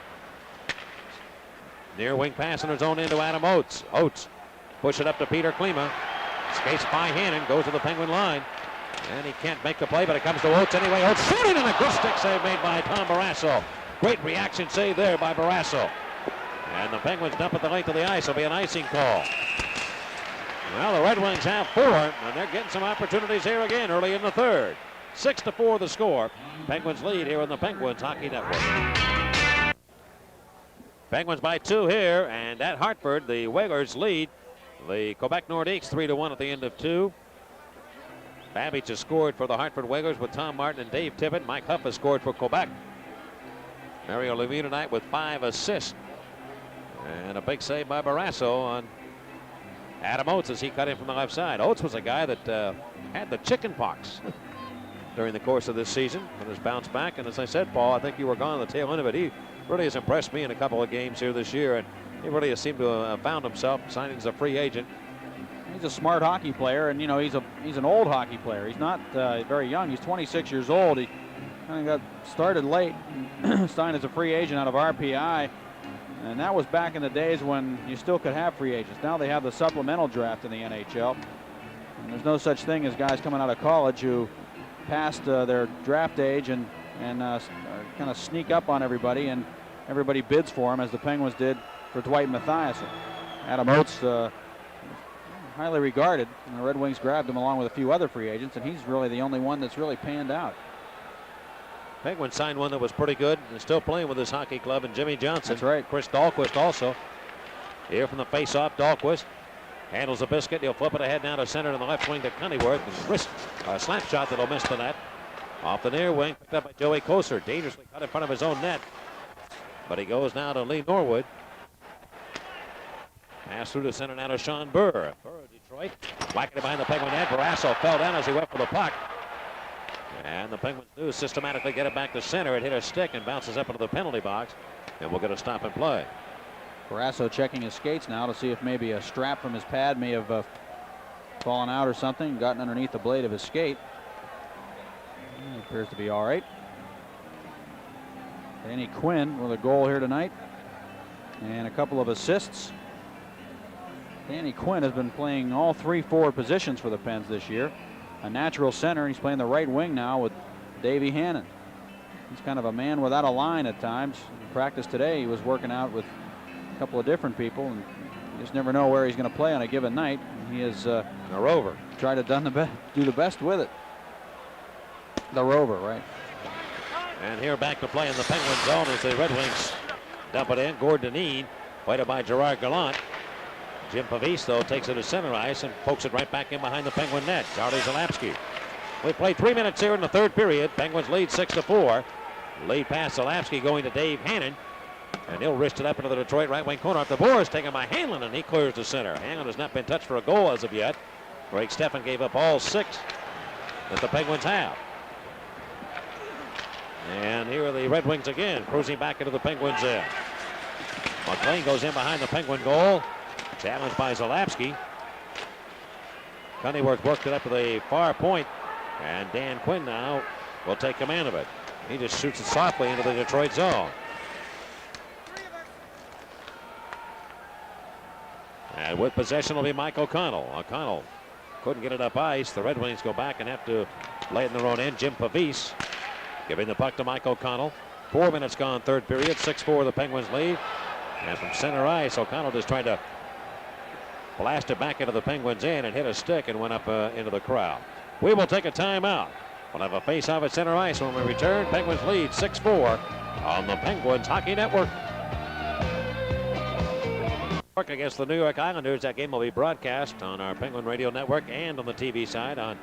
Near wing pass in his own end to Adam Oates. Oates push it up to Peter Klima. Skates by Hannon, goes to the Penguin line. And he can't make the play, but it comes to Oates anyway. Oates shooting, and a good stick save made by Tom Barrasso. Great reaction save there by Barrasso. And the Penguins dump at the length of the ice. It'll be an icing call. Well, the Red Wings have 4, and they're getting some opportunities here again early in the third. 6-4 the score. Penguins lead here on the Penguins Hockey Network. Penguins by 2 here, and at Hartford, the Whalers lead the Quebec Nordiques 3-1 at the end of 2. Babbage has scored for the Hartford Whalers with Tom Martin and Dave Tippett. Mike Huff has scored for Quebec. Mario Lemieux tonight with 5 assists. And a big save by Barrasso on Adam Oates as he cut in from the left side. Oates was a guy that had the chicken pox. during the course of this season and has bounced back. And as I said, Paul, I think you were gone at the tail end of it. He really has impressed me in a couple of games here this year, and he really has seemed to have found himself signing as a free agent. He's a smart hockey player, and he's an old hockey player. He's not very young. He's 26 years old. He kind of got started late, signed as a free agent out of RPI, and that was back in the days when you still could have free agents. Now they have the supplemental draft in the NHL, and there's no such thing as guys coming out of college who passed their draft age and kind of sneak up on everybody, and everybody bids for him, as the Penguins did for Dwight Mathiasen. Adam Oates, highly regarded, and the Red Wings grabbed him along with a few other free agents, and he's really the only one that's really panned out. Penguins signed one that was pretty good and still playing with his hockey club, and Jimmy Johnson. That's right. Chris Dahlquist also. Here from the face-off, Dahlquist handles the biscuit. He'll flip it ahead now to center in the left wing to Cunnyworth. A slap shot that'll miss the net. Off the near wing, picked up by Joey Koser. Dangerously cut in front of his own net. But he goes now to Lee Norwood. Pass through to center now to Sean Burr. Burr of Detroit. Whacking it behind the Penguin net. Barrasso fell down as he went for the puck. And the Penguins do systematically get it back to center. It hit a stick and bounces up into the penalty box. And we'll get a stop and play. Barrasso checking his skates now to see if maybe a strap from his pad may have fallen out or something, gotten underneath the blade of his skate. He appears to be all right. Danny Quinn with a goal here tonight and a couple of assists. Danny Quinn has been playing all 3 forward positions for the Pens this year. A natural center. He's playing the right wing now with Davey Hannon. He's kind of a man without a line at times. In practice today, he was working out with a couple of different people, and you just never know where he's going to play on a given night. He has a rover. Tried to do the best with it. The rover, right? And here back to play in the Penguin zone as the Red Wings dump it in. Gordon Deneen, played by Gerard Gallant. Jim Pavis, though, takes it to center ice and pokes it right back in behind the Penguin net. Jardy Zalapski. We played 3 minutes here in the third period. Penguins lead 6-4. Lead pass Zalapski going to Dave Hannon. And he'll wrist it up into the Detroit right wing corner. Off the boards taken by Hanlon, and he clears to center. Hanlon has not been touched for a goal as of yet. Greg Steffen gave up all 6 that the Penguins have. And here are the Red Wings again, cruising back into the Penguins' end. McLean goes in behind the Penguin goal. Challenged by Zalapski. Cunnyworth worked it up to the far point, and Dan Quinn now will take command of it. He just shoots it softly into the Detroit zone. And with possession will be Mike O'Connell. O'Connell couldn't get it up ice. The Red Wings go back and have to lay it in their own end. Jim Pavis giving the puck to Mike O'Connell. 4 minutes gone, third period. 6-4 the Penguins lead. And from center ice, O'Connell just tried to blast it back into the Penguins' end and hit a stick and went up into the crowd. We will take a timeout. We'll have a face-off at center ice when we return. Penguins lead 6-4 on the Penguins Hockey Network. Against the New York Islanders. That game will be broadcast on our Penguin Radio Network and on the TV side on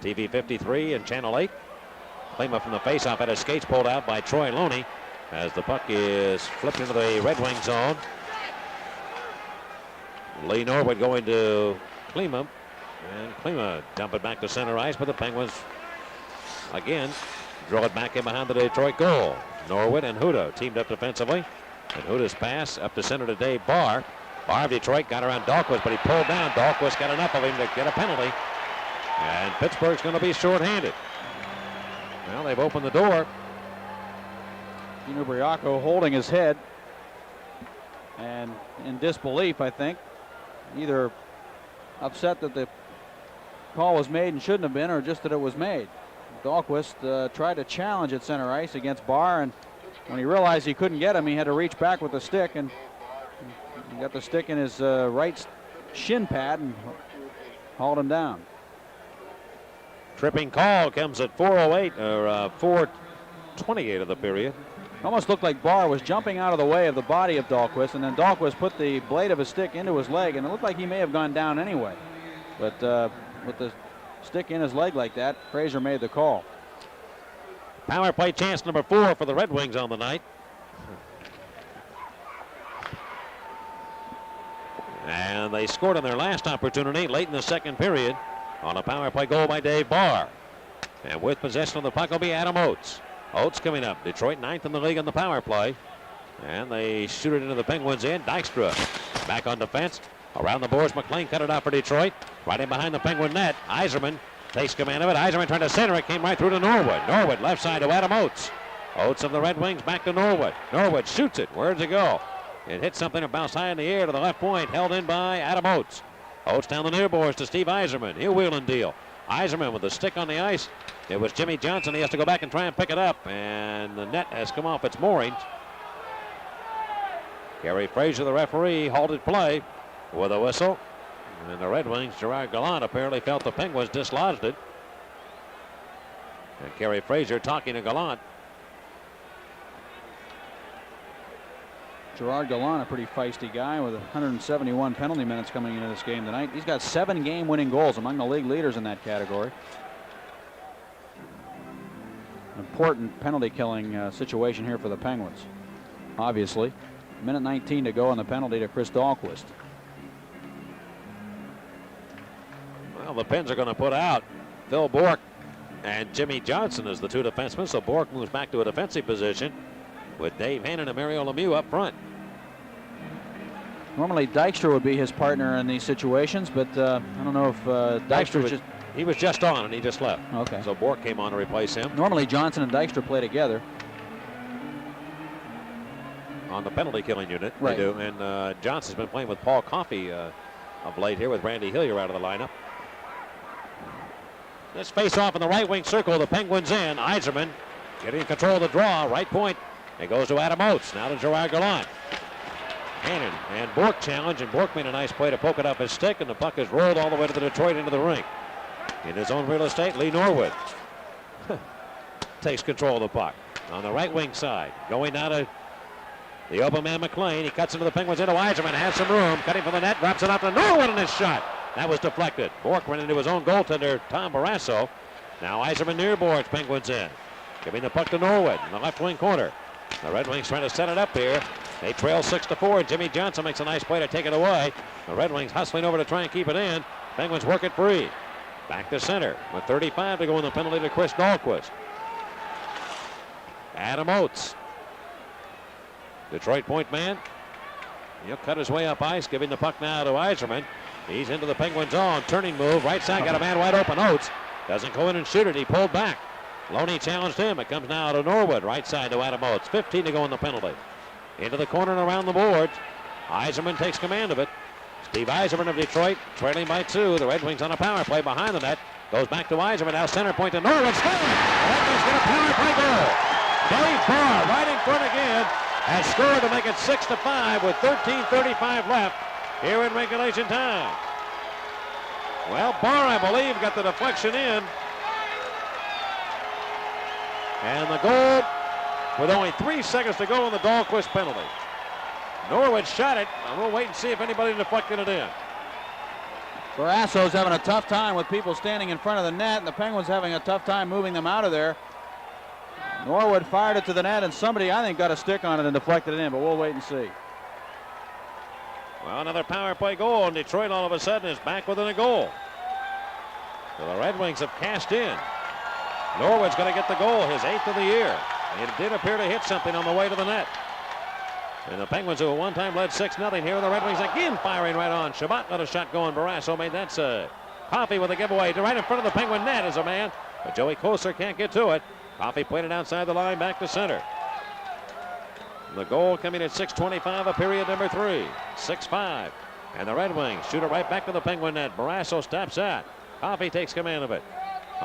TV 53 and Channel 8. Klima from the faceoff had his skates pulled out by Troy Loney as the puck is flipped into the Red Wing zone. Lee Norwood going to Klima, and Klima dump it back to center ice, but the Penguins again draw it back in behind the Detroit goal. Norwood and Hudo teamed up defensively, and Hudo's pass up to center to Dave Barr. Barr of Detroit got around Dahlquist, but he pulled down. Dahlquist got enough of him to get a penalty, and Pittsburgh's going to be shorthanded. Well, they've opened the door. Dino Briaco holding his head and in disbelief, I think. Either upset that the call was made and shouldn't have been, or just that it was made. Dahlquist tried to challenge at center ice against Barr, and when he realized he couldn't get him, he had to reach back with the stick, and he got the stick in his right shin pad and hauled him down. Tripping call comes at 4:08 or 4:28 of the period. Almost looked like Barr was jumping out of the way of the body of Dahlquist, and then Dahlquist put the blade of his stick into his leg, and it looked like he may have gone down anyway. But with the stick in his leg like that, Fraser made the call. Power play chance number 4 for the Red Wings on the night. And they scored on their last opportunity late in the second period on a power play goal by Dave Barr. And with possession of the puck will be Adam Oates. Oates coming up. Detroit 9th in the league on the power play. And they shoot it into the Penguins' end. Dykstra back on defense. Around the boards, McLean cut it out for Detroit. Right in behind the Penguin net. Yzerman takes command of it. Yzerman trying to center it. Came right through to Norwood. Norwood left side to Adam Oates. Oates of the Red Wings back to Norwood. Norwood shoots it. Where'd it go? It hit something and bounced high in the air to the left point. Held in by Adam Oates. Oates down the near boards to Steve Yzerman. He'll wheel and deal. Yzerman with the stick on the ice. It was Jimmy Johnson. He has to go back and try and pick it up. And the net has come off its moorings. Gary Frazier, the referee, halted play with a whistle. And the Red Wings, Gerard Gallant, apparently felt the Penguins dislodged it. And Gary Frazier talking to Gallant. Gerard Gallant, a pretty feisty guy with 171 penalty minutes coming into this game tonight. He's got 7 game-winning goals, among the league leaders in that category. An important penalty-killing situation here for the Penguins, obviously. Minute 19 to go on the penalty to Chris Dahlquist. Well, the Pens are going to put out Phil Bourque and Jimmy Johnson as the 2 defensemen, so Bourque moves back to a defensive position with Dave Hannon and Mario Lemieux up front. Normally Dykstra would be his partner in these situations, but I don't know if Dykstra just... He was just on and he just left. Okay. So Bourque came on to replace him. Normally Johnson and Dykstra play together. On the penalty killing unit, right. They do. And Johnson's been playing with Paul Coffey of late here with Randy Hillier out of the lineup. This face off in the right wing circle, the Penguins in. Yzerman getting control of the draw, right point. It goes to Adam Oates, now to Gerard Gallant. Hannon and Bourque challenge, and Bourque made a nice play to poke it up his stick, and the puck is rolled all the way to the Detroit into the rink. In his own real estate, Lee Norwood takes control of the puck on the right wing side. Going down to the open man McLean. He cuts into the Penguins into Yzerman, has some room, cutting for the net, drops it off to Norwood in his shot. That was deflected. Bourque ran into his own goaltender, Tom Barrasso. Now Yzerman near boards, Penguins in. Giving the puck to Norwood in the left wing corner. The Red Wings trying to set it up here. They trail 6-4. Jimmy Johnson makes a nice play to take it away. The Red Wings hustling over to try and keep it in. Penguins work it free. Back to center with 35 to go in the penalty to Chris Dahlquist. Adam Oates. Detroit point man. He'll cut his way up ice, giving the puck now to Yzerman. He's into the Penguin zone. Turning move. Right side, got a man wide open. Oates doesn't go in and shoot it. He pulled back. Loney challenged him. It comes now to Norwood. Right side to Adam Oates. 15 to go in the penalty. Into the corner and around the boards. Yzerman takes command of it. Steve Yzerman of Detroit trailing by 2. The Red Wings on a power play behind the net. Goes back to Yzerman. Now center point to Norwood. Score! The Red Wings get a power play goal. Dave Barr right in front again has scored to make it 6-5 with 13:35 left here in regulation time. Well, Barr, I believe, got the deflection in. And the goal with only 3 seconds to go on the Dahlquist penalty. Norwood shot it, and we'll wait and see if anybody deflected it in. Barrasso's having a tough time with people standing in front of the net, and the Penguins having a tough time moving them out of there. Norwood fired it to the net, and somebody, I think, got a stick on it and deflected it in, but we'll wait and see. Well, another power play goal, and Detroit all of a sudden is back within a goal. So the Red Wings have cashed in. Norwood's going to get the goal, his 8th of the year. It did appear to hit something on the way to the net. And the Penguins, who at one time led 6-0, here are the Red Wings again firing right on. Shabbat let a shot go, and Barrasso made that save. Coffey with a giveaway right in front of the Penguin net is a man, but Joey Koser can't get to it. Coffey played it outside the line back to center. The goal coming at 6:25 of period number 3. 6-5. And the Red Wings shoot it right back to the Penguin net. Barrasso steps out. Coffey takes command of it.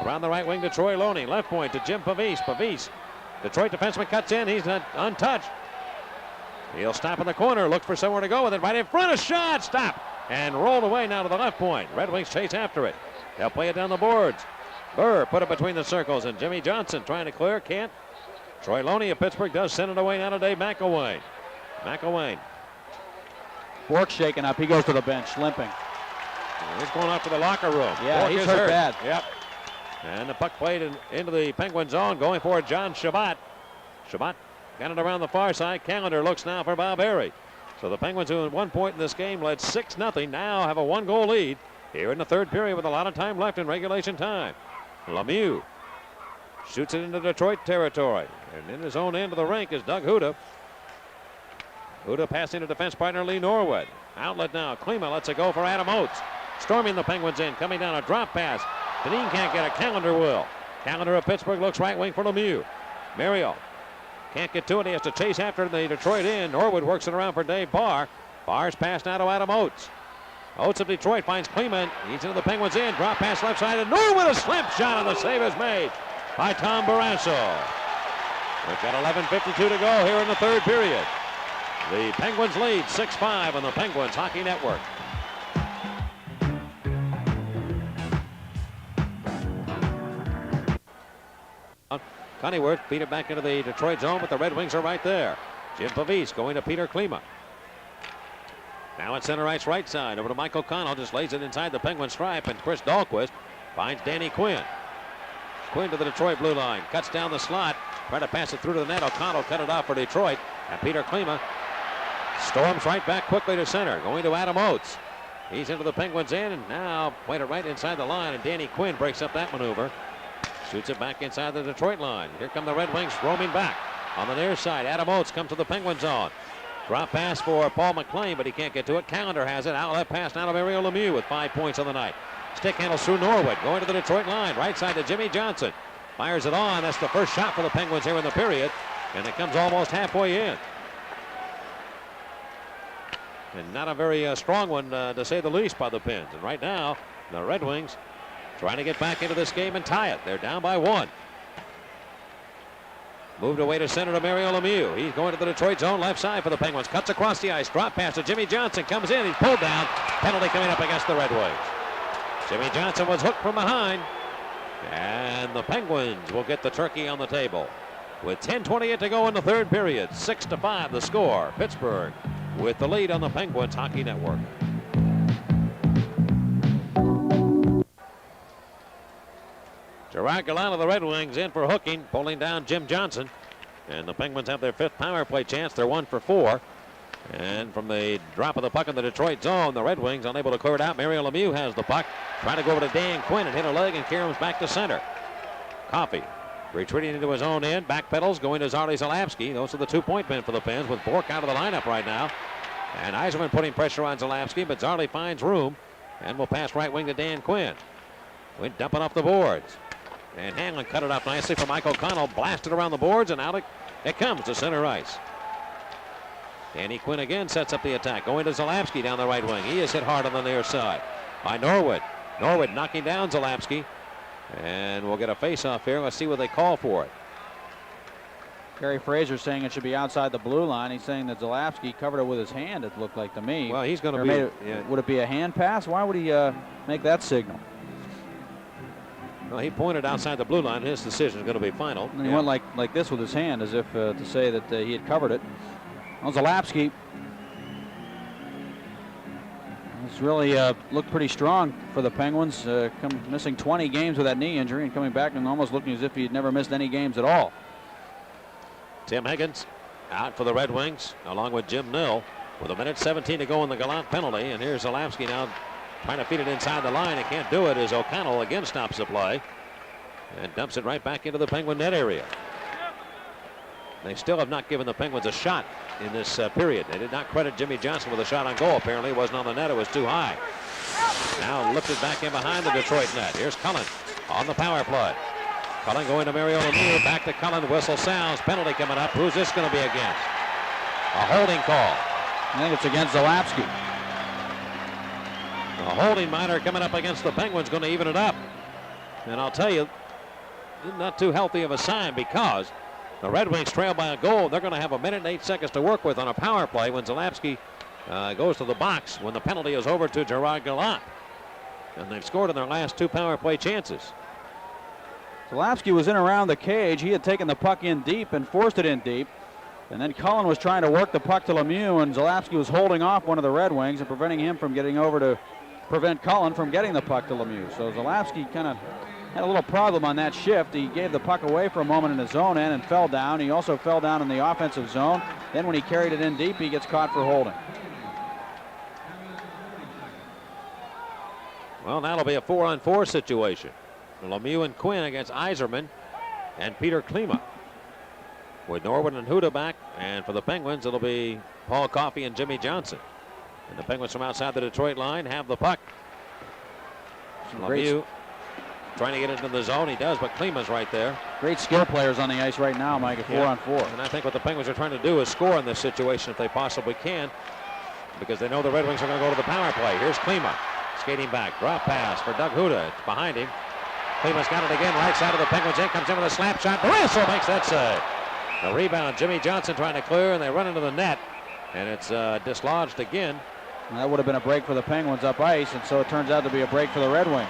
Around the right wing to Troy Loney. Left point to Jim Pavis. Pavis. Detroit defenseman cuts in. He's not untouched. He'll stop in the corner. Look for somewhere to go with it. Right in front. A shot. Stop. And rolled away now to the left point. Red Wings chase after it. They'll play it down the boards. Burr put it between the circles. And Jimmy Johnson trying to clear. Can't. Troy Loney of Pittsburgh does send it away now to Dave McElwain. McElwain. Bourque shaking up. He goes to the bench, limping. He's going up to the locker room. Yeah, Bourque he's is hurt bad. Yep. And the puck played into the Penguin zone. Going for John Shabbat. Shabbat got it around the far side. Calendar looks now for Bob Harry. So the Penguins, who at one point in this game led 6-0, now have a 1-goal lead here in the third period with a lot of time left in regulation time. Lemieux Shoots it into Detroit territory. And in his own end of the rink is Doug Huda. Huda passing to defense partner Lee Norwood. Outlet now. Klima lets it go for Adam Oates. Storming the Penguins in. Coming down a drop pass. Deneen can't get it. Callender will. Callender of Pittsburgh looks right wing for Lemieux. Mario can't get to it. He has to chase after the Detroit in. Norwood works it around for Dave Barr. Barr's pass now to Adam Oates. Oates of Detroit finds Klima. He's into the Penguins in. Drop pass left side. And Norwood a slip shot, and the save is made by Tom Barrasso. We've got 11:52 to go here in the third period. The Penguins lead 6-5 on the Penguins Hockey Network. Coneyworth beat it back into the Detroit zone, but the Red Wings are right there. Jim Pavis going to Peter Klima. Now at center ice right side over to Mike O'Connell. Just lays it inside the Penguin stripe, and Chris Dahlquist finds Danny Quinn. Quinn to the Detroit blue line. Cuts down the slot. Trying to pass it through to the net. O'Connell cut it off for Detroit. And Peter Klima storms right back quickly to center. Going to Adam Oates. He's into the Penguins in, and now pointed right inside the line, and Danny Quinn breaks up that maneuver. Shoots it back inside the Detroit line. Here come the Red Wings roaming back. On the near side, Adam Oates comes to the Penguin zone. Drop pass for Paul McLean, but he can't get to it. Callender has it. Outlet pass now to Mario Lemieux with 5 points on the night. Stick handles through Norwood. Going to the Detroit line. Right side to Jimmy Johnson. Fires it on. That's the first shot for the Penguins here in the period. And it comes almost halfway in. And not a very strong one, to say the least, by the Pens. And right now, the Red Wings trying to get back into this game and tie it. They're down by 1. Moved away to center to Mario Lemieux. He's going to the Detroit zone left side for the Penguins. Cuts across the ice. Drop pass to Jimmy Johnson. Comes in. He's pulled down. Penalty coming up against the Red Wings. Jimmy Johnson was hooked from behind. And the Penguins will get the turkey on the table. With 10:28 to go in the third period. 6-5 the score. Pittsburgh with the lead on the Penguins Hockey Network. Gerard Gallant of the Red Wings in for hooking, pulling down Jim Johnson. And the Penguins have their 5th power play chance. They're 1 for 4. And from the drop of the puck in the Detroit zone, the Red Wings unable to clear it out. Mario Lemieux has the puck. Trying to go over to Dan Quinn and hit a leg and carry him back to center. Coffey retreating into his own end. Backpedals going to Zardy Zalapski. Those are the 2-point men for the Pens with Bork out of the lineup right now. And Yzerman putting pressure on Zalapski, but Zardy finds room and will pass right wing to Dan Quinn. Quinn dumping off the boards. And Hanlon cut it off nicely for Mike O'Connell. Blasted around the boards, and out it comes to center ice. Danny Quinn again sets up the attack. Going to Zalapski down the right wing. He is hit hard on the near side by Norwood. Norwood knocking down Zalapski. And we'll get a face-off here. Let's see what they call for it. Gary Fraser saying it should be outside the blue line. He's saying that Zalapski covered it with his hand, it looked like to me. Well, he's going to be... Would it be a hand pass? Why would he make that signal? Well, he pointed outside the blue line. His decision is going to be final. And he went like this with his hand, as if to say that he had covered it. Well, Zalapski has really looked pretty strong for the Penguins. Missing 20 games with that knee injury and coming back and almost looking as if he had never missed any games at all. Tim Higgins out for the Red Wings, along with Jim Nill, with 1:17 to go in the Gallant penalty. And here's Zalapski now trying to feed it inside the line. He can't do it as O'Connell again stops the play and dumps it right back into the Penguin net area. They still have not given the Penguins a shot in this period. They did not credit Jimmy Johnson with a shot on goal. Apparently it wasn't on the net. It was too high. Now lifted back in behind the Detroit net. Here's Cullen on the power play. Cullen going to Mario Lemieux. Back to Cullen. Whistle sounds. Penalty coming up. Who's this going to be against? A holding call. I think it's against Zalapski. A holding minor coming up against the Penguins, going to even it up. And I'll tell you, not too healthy of a sign, because the Red Wings trail by a goal. They're going to have 1 minute and 8 seconds to work with on a power play when Zalapski goes to the box when the penalty is over to Gerard Gallant. And they've scored in their last 2 power play chances. Zalapski was in around the cage. He had taken the puck in deep and forced it in deep. And then Cullen was trying to work the puck to Lemieux, and Zalapski was holding off one of the Red Wings and preventing him from getting over to prevent Cullen from getting the puck to Lemieux. So Zalapski kind of had a little problem on that shift. He gave the puck away for a moment in his own end and fell down. He also fell down in the offensive zone. Then when he carried it in deep, he gets caught for holding. Well, that'll be a 4-on-4 situation. Lemieux and Quinn against Yzerman and Peter Klima. With Norwood and Huda back, and for the Penguins, it'll be Paul Coffey and Jimmy Johnson. And the Penguins from outside the Detroit line have the puck. Lemieux trying to get into the zone. He does, but Klima's right there. Great skill players on the ice right now, Mike, at 4-on-4. And I think what the Penguins are trying to do is score in this situation if they possibly can, because they know the Red Wings are going to go to the power play. Here's Klima skating back. Drop pass for Doug Huda. It's behind him. Klima's got it again, right side of the Penguins. In comes in with a slap shot. Barrasso makes that save. The rebound, Jimmy Johnson trying to clear, and they run into the net, and it's dislodged again. And that would have been a break for the Penguins up ice, and so it turns out to be a break for the Red Wings.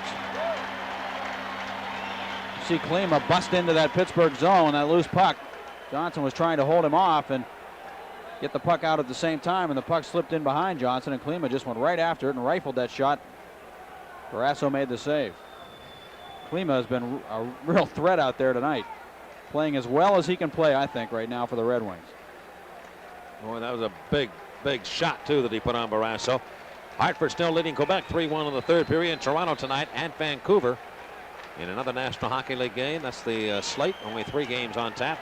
You see Klima bust into that Pittsburgh zone, that loose puck. Johnson was trying to hold him off and get the puck out at the same time, and the puck slipped in behind Johnson, and Klima just went right after it and rifled that shot. Barrasso made the save. Klima has been a real threat out there tonight, playing as well as he can play, I think, right now for the Red Wings. Boy, that was a big shot, too, that he put on Barrasso. Hartford still leading Quebec 3-1 in the third period. Toronto tonight at Vancouver in another National Hockey League game. That's the slate, only 3 games on tap.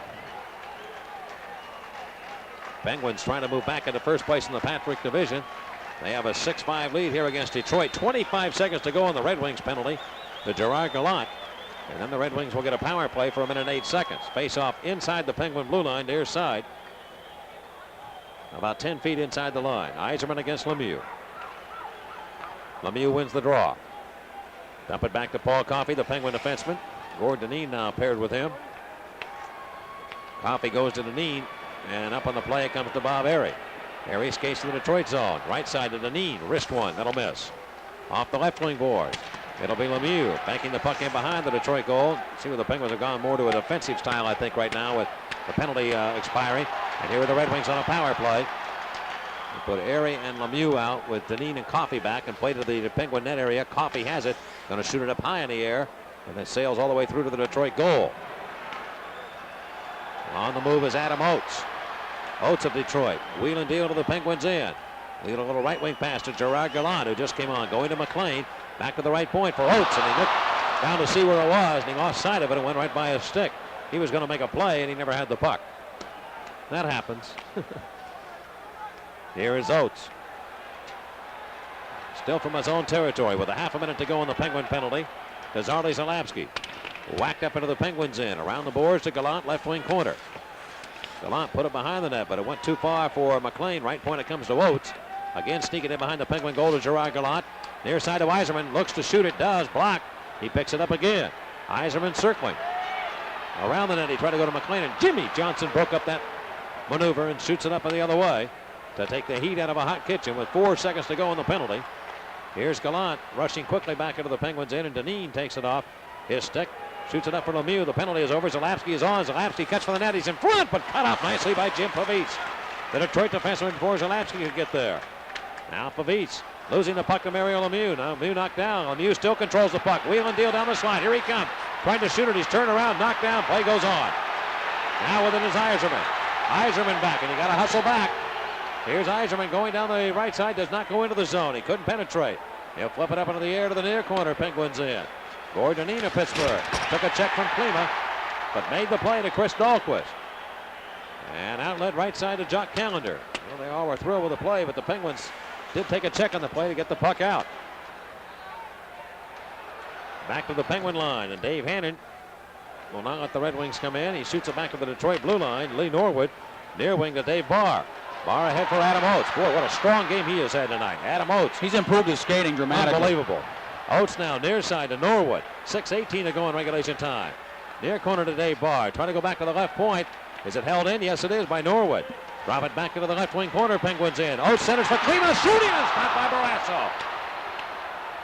Penguins trying to move back into first place in the Patrick Division. They have a 6-5 lead here against Detroit. 25 seconds to go on the Red Wings penalty to Gerard Gallant. And then the Red Wings will get a power play for 1 minute and 8 seconds. Face off inside the Penguin blue line, near side. About 10 feet inside the line. Yzerman against Lemieux. Lemieux wins the draw. Dump it back to Paul Coffey, the Penguin defenseman. Gordon Dineen now paired with him. Coffey goes to Dineen, and up on the play comes to Bob Airy. Airy skates to the Detroit zone. Right side to Dineen. Wrist one. That'll miss. Off the left wing boards. It'll be Lemieux banking the puck in behind the Detroit goal. See where the Penguins have gone more to a defensive style, I think, right now with the penalty expiring. And here are the Red Wings on a power play. They put Airy and Lemieux out with Dineen and Coffey back and play to the Penguin net area. Coffey has it. Going to shoot it up high in the air. And then sails all the way through to the Detroit goal. On the move is Adam Oates. Oates of Detroit. Wheel and deal to the Penguins in. Lead a little right wing pass to Gerard Gallant, who just came on. Going to McLean. Back to the right point for Oates. And he looked down to see where it was. And he lost sight of it and went right by his stick. He was going to make a play, and he never had the puck. That happens. Here is Oates. Still from his own territory with a half a minute to go on the Penguin penalty. Kazarli Zalapski whacked up into the Penguins in. Around the boards to Gallant, left wing corner. Gallant put it behind the net, but it went too far for McLean. Right point it comes to Oates. Again sneaking in behind the Penguin goal to Gerard Gallant. Near side to Yzerman. Looks to shoot it. Does. Block. He picks it up again. Yzerman circling. Around the net he tried to go to McLean, and Jimmy Johnson broke up that maneuver and shoots it up the other way to take the heat out of a hot kitchen with 4 seconds to go on the penalty. Here's Gallant rushing quickly back into the Penguins in, and Dineen takes it off his stick. Shoots it up for Lemieux. The penalty is over. Zalapski is on. Zalapski cuts for the net. He's in front, but cut off nicely by Jim Pavice. The Detroit defenseman before Zalapski could get there. Now Pavice losing the puck to Mario Lemieux. Now Lemieux knocked down. Lemieux still controls the puck. Wheel and deal down the slide. Here he comes. Trying to shoot it. He's turned around. Knocked down. Play goes on. Now with it is Yzerman. Yzerman back, and he got to hustle back. Here's Yzerman going down the right side. Does not go into the zone. He couldn't penetrate. He'll flip it up into the air to the near corner. Penguins in. Gordon Dineen of Pittsburgh took a check from Klima, but made the play to Chris Dahlquist. And outlet right side to Jock Callender. Well, they all were thrilled with the play, but the Penguins did take a check on the play to get the puck out. Back to the Penguin line, and Dave Hannon will not let the Red Wings come in. He shoots it back to the Detroit blue line. Lee Norwood near wing to Dave Barr. Barr ahead for Adam Oates. Boy, what a strong game he has had tonight. Adam Oates. He's improved his skating dramatically. Unbelievable. Oates now near side to Norwood. 6:18 to go in regulation time. Near corner to Dave Barr. Trying to go back to the left point. Is it held in? Yes, it is by Norwood. Drop it back into the left wing corner. Penguins in. Oates centers for Klima. Shooting and stopped by Barrasso.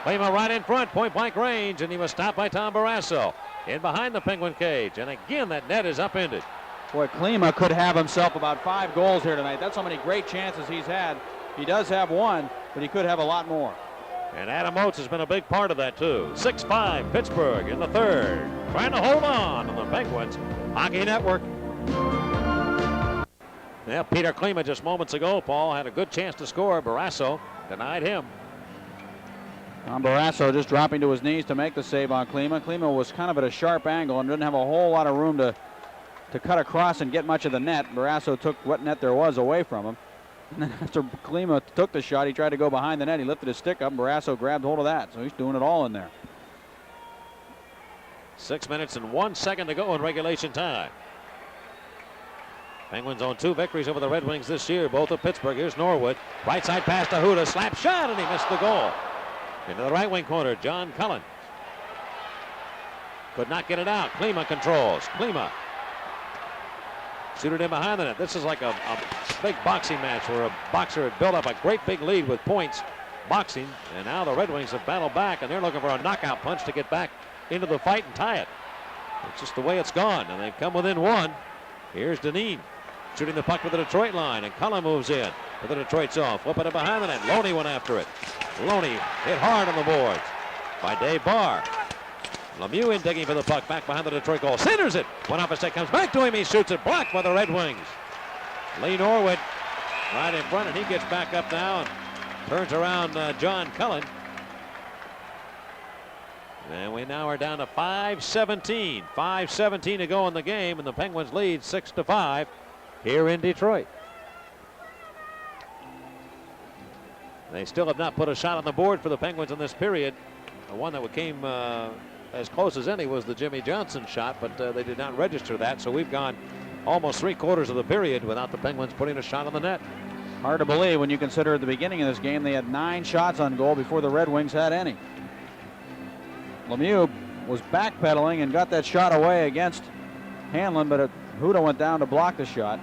Klima right in front, point blank range, and he was stopped by Tom Barrasso. In behind the Penguin cage. And again, that net is upended. Boy, Klima could have himself about 5 goals here tonight. That's how many great chances he's had. He does have one, but he could have a lot more. And Adam Oates has been a big part of that, too. 6-5 Pittsburgh in the third. Trying to hold on the Penguins Hockey Network. Yeah, Peter Klima just moments ago, Paul, had a good chance to score. Barrasso denied him. Barrasso just dropping to his knees to make the save on Klima. Klima was kind of at a sharp angle and didn't have a whole lot of room to cut across and get much of the net. Barrasso took what net there was away from him. And then after Klima took the shot, he tried to go behind the net. He lifted his stick up, and Barrasso grabbed hold of that. So he's doing it all in there. 6 minutes and 1 second to go in regulation time. Penguins on 2 victories over the Red Wings this year, both of Pittsburgh. Here's Norwood. Right side pass to Huda. Slap shot, and he missed the goal. Into the right wing corner, John Cullen. Could not get it out. Klima controls. Klima. Shoot it in behind the net. This is like a big boxing match where a boxer had built up a great big lead with points boxing, and now the Red Wings have battled back, and they're looking for a knockout punch to get back into the fight and tie it. It's just the way it's gone, and they've come within 1. Here's Dineen shooting the puck with the Detroit line, and Cullen moves in with the Detroit zone. Flipping it behind the net. Loney went after it. Loney hit hard on the boards by Dave Barr. Lemieux in digging for the puck back behind the Detroit goal. Centers it. Went off his stick, comes back to him. He shoots it. Blocked by the Red Wings. Lee Norwood right in front, and he gets back up now and turns around John Cullen. And we now are down to 5:17. 5:17 to go in the game, and the Penguins lead 6-5 here in Detroit. They still have not put a shot on the board for the Penguins in this period. The one that came as close as any was the Jimmy Johnson shot, but they did not register that. So we've gone almost 3/4 of the period without the Penguins putting a shot on the net. Hard to believe when you consider at the beginning of this game they had 9 shots on goal before the Red Wings had any. Lemieux was backpedaling and got that shot away against Hanlon, but Huda went down to block the shot.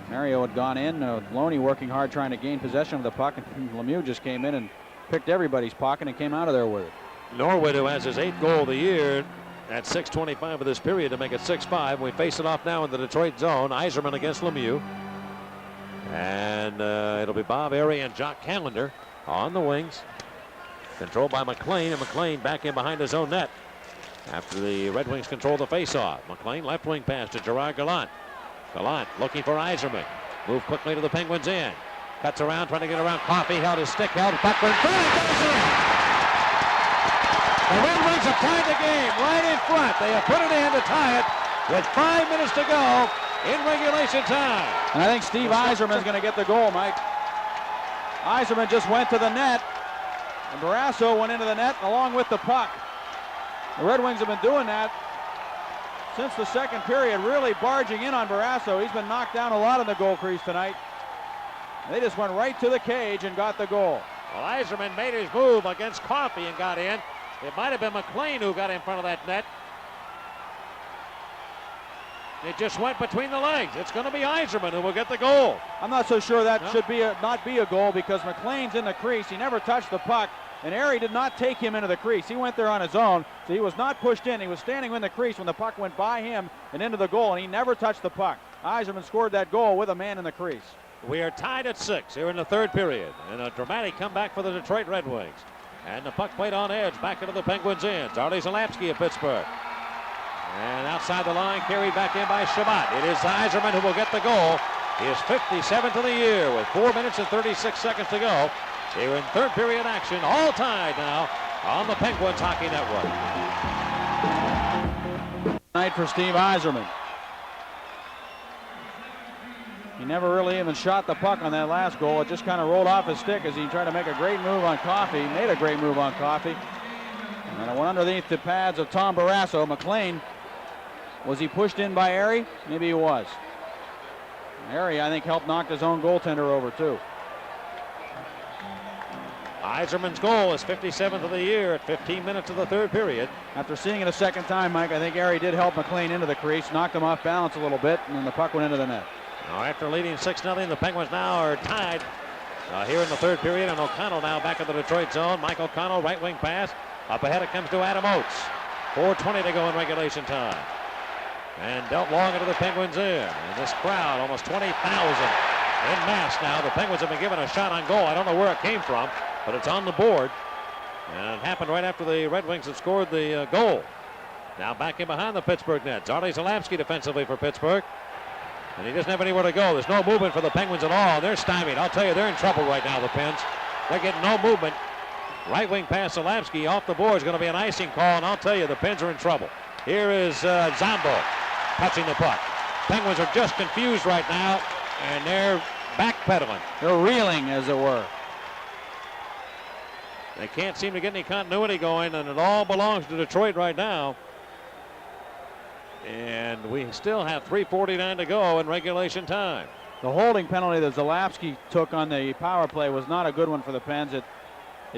Mario had gone in, Loney working hard trying to gain possession of the puck, and Lemieux just came in and picked everybody's pocket and came out of there with it. Norwood, who has his 8th goal of the year at 6:25 of this period to make it 6-5. We face it off now in the Detroit zone. Yzerman against Lemieux. And it'll be Bob Airy and Jock Callender on the wings. Controlled by McLean, and McLean back in behind his own net after the Red Wings control the faceoff. McLean left wing pass to Gerard Gallant. Gallant looking for Yzerman. Move quickly to the Penguins end. Cuts around, trying to get around Coffey. Held his stick, held puck in front. Goes in. The Red Wings have tied the game right in front. They have put it in to tie it with 5 minutes to go in regulation time. And I think Steve Yzerman is going to get the goal, Mike. Yzerman just went to the net, and Barrasso went into the net along with the puck. The Red Wings have been doing that since the second period, really barging in on Barrasso. He's been knocked down a lot in the goal crease tonight. They just went right to the cage and got the goal. Well, Yzerman made his move against Coffey and got in. It might have been McLean who got in front of that net. It just went between the legs. It's going to be Yzerman who will get the goal. I'm not so sure that should be not be a goal, because McLean's in the crease. He never touched the puck, and Airy did not take him into the crease. He went there on his own, so he was not pushed in. He was standing in the crease when the puck went by him and into the goal, and he never touched the puck. Yzerman scored that goal with a man in the crease. We are tied at 6 here in the 3rd period, and a dramatic comeback for the Detroit Red Wings. And the puck played on edge back into the Penguins' ends. Artie Zalapski of Pittsburgh. And outside the line, carried back in by Shabbat. It is Yzerman who will get the goal. He is 57th of the year with 4 minutes and 36 seconds to go. Here in 3rd period action, all tied now on the Penguins Hockey Network. Night for Steve Yzerman. He never really even shot the puck on that last goal. It just kind of rolled off his stick as he tried to make a great move on Coffey. He made a great move on Coffey. And it went underneath the pads of Tom Barrasso. McLean, was he pushed in by Airy? Maybe he was. Airy, I think, helped knock his own goaltender over, too. Yzerman's goal is 57th of the year at 15 minutes of the 3rd period. After seeing it a second time, Mike, I think Airy did help McLean into the crease, knocked him off balance a little bit, and then the puck went into the net. Now, after leading 6-0, the Penguins now are tied here in the 3rd period, and O'Connell now back in the Detroit zone. Mike O'Connell, right wing pass. Up ahead it comes to Adam Oates. 4:20 to go in regulation time. And dealt long into the Penguins end. And this crowd, almost 20,000 in mass now. The Penguins have been given a shot on goal. I don't know where it came from, but it's on the board. And it happened right after the Red Wings had scored the goal. Now back in behind the Pittsburgh net. Artie Zalapski defensively for Pittsburgh. And he doesn't have anywhere to go. There's no movement for the Penguins at all. They're stymied. I'll tell you, they're in trouble right now, the Pens. They're getting no movement Right wing pass Zalapski off the board is going to be an icing call, and I'll tell you, the Pens are in trouble. Here is Zombo touching the puck. Penguins are just confused right now, and they're backpedaling. They're reeling, as it were. They can't seem to get any continuity going, and it all belongs to Detroit right now. And we still have 3:49 to go in regulation time. The holding penalty that Zalapski took on the power play was not a good one for the Pens. It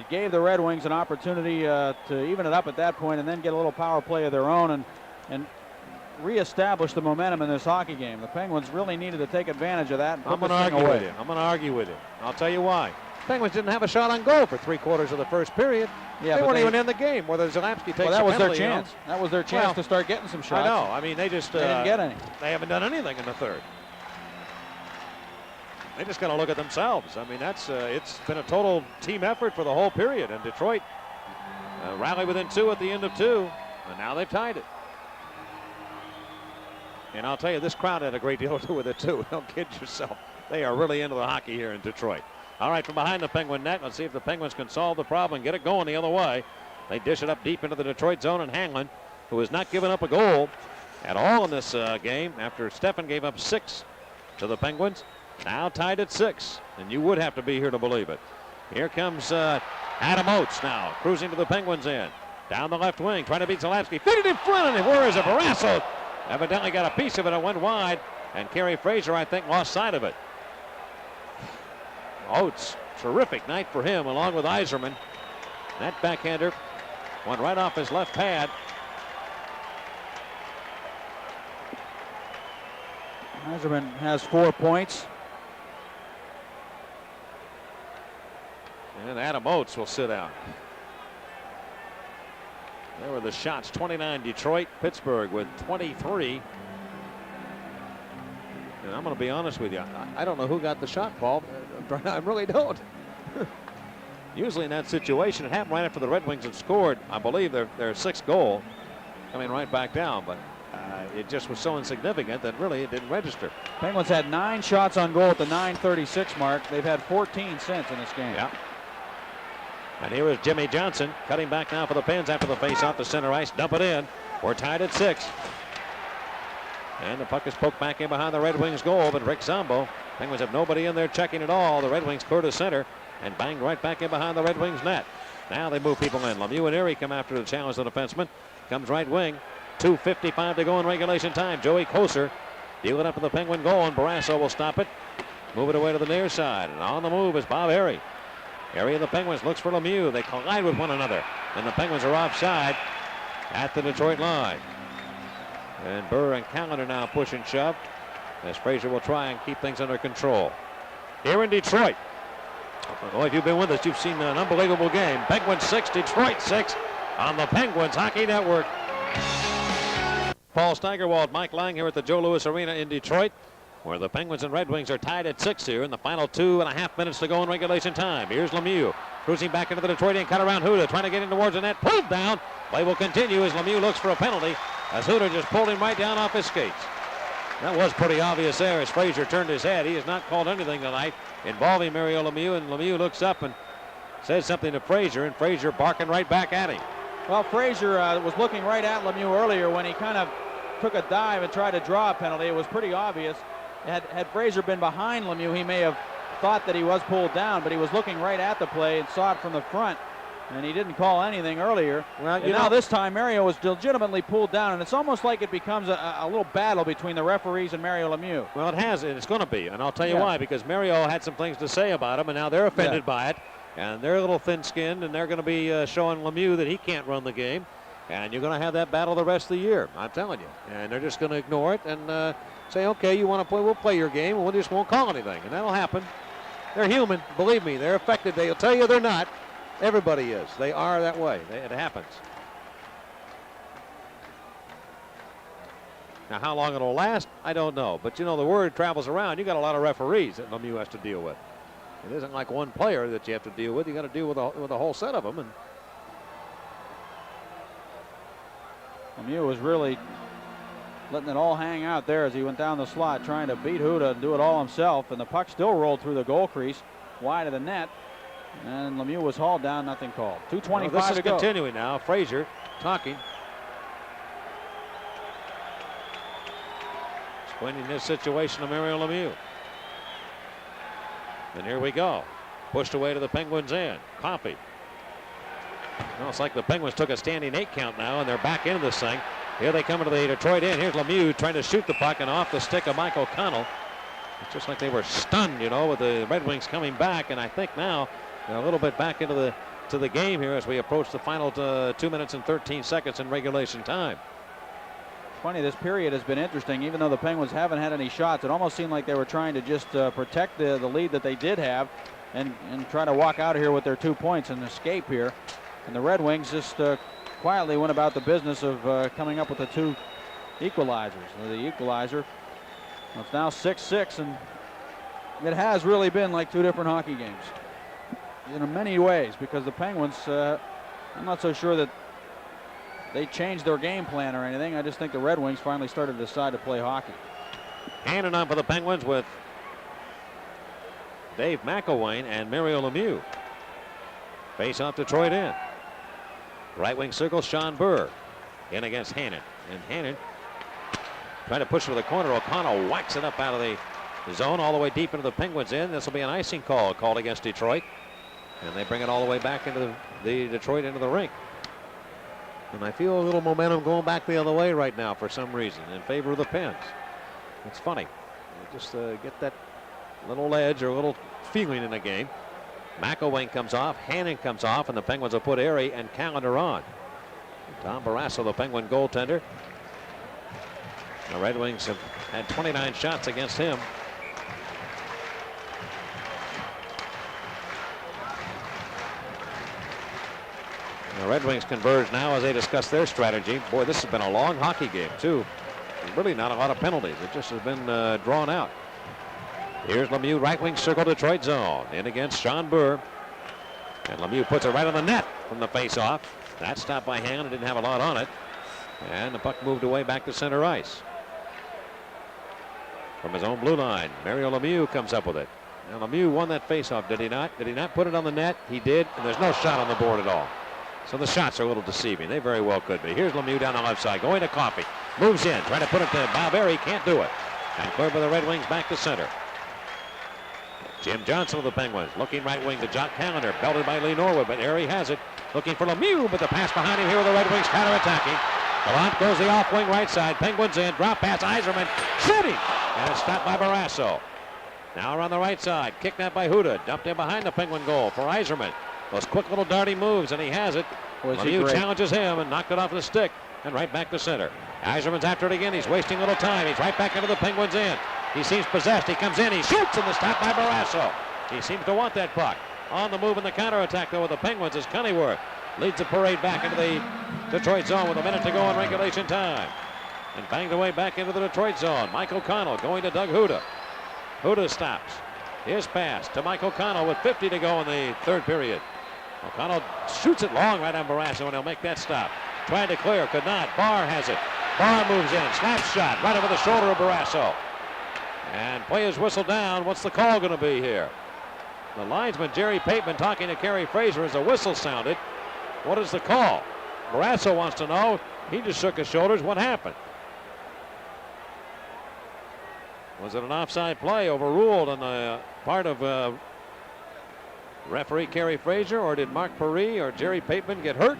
gave the Red Wings an opportunity to even it up at that point and then get a little power play of their own and reestablish the momentum in this hockey game. The Penguins really needed to take advantage of that and put I'm going to this thing argue away. with you. I'm going to argue with you. I'll tell you why. Penguins didn't have a shot on goal for 3/4 of the first period. Yeah, they but weren't even in the game. Whether Zalapski takes well, that a was their penalty, you know. chance. That was their chance Well, to start getting some shots. I know. I mean, they just They didn't get any. They haven't done anything in the third. They just got to look at themselves. I mean, that's it's been a total team effort for the whole period, and Detroit rallied within 2 at the end of 2, and now they've tied it. And I'll tell you, this crowd had a great deal to do with it too. Don't kid yourself. They are really into the hockey here in Detroit. All right, from behind the Penguin net, let's see if the Penguins can solve the problem and get it going the other way. They dish it up deep into the Detroit zone, and Hanlon, who has not given up a goal at all in this game after Steffen gave up 6 to the Penguins, now tied at 6, and you would have to be here to believe it. Here comes Adam Oates now, cruising to the Penguins' end. Down the left wing, trying to beat Zalapski. Feed it in front, and where is it? Barrasso evidently got a piece of it. It went wide, and Kerry Fraser, I think, lost sight of it. Oates, terrific night for him, along with Yzerman. That backhander went right off his left pad. Yzerman has 4 points. And Adam Oates will sit out. There were the shots. 29 Detroit, Pittsburgh with 23. And I'm going to be honest with you. I don't know who got the shot, Paul. I really don't. Usually in that situation, it happened right after the Red Wings had scored, I believe, their 6th goal, coming right back down. But it just was so insignificant that really it didn't register. Penguins had 9 shots on goal at the 9:36 mark. They've had 14 since in this game. Yeah. And here is Jimmy Johnson cutting back now for the Pens after the face-off to center ice. Dump it in. We're tied at 6. And the puck is poked back in behind the Red Wings goal, but Rick Zombo. Penguins have nobody in there checking at all. The Red Wings clear to center and banged right back in behind the Red Wings net. Now they move people in. Lemieux and Erie come after the challenge of the defenseman. Comes right wing. 2:55 to go in regulation time. Joey Koser dealing up to the Penguin goal, and Barrasso will stop it. Move it away to the near side. And on the move is Bob Erie. Erie of the Penguins looks for Lemieux. They collide with one another. And the Penguins are offside at the Detroit line. And Burr and Calendar now push and shove as Fraser will try and keep things under control. Here in Detroit. Well, if you've been with us, you've seen an unbelievable game. Penguins 6, Detroit 6 on the Penguins Hockey Network. Paul Steigerwald, Mike Lang here at the Joe Louis Arena in Detroit, where the Penguins and Red Wings are tied at 6 here in the final 2.5 minutes to go in regulation time. Here's Lemieux cruising back into the Detroit end, cut around Huda, trying to get in towards the net, pulled down. Play will continue as Lemieux looks for a penalty, as Huda just pulled him right down off his skates. That was pretty obvious there as Fraser turned his head. He has not called anything tonight involving Mario Lemieux, and Lemieux looks up and says something to Fraser, and Fraser barking right back at him. Well, Fraser was looking right at Lemieux earlier when he kind of took a dive and tried to draw a penalty. It was pretty obvious. Had Fraser been behind Lemieux, he may have thought that he was pulled down, but he was looking right at the play and saw it from the front, and he didn't call anything earlier. Well, you know, this time Mario was legitimately pulled down, and it's almost like it becomes a little battle between the referees and Mario Lemieux. Well, it has, and it's going to be, and I'll tell you why, because Mario had some things to say about him, and now they're offended by it, and they're a little thin-skinned, and they're going to be showing Lemieux that he can't run the game, and you're going to have that battle the rest of the year, I'm telling you. And they're just going to ignore it and say, okay, you want to play, we'll play your game, and we just won't call anything, and that'll happen. They're human, believe me, they're affected. They'll tell you they're not. Everybody is. They are that way. It happens. Now, how long it'll last, I don't know. But, you know, the word travels around. You got a lot of referees that Lemieux has to deal with. It isn't like one player that you have to deal with. You got to deal with a whole set of them. And Lemieux was really letting it all hang out there as he went down the slot, trying to beat Huda and do it all himself. And the puck still rolled through the goal crease, wide of the net. And Lemieux was hauled down, nothing called. 2:25 This is to go. continuing now. Frazier talking. Explaining this situation to Mario Lemieux. And here we go. Pushed away to the Penguins' end. Coffey. Well, it's like the Penguins took a standing 8 count now, and they're back into this thing. Here they come into the Detroit end. Here's Lemieux trying to shoot the puck, and off the stick of Mike O'Connell. It's just like they were stunned, you know, with the Red Wings coming back, and I think now they're a little bit back into the game here as we approach the final 2 minutes and 13 seconds in regulation time. Funny, this period has been interesting. Even though the Penguins haven't had any shots, it almost seemed like they were trying to just protect the lead that they did have and try to walk out of here with their 2 points and escape here. And the Red Wings just quietly went about the business of coming up with the 2 equalizers. The equalizer, well, it's now 6-6, and it has really been like 2 different hockey games in many ways, because the Penguins, I'm not so sure that they changed their game plan or anything. I just think the Red Wings finally started to decide to play hockey. Handing on for the Penguins with Dave McElwain and Mario Lemieux. Face off Detroit in. Right wing circle, Sean Burr in against Hannon. And Hannon trying to push it to the corner. O'Connell whacks it up out of the zone all the way deep into the Penguins end. This will be an icing call called against Detroit. And they bring it all the way back into the Detroit into the rink. And I feel a little momentum going back the other way right now for some reason in favor of the Pens. It's funny. You just get that little edge or a little feeling in the game. McElwain comes off, Hannon comes off, and the Penguins will put Airy and Callender on. Tom Barrasso, the Penguin goaltender. The Red Wings have had 29 shots against him. The Red Wings converge now as they discuss their strategy. Boy, this has been a long hockey game, too. Really not a lot of penalties. It just has been drawn out. Here's Lemieux, right wing circle, Detroit zone. In against Sean Burr. And Lemieux puts it right on the net from the face-off. That stopped by Hannon. It didn't have a lot on it. And the puck moved away back to center ice. From his own blue line, Mario Lemieux comes up with it. Now Lemieux won that face-off, did he not? Did he not put it on the net? He did, and there's no shot on the board at all. So the shots are a little deceiving. They very well could be. Here's Lemieux down the left side, going to Coffey. Moves in, trying to put it to Barberry, can't do it. And cleared by the Red Wings back to center. Jim Johnson of the Penguins looking right wing to Jock Callender, belted by Lee Norwood, but Airy has it. Looking for Lemieux, but the pass behind him here with the Red Wings counterattacking. Gallant goes the off wing right side. Penguins in, drop pass, Yzerman shooting, and it's stopped by Barrasso. Now around the right side, kicked out by Huda, dumped in behind the Penguin goal for Yzerman. Those quick little darty moves, and he has it. Lemieux challenges him and knocked it off the stick, and right back to center. Yzerman's after it again. He's wasting a little time. He's right back into the Penguins end. He seems possessed. He comes in. He shoots, and the stop by Barrasso. He seems to want that puck. On the move in the counterattack, though, with the Penguins is Cunneyworth. Leads the parade back into the Detroit zone with a minute to go in regulation time. And banged away back into the Detroit zone. Mike O'Connell going to Doug Huda. Huda stops. His pass to Mike O'Connell with 50 to go in the third period. O'Connell shoots it long right on Barrasso, and he'll make that stop. Tried to clear, could not. Barr has it. Barr moves in. Snap shot right over the shoulder of Barrasso. And play is whistled down. What's the call going to be here? The linesman, Jerry Pateman, talking to Kerry Fraser as the whistle sounded. What is the call? Barrasso wants to know. He just shook his shoulders. What happened? Was it an offside play overruled on the part of referee Kerry Fraser, or did Mark Paris or Jerry Pateman get hurt?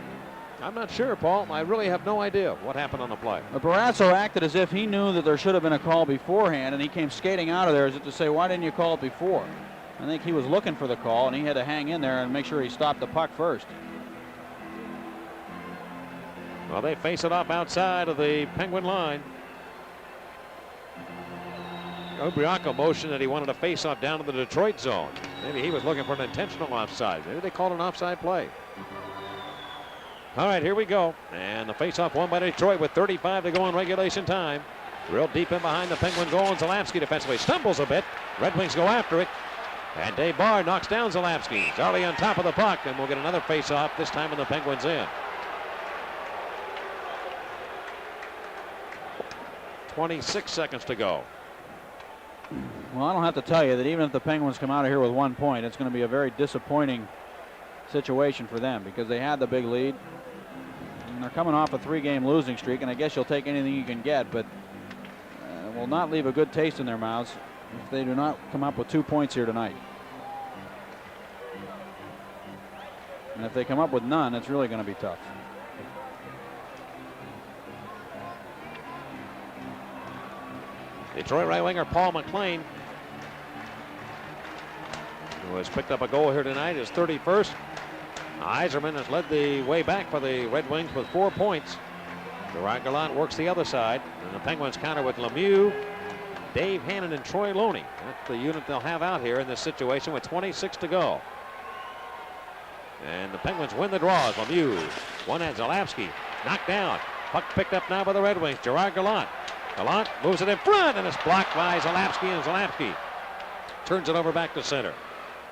I'm not sure, Paul. I really have no idea what happened on the play. Barrasso acted as if he knew that there should have been a call beforehand, and he came skating out of there as if to say, why didn't you call it before? I think he was looking for the call, and he had to hang in there and make sure he stopped the puck first. Well, they face it off outside of the Penguin line. Obriaco motioned that he wanted to face off down to the Detroit zone. Maybe he was looking for an intentional offside. Maybe they called an offside play. All right, here we go. And the face-off won by Detroit with 35 to go in regulation time. Real deep in behind the Penguin goal, and Zalapski defensively stumbles a bit. Red Wings go after it. And Dave Barr knocks down Zalapski. Zarley on top of the puck, and we'll get another face-off, this time in the Penguins' end. 26 seconds to go. Well, I don't have to tell you that even if the Penguins come out of here with 1 point, it's going to be a very disappointing situation for them because they had the big lead. And they're coming off a 3-game losing streak, and I guess you'll take anything you can get, but will not leave a good taste in their mouths if they do not come up with 2 points here tonight. And if they come up with none, it's really going to be tough. Detroit right winger Paul McLean, who has picked up a goal here tonight, is 31st. Yzerman has led the way back for the Red Wings with 4 points. Gerard Gallant works the other side, and the Penguins counter with Lemieux, Dave Hannon, and Troy Loney. That's the unit they'll have out here in this situation with 26 to go. And the Penguins win the draw as Lemieux. One at Zalapski, knocked down. Puck picked up now by the Red Wings. Gerard Gallant. Gallant moves it in front, and it's blocked by Zalapski, and Zalapski turns it over back to center.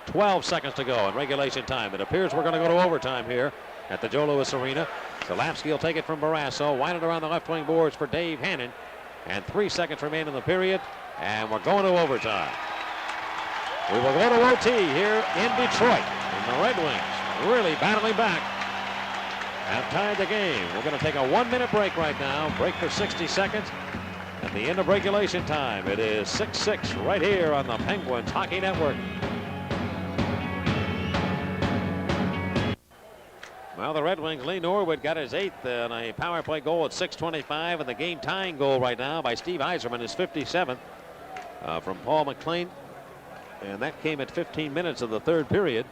12 seconds to go in regulation time. It appears we're going to go to overtime here at the Joe Louis Arena. Zalapski will take it from Barrasso, wind it around the left wing boards for Dave Hannon, and 3 seconds remain in the period, and we're going to overtime. We will go to OT here in Detroit, and the Red Wings really battling back have tied the game. We're going to take a 1-minute break right now, break for 60 seconds. At the end of regulation time, it is 6-6 right here on the Penguins Hockey Network. Well, the Red Wings, Lee Norwood got his 8th on a power play goal at 6:25, and the game-tying goal right now by Steve Yzerman is 57th from Paul McLean, and that came at 15 minutes of the 3rd period.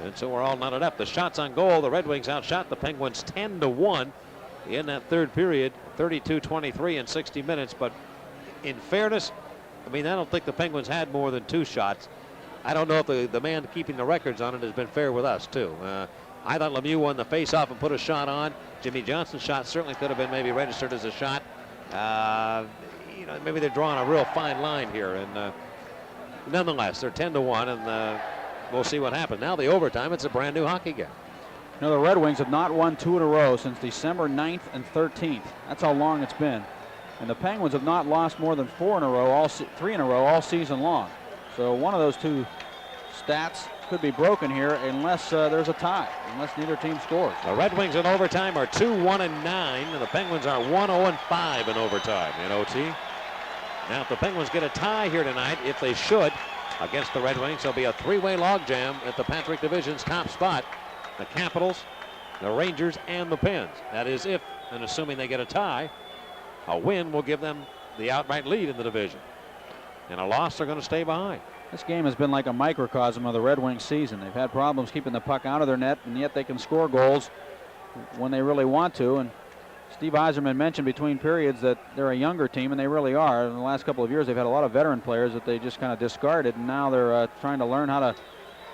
And so we're all knotted up. The shots on goal, the Red Wings outshot the Penguins 10-1 in that 3rd period, 32-23 in 60 minutes. But in fairness, I mean, I don't think the Penguins had more than 2 shots. I don't know if the man keeping the records on it has been fair with us, too. I thought Lemieux won the face-off and put a shot on. Jimmy Johnson's shot certainly could have been maybe registered as a shot. You know, maybe they're drawing a real fine line here. And nonetheless, they're 10-1, and we'll see what happens. Now the overtime, it's a brand new hockey game. You know, the Red Wings have not won 2 in a row since December 9th and 13th. That's how long it's been. And the Penguins have not lost more than 3 in a row all season long. So one of those 2 stats could be broken here unless there's a tie, unless neither team scores. The Red Wings in overtime are 2-1-9, and the Penguins are 1-0-5 in overtime in OT. Now, if the Penguins get a tie here tonight, if they should, against the Red Wings, there'll be a 3-way logjam at the Patrick Division's top spot. The Capitals, the Rangers, and the Pens. That is if, and assuming they get a tie, a win will give them the outright lead in the division. And a loss, they're going to stay behind. This game has been like a microcosm of the Red Wings season. They've had problems keeping the puck out of their net, and yet they can score goals when they really want to. And Steve Yzerman mentioned between periods that they're a younger team, and they really are. In the last couple of years, they've had a lot of veteran players that they just kind of discarded, and now they're trying to learn how to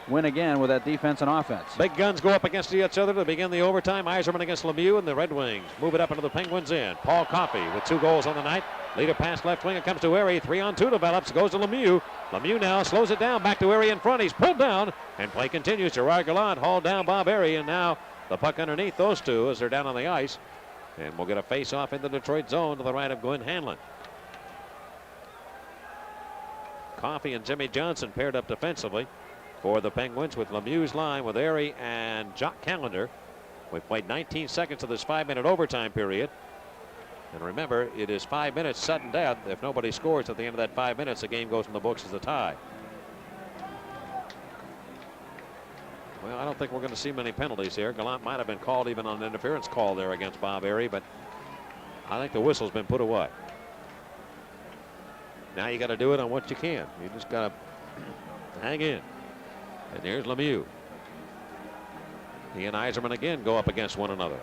win again with that defense and offense. Big guns go up against each other to begin the overtime. Yzerman against Lemieux, and the Red Wings move it up into the Penguins' end. Paul Coffey with 2 goals on the night. Leader pass left wing. It comes to Erie. 3-on-2 develops. Goes to Lemieux. Lemieux now slows it down. Back to Erie in front. He's pulled down, and play continues. Gerard Gallant hauled down Bob Erie, and now the puck underneath those 2 as they're down on the ice. And we'll get a face-off in the Detroit zone to the right of Glenn Hanlon. Coffey and Jimmy Johnson paired up defensively for the Penguins with Lemieux's line with Erie and Jock Callender. We've played 19 seconds of this 5-minute overtime period. And remember, it is 5 minutes sudden death. If nobody scores at the end of that 5 minutes, the game goes in the books as a tie. Well, I don't think we're going to see many penalties here. Gallant might have been called even on an interference call there against Bob Erie, but I think the whistle's been put away. Now you got to do it on what you can. You just got to hang in. And here's Lemieux. He and Yzerman again go up against one another.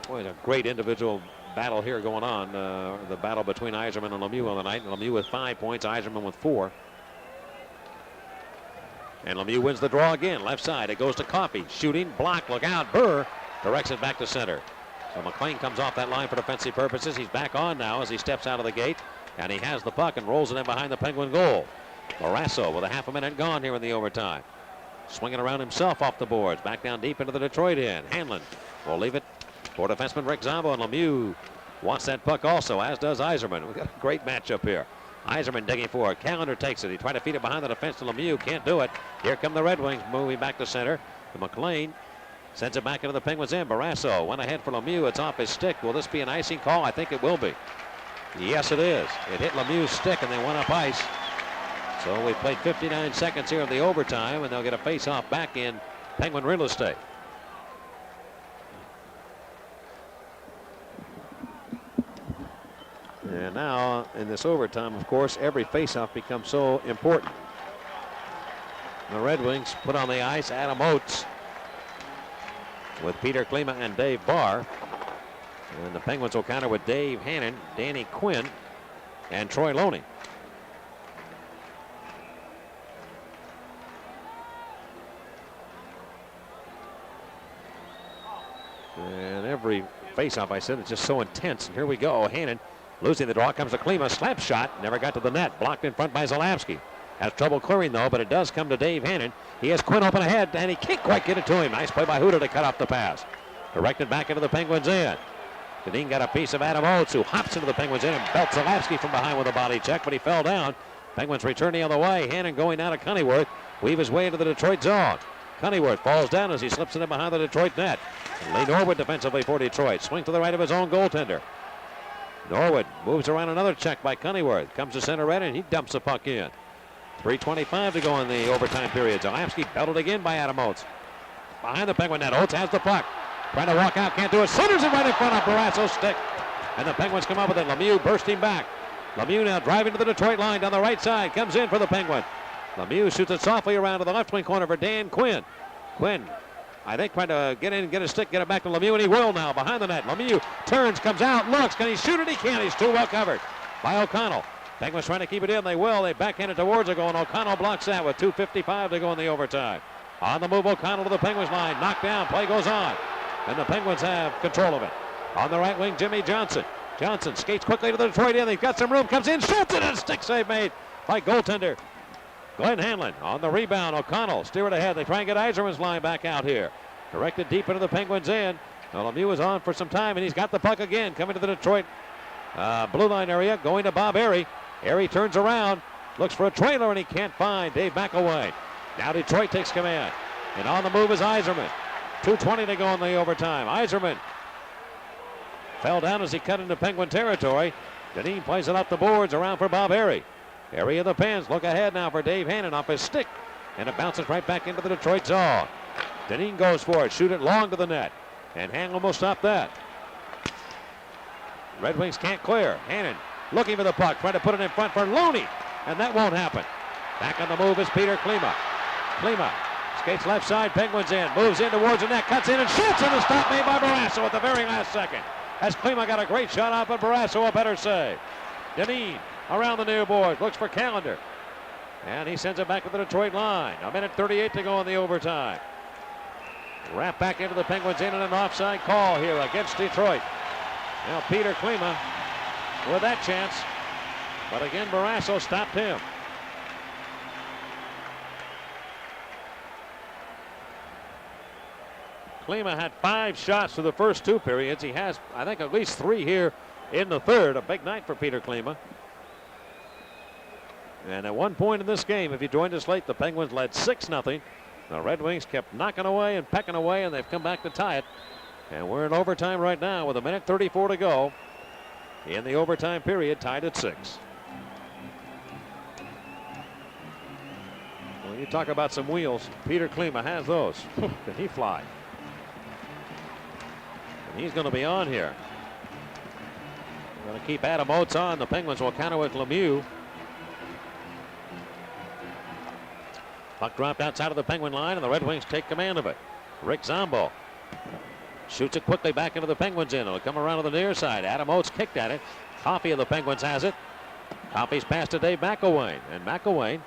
Boy, a great individual battle here going on. The battle between Yzerman and Lemieux on the night. Lemieux with 5 points, Yzerman with 4. And Lemieux wins the draw again. Left side. It goes to Coffey. Shooting. Block. Look out. Burr directs it back to center. So McLean comes off that line for defensive purposes. He's back on now as he steps out of the gate. And he has the puck and rolls it in behind the Penguin goal. Barrasso with a half a minute gone here in the overtime. Swinging around himself off the boards. Back down deep into the Detroit end. Hanlon will leave it for defenseman Rick Zombo, and Lemieux wants that puck also, as does Yzerman. We've got a great matchup here. Yzerman digging for it. Callender takes it. He tried to feed it behind the defense to Lemieux. Can't do it. Here come the Red Wings moving back to center. to McLean. Sends it back into the Penguins' end. Barrasso went ahead for Lemieux. It's off his stick. Will this be an icing call? I think it will be. Yes, it is. It hit Lemieux's stick, and they went up ice. So we played 59 seconds here of the overtime, and they'll get a face-off back in Penguin real estate. And now, in this overtime, of course, every face-off becomes so important. The Red Wings put on the ice Adam Oates with Peter Klima and Dave Barr. And the Penguins will counter with Dave Hannon, Danny Quinn, and Troy Loney. And every faceoff, I said, it's just so intense. And here we go. Hannon losing the draw. Comes to Klima. Slap shot. Never got to the net. Blocked in front by Zalapski. Has trouble clearing, though, but it does come to Dave Hannon. He has Quinn open ahead, and he can't quite get it to him. Nice play by Huda to cut off the pass. Directed back into the Penguins' end. Deneen got a piece of Adam Oates, who hops into the Penguins' end and belts Zalapski from behind with a body check, but he fell down. Penguins return the other way. Hannon going down to Cunnyworth. Weave his way into the Detroit zone. Cunnyworth falls down as he slips in behind the Detroit net. And Lee Norwood defensively for Detroit. Swing to the right of his own goaltender. Norwood moves around another check by Cunnyworth. Comes to center red, and he dumps the puck in. 3:25 to go in the overtime period. Zalapski belted again by Adam Oates. Behind the Penguin net, Oates has the puck. Trying to walk out, can't do it. Centers it right in front of Barrasso's stick. And the Penguins come up with it. Lemieux bursting back. Lemieux now driving to the Detroit line down the right side. Comes in for the Penguin. Lemieux shoots it softly around to the left wing corner for Dan Quinn. Quinn, I think, trying to get in, get a stick, get it back to Lemieux, and he will now. Behind the net, Lemieux turns, comes out, looks. Can he shoot it? He can't. He's too well covered by O'Connell. Penguins trying to keep it in. They will. They backhand it towards the goal, and O'Connell blocks that with 2:55 to go in the overtime. On the move, O'Connell to the Penguins line. Knocked down. Play goes on. And the Penguins have control of it. On the right wing, Jimmy Johnson. Johnson skates quickly to the Detroit end. They've got some room. Comes in, shoots it, and a stick save made by goaltender Glenn Hanlon. On the rebound, O'Connell steer it ahead. They try and get Yzerman's line back out here. Directed deep into the Penguins' end. Now Lemieux is on for some time, and he's got the puck again. Coming to the Detroit blue line area. Going to Bob Airy. Airy turns around. Looks for a trailer, and he can't find Dave McAway. Now Detroit takes command. And on the move is Yzerman. 2:20 to go in the overtime. Yzerman fell down as he cut into Penguin territory. Deneen plays it up the boards around for Bob Airy. Airy of the Pens look ahead now for Dave Hannon off his stick. And it bounces right back into the Detroit zone. Deneen goes for it. Shoot it long to the net. And Hanlon will stop that. Red Wings can't clear. Hannon looking for the puck. Trying to put it in front for Loney. And that won't happen. Back on the move is Peter Klima. Klima skates left side, Penguins in, moves in towards the net, cuts in and shoots, and a stop made by Barrasso at the very last second. As Klima got a great shot off, but Barrasso a better save. Deneen around the near boards, looks for Callender. And he sends it back to the Detroit line. 1:38 to go in the overtime. Wrap back into the Penguins in and an offside call here against Detroit. Now Peter Klima with that chance. But again, Barrasso stopped him. Klima had 5 shots through the first 2 periods. He has, I think, at least 3 here in the third. A big night for Peter Klima. And at one point in this game, if you joined us late, the Penguins led 6-0. The Red Wings kept knocking away and pecking away, and they've come back to tie it. And we're in overtime right now with 1:34 to go in the overtime period, tied at 6. Well, you talk about some wheels. Peter Klima has those. Can he fly? And he's going to be on here. We're going to keep Adam Oates on. The Penguins will counter with Lemieux. Puck dropped outside of the Penguin line, and the Red Wings take command of it. Rick Zombo shoots it quickly back into the Penguins end. It'll come around to the near side. Adam Oates kicked at it. Coffey of the Penguins has it. Coffey's passed to Dave McAway, and McAway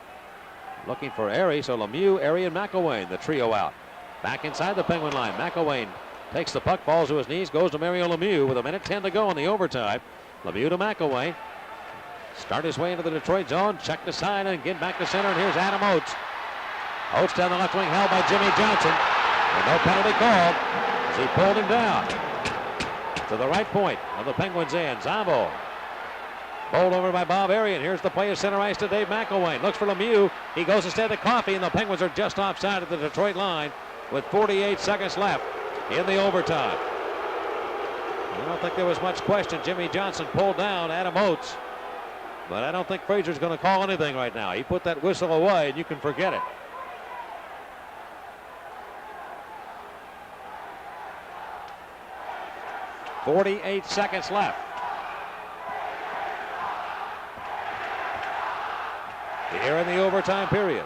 looking for Airy, so Lemieux, Airy, and McAway, the trio out. Back inside the Penguin line. McAway takes the puck, falls to his knees, goes to Mario Lemieux with 1:10 to go in the overtime. Lemieux to McAway. Start his way into the Detroit zone. Check the side and get back to center, and here's Adam Oates. Oates down the left wing, held by Jimmy Johnson. And no penalty called as he pulled him down to the right point of the Penguins' end. Zombo bowled over by Bob Airy, and here's the play of center ice to Dave McAway. Looks for Lemieux. He goes instead to Coffey, and the Penguins are just offside at the Detroit line. with 48 seconds left in the overtime. I don't think there was much question. Jimmy Johnson pulled down Adam Oates, but I don't think Frazier's going to call anything right now. He put that whistle away, and you can forget it. .48 seconds left. Here in the overtime period.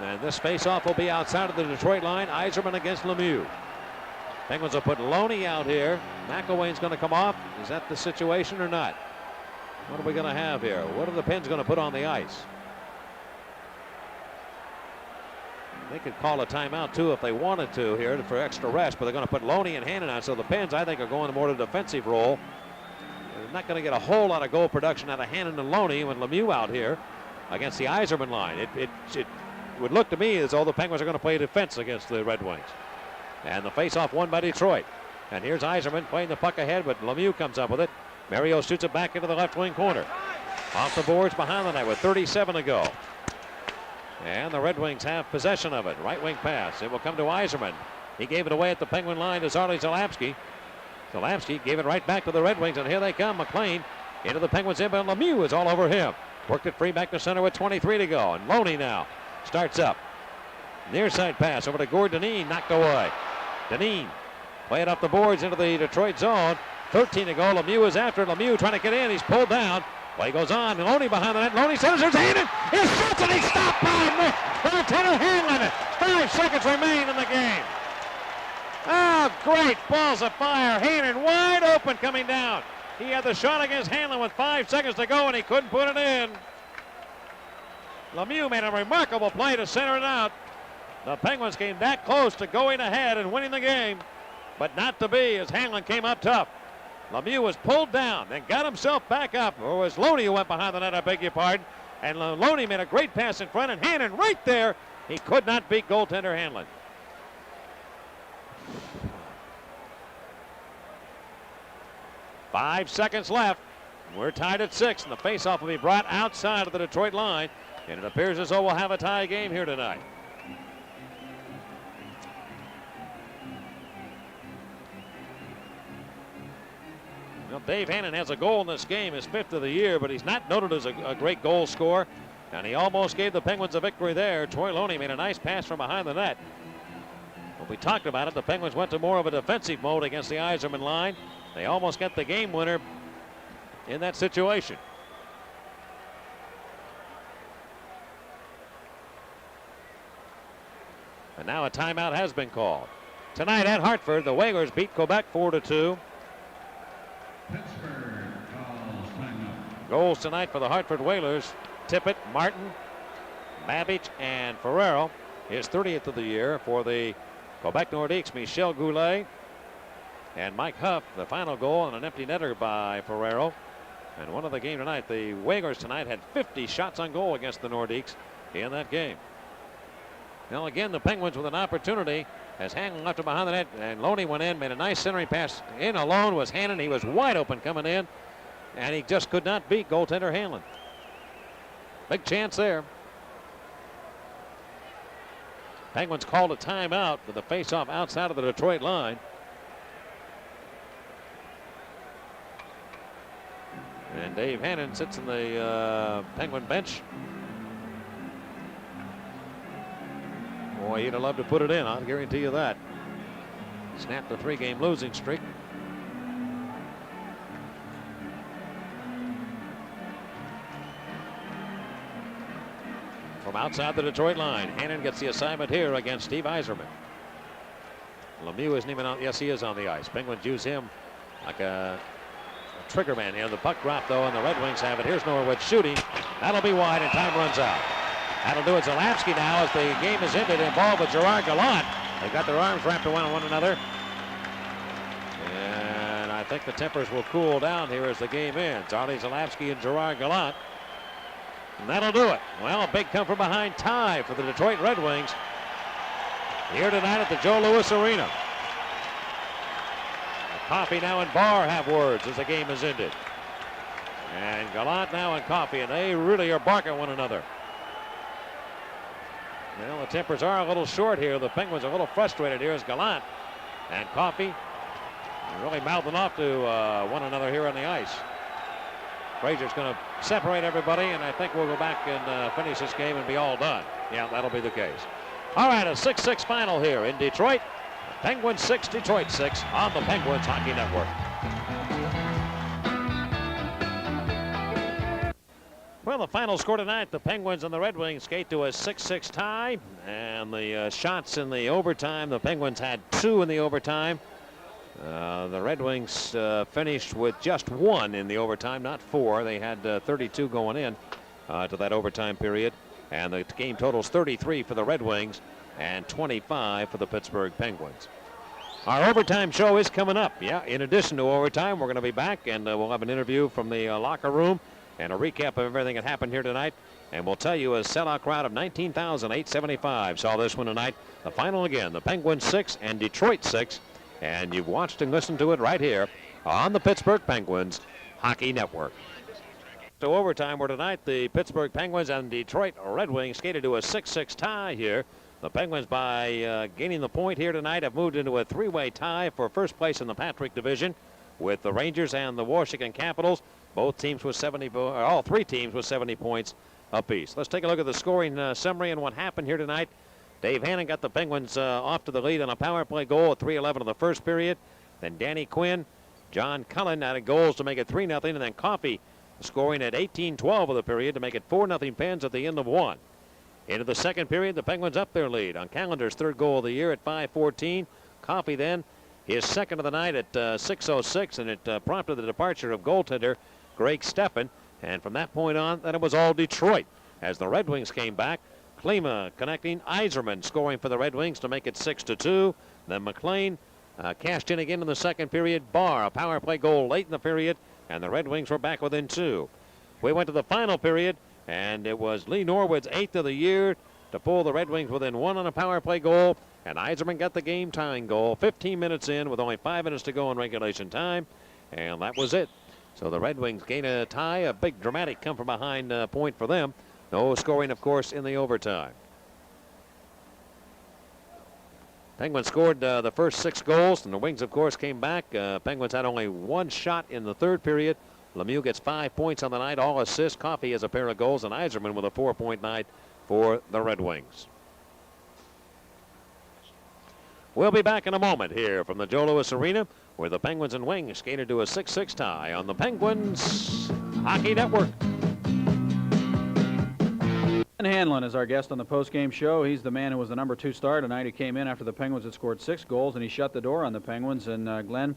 And this faceoff will be outside of the Detroit line. Yzerman against Lemieux. Penguins will put Loney out here. McElwain's going to come off. Is that the situation or not? What are we going to have here? What are the Pens going to put on the ice? They could call a timeout too if they wanted to here for extra rest, but they're going to put Loney and Hannon out. So the Pens, I think, are going more to defensive role. They're not going to get a whole lot of goal production out of Hannon and Loney when Lemieux out here against the Yzerman line. It would look to me as though the Penguins are going to play defense against the Red Wings. And the faceoff won by Detroit. And here's Yzerman playing the puck ahead, but Lemieux comes up with it. Mario shoots it back into the left wing corner. Off the boards behind the net with 37 to go. And the Red Wings have possession of it. Right wing pass. It will come to Yzerman. He gave it away at the Penguin line to Zarley Zalapski. Zalapski gave it right back to the Red Wings, and here they come. McLean into the Penguins inbound. Lemieux is all over him. Worked it free back to center with 23 to go. And Loney now starts up. Near side pass over to Gord Dineen. Knocked away. Dineen play it up the boards into the Detroit zone. 13 to go. Lemieux is after it. Lemieux trying to get in. He's pulled down. Play goes on. Loney behind the net. Loney centers. There's Hannon. He shoots and he's stopped by Lieutenant Hanlon. 5 seconds remain in the game. Oh, great balls of fire. Hannon wide open coming down. He had the shot against Hanlon with 5 seconds to go, and he couldn't put it in. Lemieux made a remarkable play to center it out. The Penguins came that close to going ahead and winning the game, but not to be as Hanlon came up tough. Lemieux was pulled down, then got himself back up. Or was Loney who went behind the net, I beg your pardon. And Loney made a great pass in front, and Hannon right there. He could not beat goaltender Hanlon. Five seconds left. We're tied at 6, and the faceoff will be brought outside of the Detroit line. And it appears as though we'll have a tie game here tonight. Well, Dave Hannon has a goal in this game, his 5th of the year, but he's not noted as a great goal scorer. And he almost gave the Penguins a victory there. Troy Loney made a nice pass from behind the net. But we talked about it. The Penguins went to more of a defensive mode against the Yzerman line. They almost got the game winner in that situation. And now a timeout has been called. Tonight at Hartford, the Whalers beat Quebec 4-2. Pittsburgh calls timeout. Goals tonight for the Hartford Whalers. Tippett, Martin, Babbage, and Ferrero. His 30th of the year. For the Quebec Nordiques, Michel Goulet and Mike Huff. The final goal on an empty netter by Ferrero. And one of the game tonight, the Whalers tonight had 50 shots on goal against the Nordiques in that game. Now again, the Penguins with an opportunity as Hannon left it behind the net, and Loney went in, made a nice centering pass. In alone was Hannon. He was wide open coming in, and he just could not beat goaltender Hanlon. Big chance there. Penguins called a timeout with the faceoff outside of the Detroit line. And Dave Hannon sits in the Penguin bench. Boy, he'd have loved to put it in, I'll guarantee you that. Snapped the 3-game losing streak. From outside the Detroit line, Hannon gets the assignment here against Steve Yzerman. Lemieux isn't even on, yes, he is on the ice. Penguins use him like a trigger man here. The puck dropped, though, and the Red Wings have it. Here's Norwood shooting. That'll be wide, and time runs out. That'll do it. Zalapski now, as the game is ended, involved with Gerard Gallant. They got their arms wrapped around one another. And I think the tempers will cool down here as the game ends. Arlie Zalapski and Gerard Gallant. And that'll do it. Well, a big come from behind tie for the Detroit Red Wings here tonight at the Joe Louis Arena. The coffee now and bar have words as the game is ended. And Gallant now and Coffey, and they really are barking one another. Well, the tempers are a little short here. The Penguins are a little frustrated. Here's Gallant and Coffey really mouthing off to one another here on the ice. Frazier's going to separate everybody, and I think we'll go back and finish this game and be all done. Yeah, that'll be the case. All right, a 6-6 final here in Detroit. Penguins 6, Detroit 6 on the Penguins Hockey Network. Well, the final score tonight, the Penguins and the Red Wings skate to a 6-6 tie. And the shots in the overtime, the Penguins had 2 in the overtime. The Red Wings finished with just 1 in the overtime, not 4. They had 32 going in to that overtime period. And the game totals 33 for the Red Wings and 25 for the Pittsburgh Penguins. Our overtime show is coming up. Yeah, in addition to overtime, we're going to be back, and we'll have an interview from the locker room and a recap of everything that happened here tonight. And we'll tell you a sellout crowd of 19,875 saw this one tonight. The final again, the Penguins 6 and Detroit 6. And you've watched and listened to it right here on the Pittsburgh Penguins Hockey Network. So overtime, where tonight the Pittsburgh Penguins and Detroit Red Wings skated to a 6-6 tie here. The Penguins, by gaining the point here tonight, have moved into a 3-way tie for first place in the Patrick Division with the Rangers and the Washington Capitals. Both teams with 70, all 3 teams with 70 points apiece. Let's take a look at the scoring summary and what happened here tonight. Dave Hannon got the Penguins off to the lead on a power play goal at 3:11 of the first period. Then Danny Quinn, John Cullen added goals to make it 3-0, and then Coffey scoring at 18:12 of the period to make it 4-0 Pens at the end of 1. Into the second period, the Penguins up their lead on Callender's 3rd goal of the year at 5:14. Coffey then his 2nd of the night at 6:06, and it prompted the departure of goaltender Greg Steffen. And from that point on, then it was all Detroit as the Red Wings came back. Klima connecting, Yzerman scoring for the Red Wings to make it 6-2. Then McLean cashed in again in the second period. Barr, a power play goal late in the period, and the Red Wings were back within 2. We went to the final period, and it was Lee Norwood's 8th of the year to pull the Red Wings within 1 on a power play goal, and Yzerman got the game-tying goal 15 minutes in with only 5 minutes to go in regulation time, and that was it. So the Red Wings gain a tie, a big dramatic come-from-behind point for them. No scoring, of course, in the overtime. Penguins scored the first 6 goals, and the Wings, of course, came back. Penguins had only 1 shot in the 3rd period. Lemieux gets 5 points on the night, all assists. Coffey has a pair of goals, and Yzerman with a 4-point night for the Red Wings. We'll be back in a moment here from the Joe Louis Arena, where the Penguins and Wings skated to a 6-6 tie on the Penguins Hockey Network. Hanlon is our guest on the post-game show. He's the man who was the number 2 star tonight. He came in after the Penguins had scored 6 goals, and he shut the door on the Penguins. And Glenn,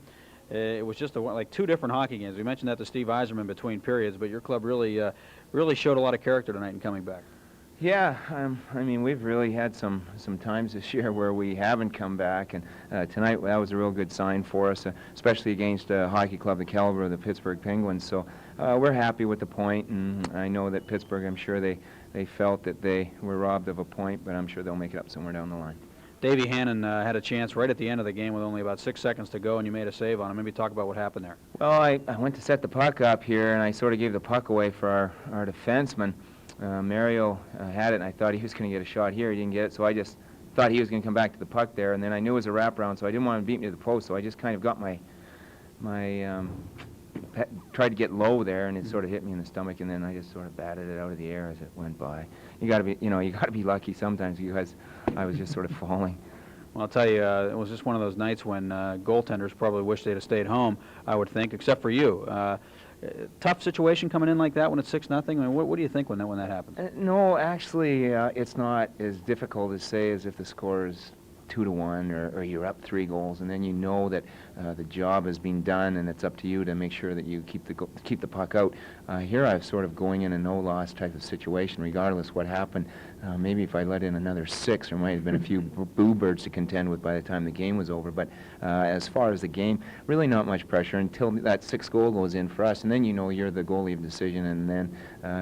it was just like 2 different hockey games. We mentioned that to Steve Yzerman between periods, but your club really showed a lot of character tonight in coming back. Yeah, I mean, we've really had some times this year where we haven't come back, and tonight that was a real good sign for us, especially against a hockey club the caliber of the Pittsburgh Penguins. So we're happy with the point, and I know that Pittsburgh, I'm sure they felt that they were robbed of a point, but I'm sure they'll make it up somewhere down the line. Davey Hannon had a chance right at the end of the game with only about 6 seconds to go, and you made a save on him. Maybe talk about what happened there. Well, I went to set the puck up here, and I sort of gave the puck away for our defenseman. Mario had it, and I thought he was going to get a shot here. He didn't get it, so I just thought he was going to come back to the puck there, and then I knew it was a wraparound, so I didn't want him to beat me to the post, so I just kind of got tried to get low there, and it sort of hit me in the stomach, and then I just sort of batted it out of the air as it went by. You got to be lucky sometimes because I was just sort of falling. Well, I'll tell you, it was just one of those nights when goaltenders probably wish they'd have stayed home, I would think, except for you. Tough situation coming in like that when it's 6-0. I mean, what do you think when that happens? No, actually, it's not as difficult to say as if the score is 2-1 or you're up 3 goals, and then you know that the job has been done, and it's up to you to make sure that you keep the puck out. Here, I'm sort of going in a no-loss type of situation, regardless what happened. Maybe if I let in another 6, there might have been a few boo birds to contend with by the time the game was over. But as far as the game, really not much pressure until that 6th goal goes in for us, and then you know you're the goalie of decision, and then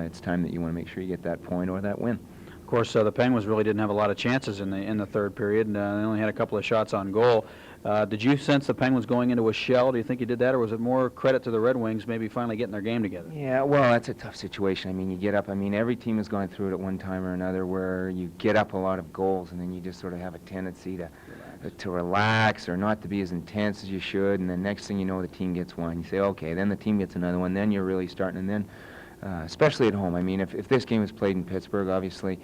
it's time that you want to make sure you get that point or that win. Of course, the Penguins really didn't have a lot of chances in the third period. They only had a couple of shots on goal. Did you sense the Penguins going into a shell? Do you think you did that, or was it more credit to the Red Wings maybe finally getting their game together? Yeah, well, that's a tough situation. I mean, you get up. I mean, every team has gone through it at one time or another where you get up a lot of goals and then you just sort of have a tendency to relax or not to be as intense as you should, and then next thing you know, the team gets one. You say, okay, then the team gets another one, then you're really starting, and then especially at home. I mean, if this game was played in Pittsburgh, obviously,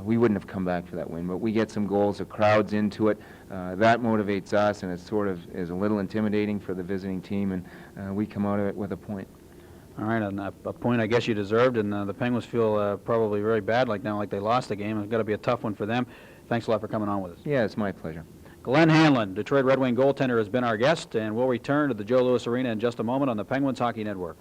we wouldn't have come back for that win. But we get some goals, the crowd's into it. That motivates us, and it sort of is a little intimidating for the visiting team, and we come out of it with a point. All right, and a point I guess you deserved, and the Penguins feel probably very bad like they lost the game. It's got to be a tough one for them. Thanks a lot for coming on with us. Yeah, it's my pleasure. Glenn Hanlon, Detroit Red Wing goaltender, has been our guest, and we'll return to the Joe Louis Arena in just a moment on the Penguins Hockey Network.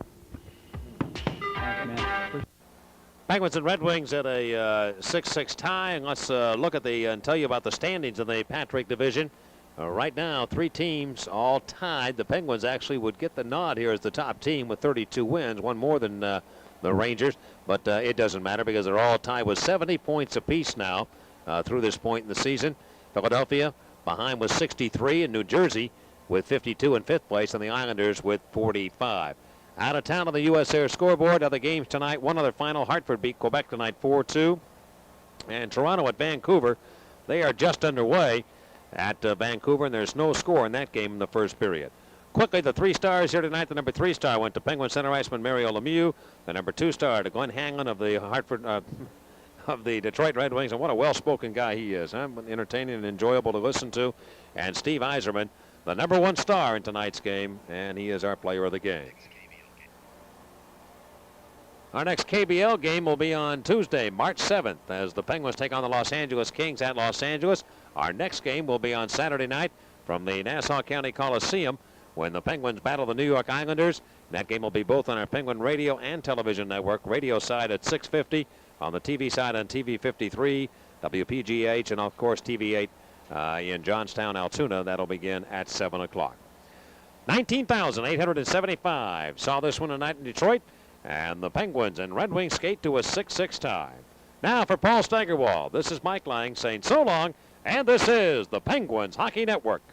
Penguins and Red Wings at a 6-6 tie, and let's look at and tell you about the standings in the Patrick division. Right now, 3 teams all tied. The Penguins actually would get the nod here as the top team with 32 wins, one more than the Rangers, but it doesn't matter because they're all tied with 70 points apiece now through this point in the season. Philadelphia behind with 63, and New Jersey with 52 in 5th place, and the Islanders with 45. Out of town on the U.S. Air scoreboard, other games tonight. One other final. Hartford beat Quebec tonight 4-2. And Toronto at Vancouver. They are just underway at Vancouver, and there's no score in that game in the first period. Quickly, the 3 stars here tonight. The number 3 star went to Penguin center iceman Mario Lemieux. The number 2 star to Glenn Hanlon of the of the Detroit Red Wings. And what a well-spoken guy he is. Huh? Entertaining and enjoyable to listen to. And Steve Yzerman, the number 1 star in tonight's game, and he is our player of the game. Our next KBL game will be on Tuesday, March 7th, as the Penguins take on the Los Angeles Kings at Los Angeles. Our next game will be on Saturday night from the Nassau County Coliseum when the Penguins battle the New York Islanders. That game will be both on our Penguin radio and television network. Radio side at 6:50, on the TV side on TV 53, WPGH, and of course TV 8 in Johnstown, Altoona. That'll begin at 7 o'clock. 19,875 saw this one tonight in Detroit. And the Penguins and Red Wings skate to a 6-6 tie. Now for Paul Steigerwald, this is Mike Lang saying so long, and this is the Penguins Hockey Network.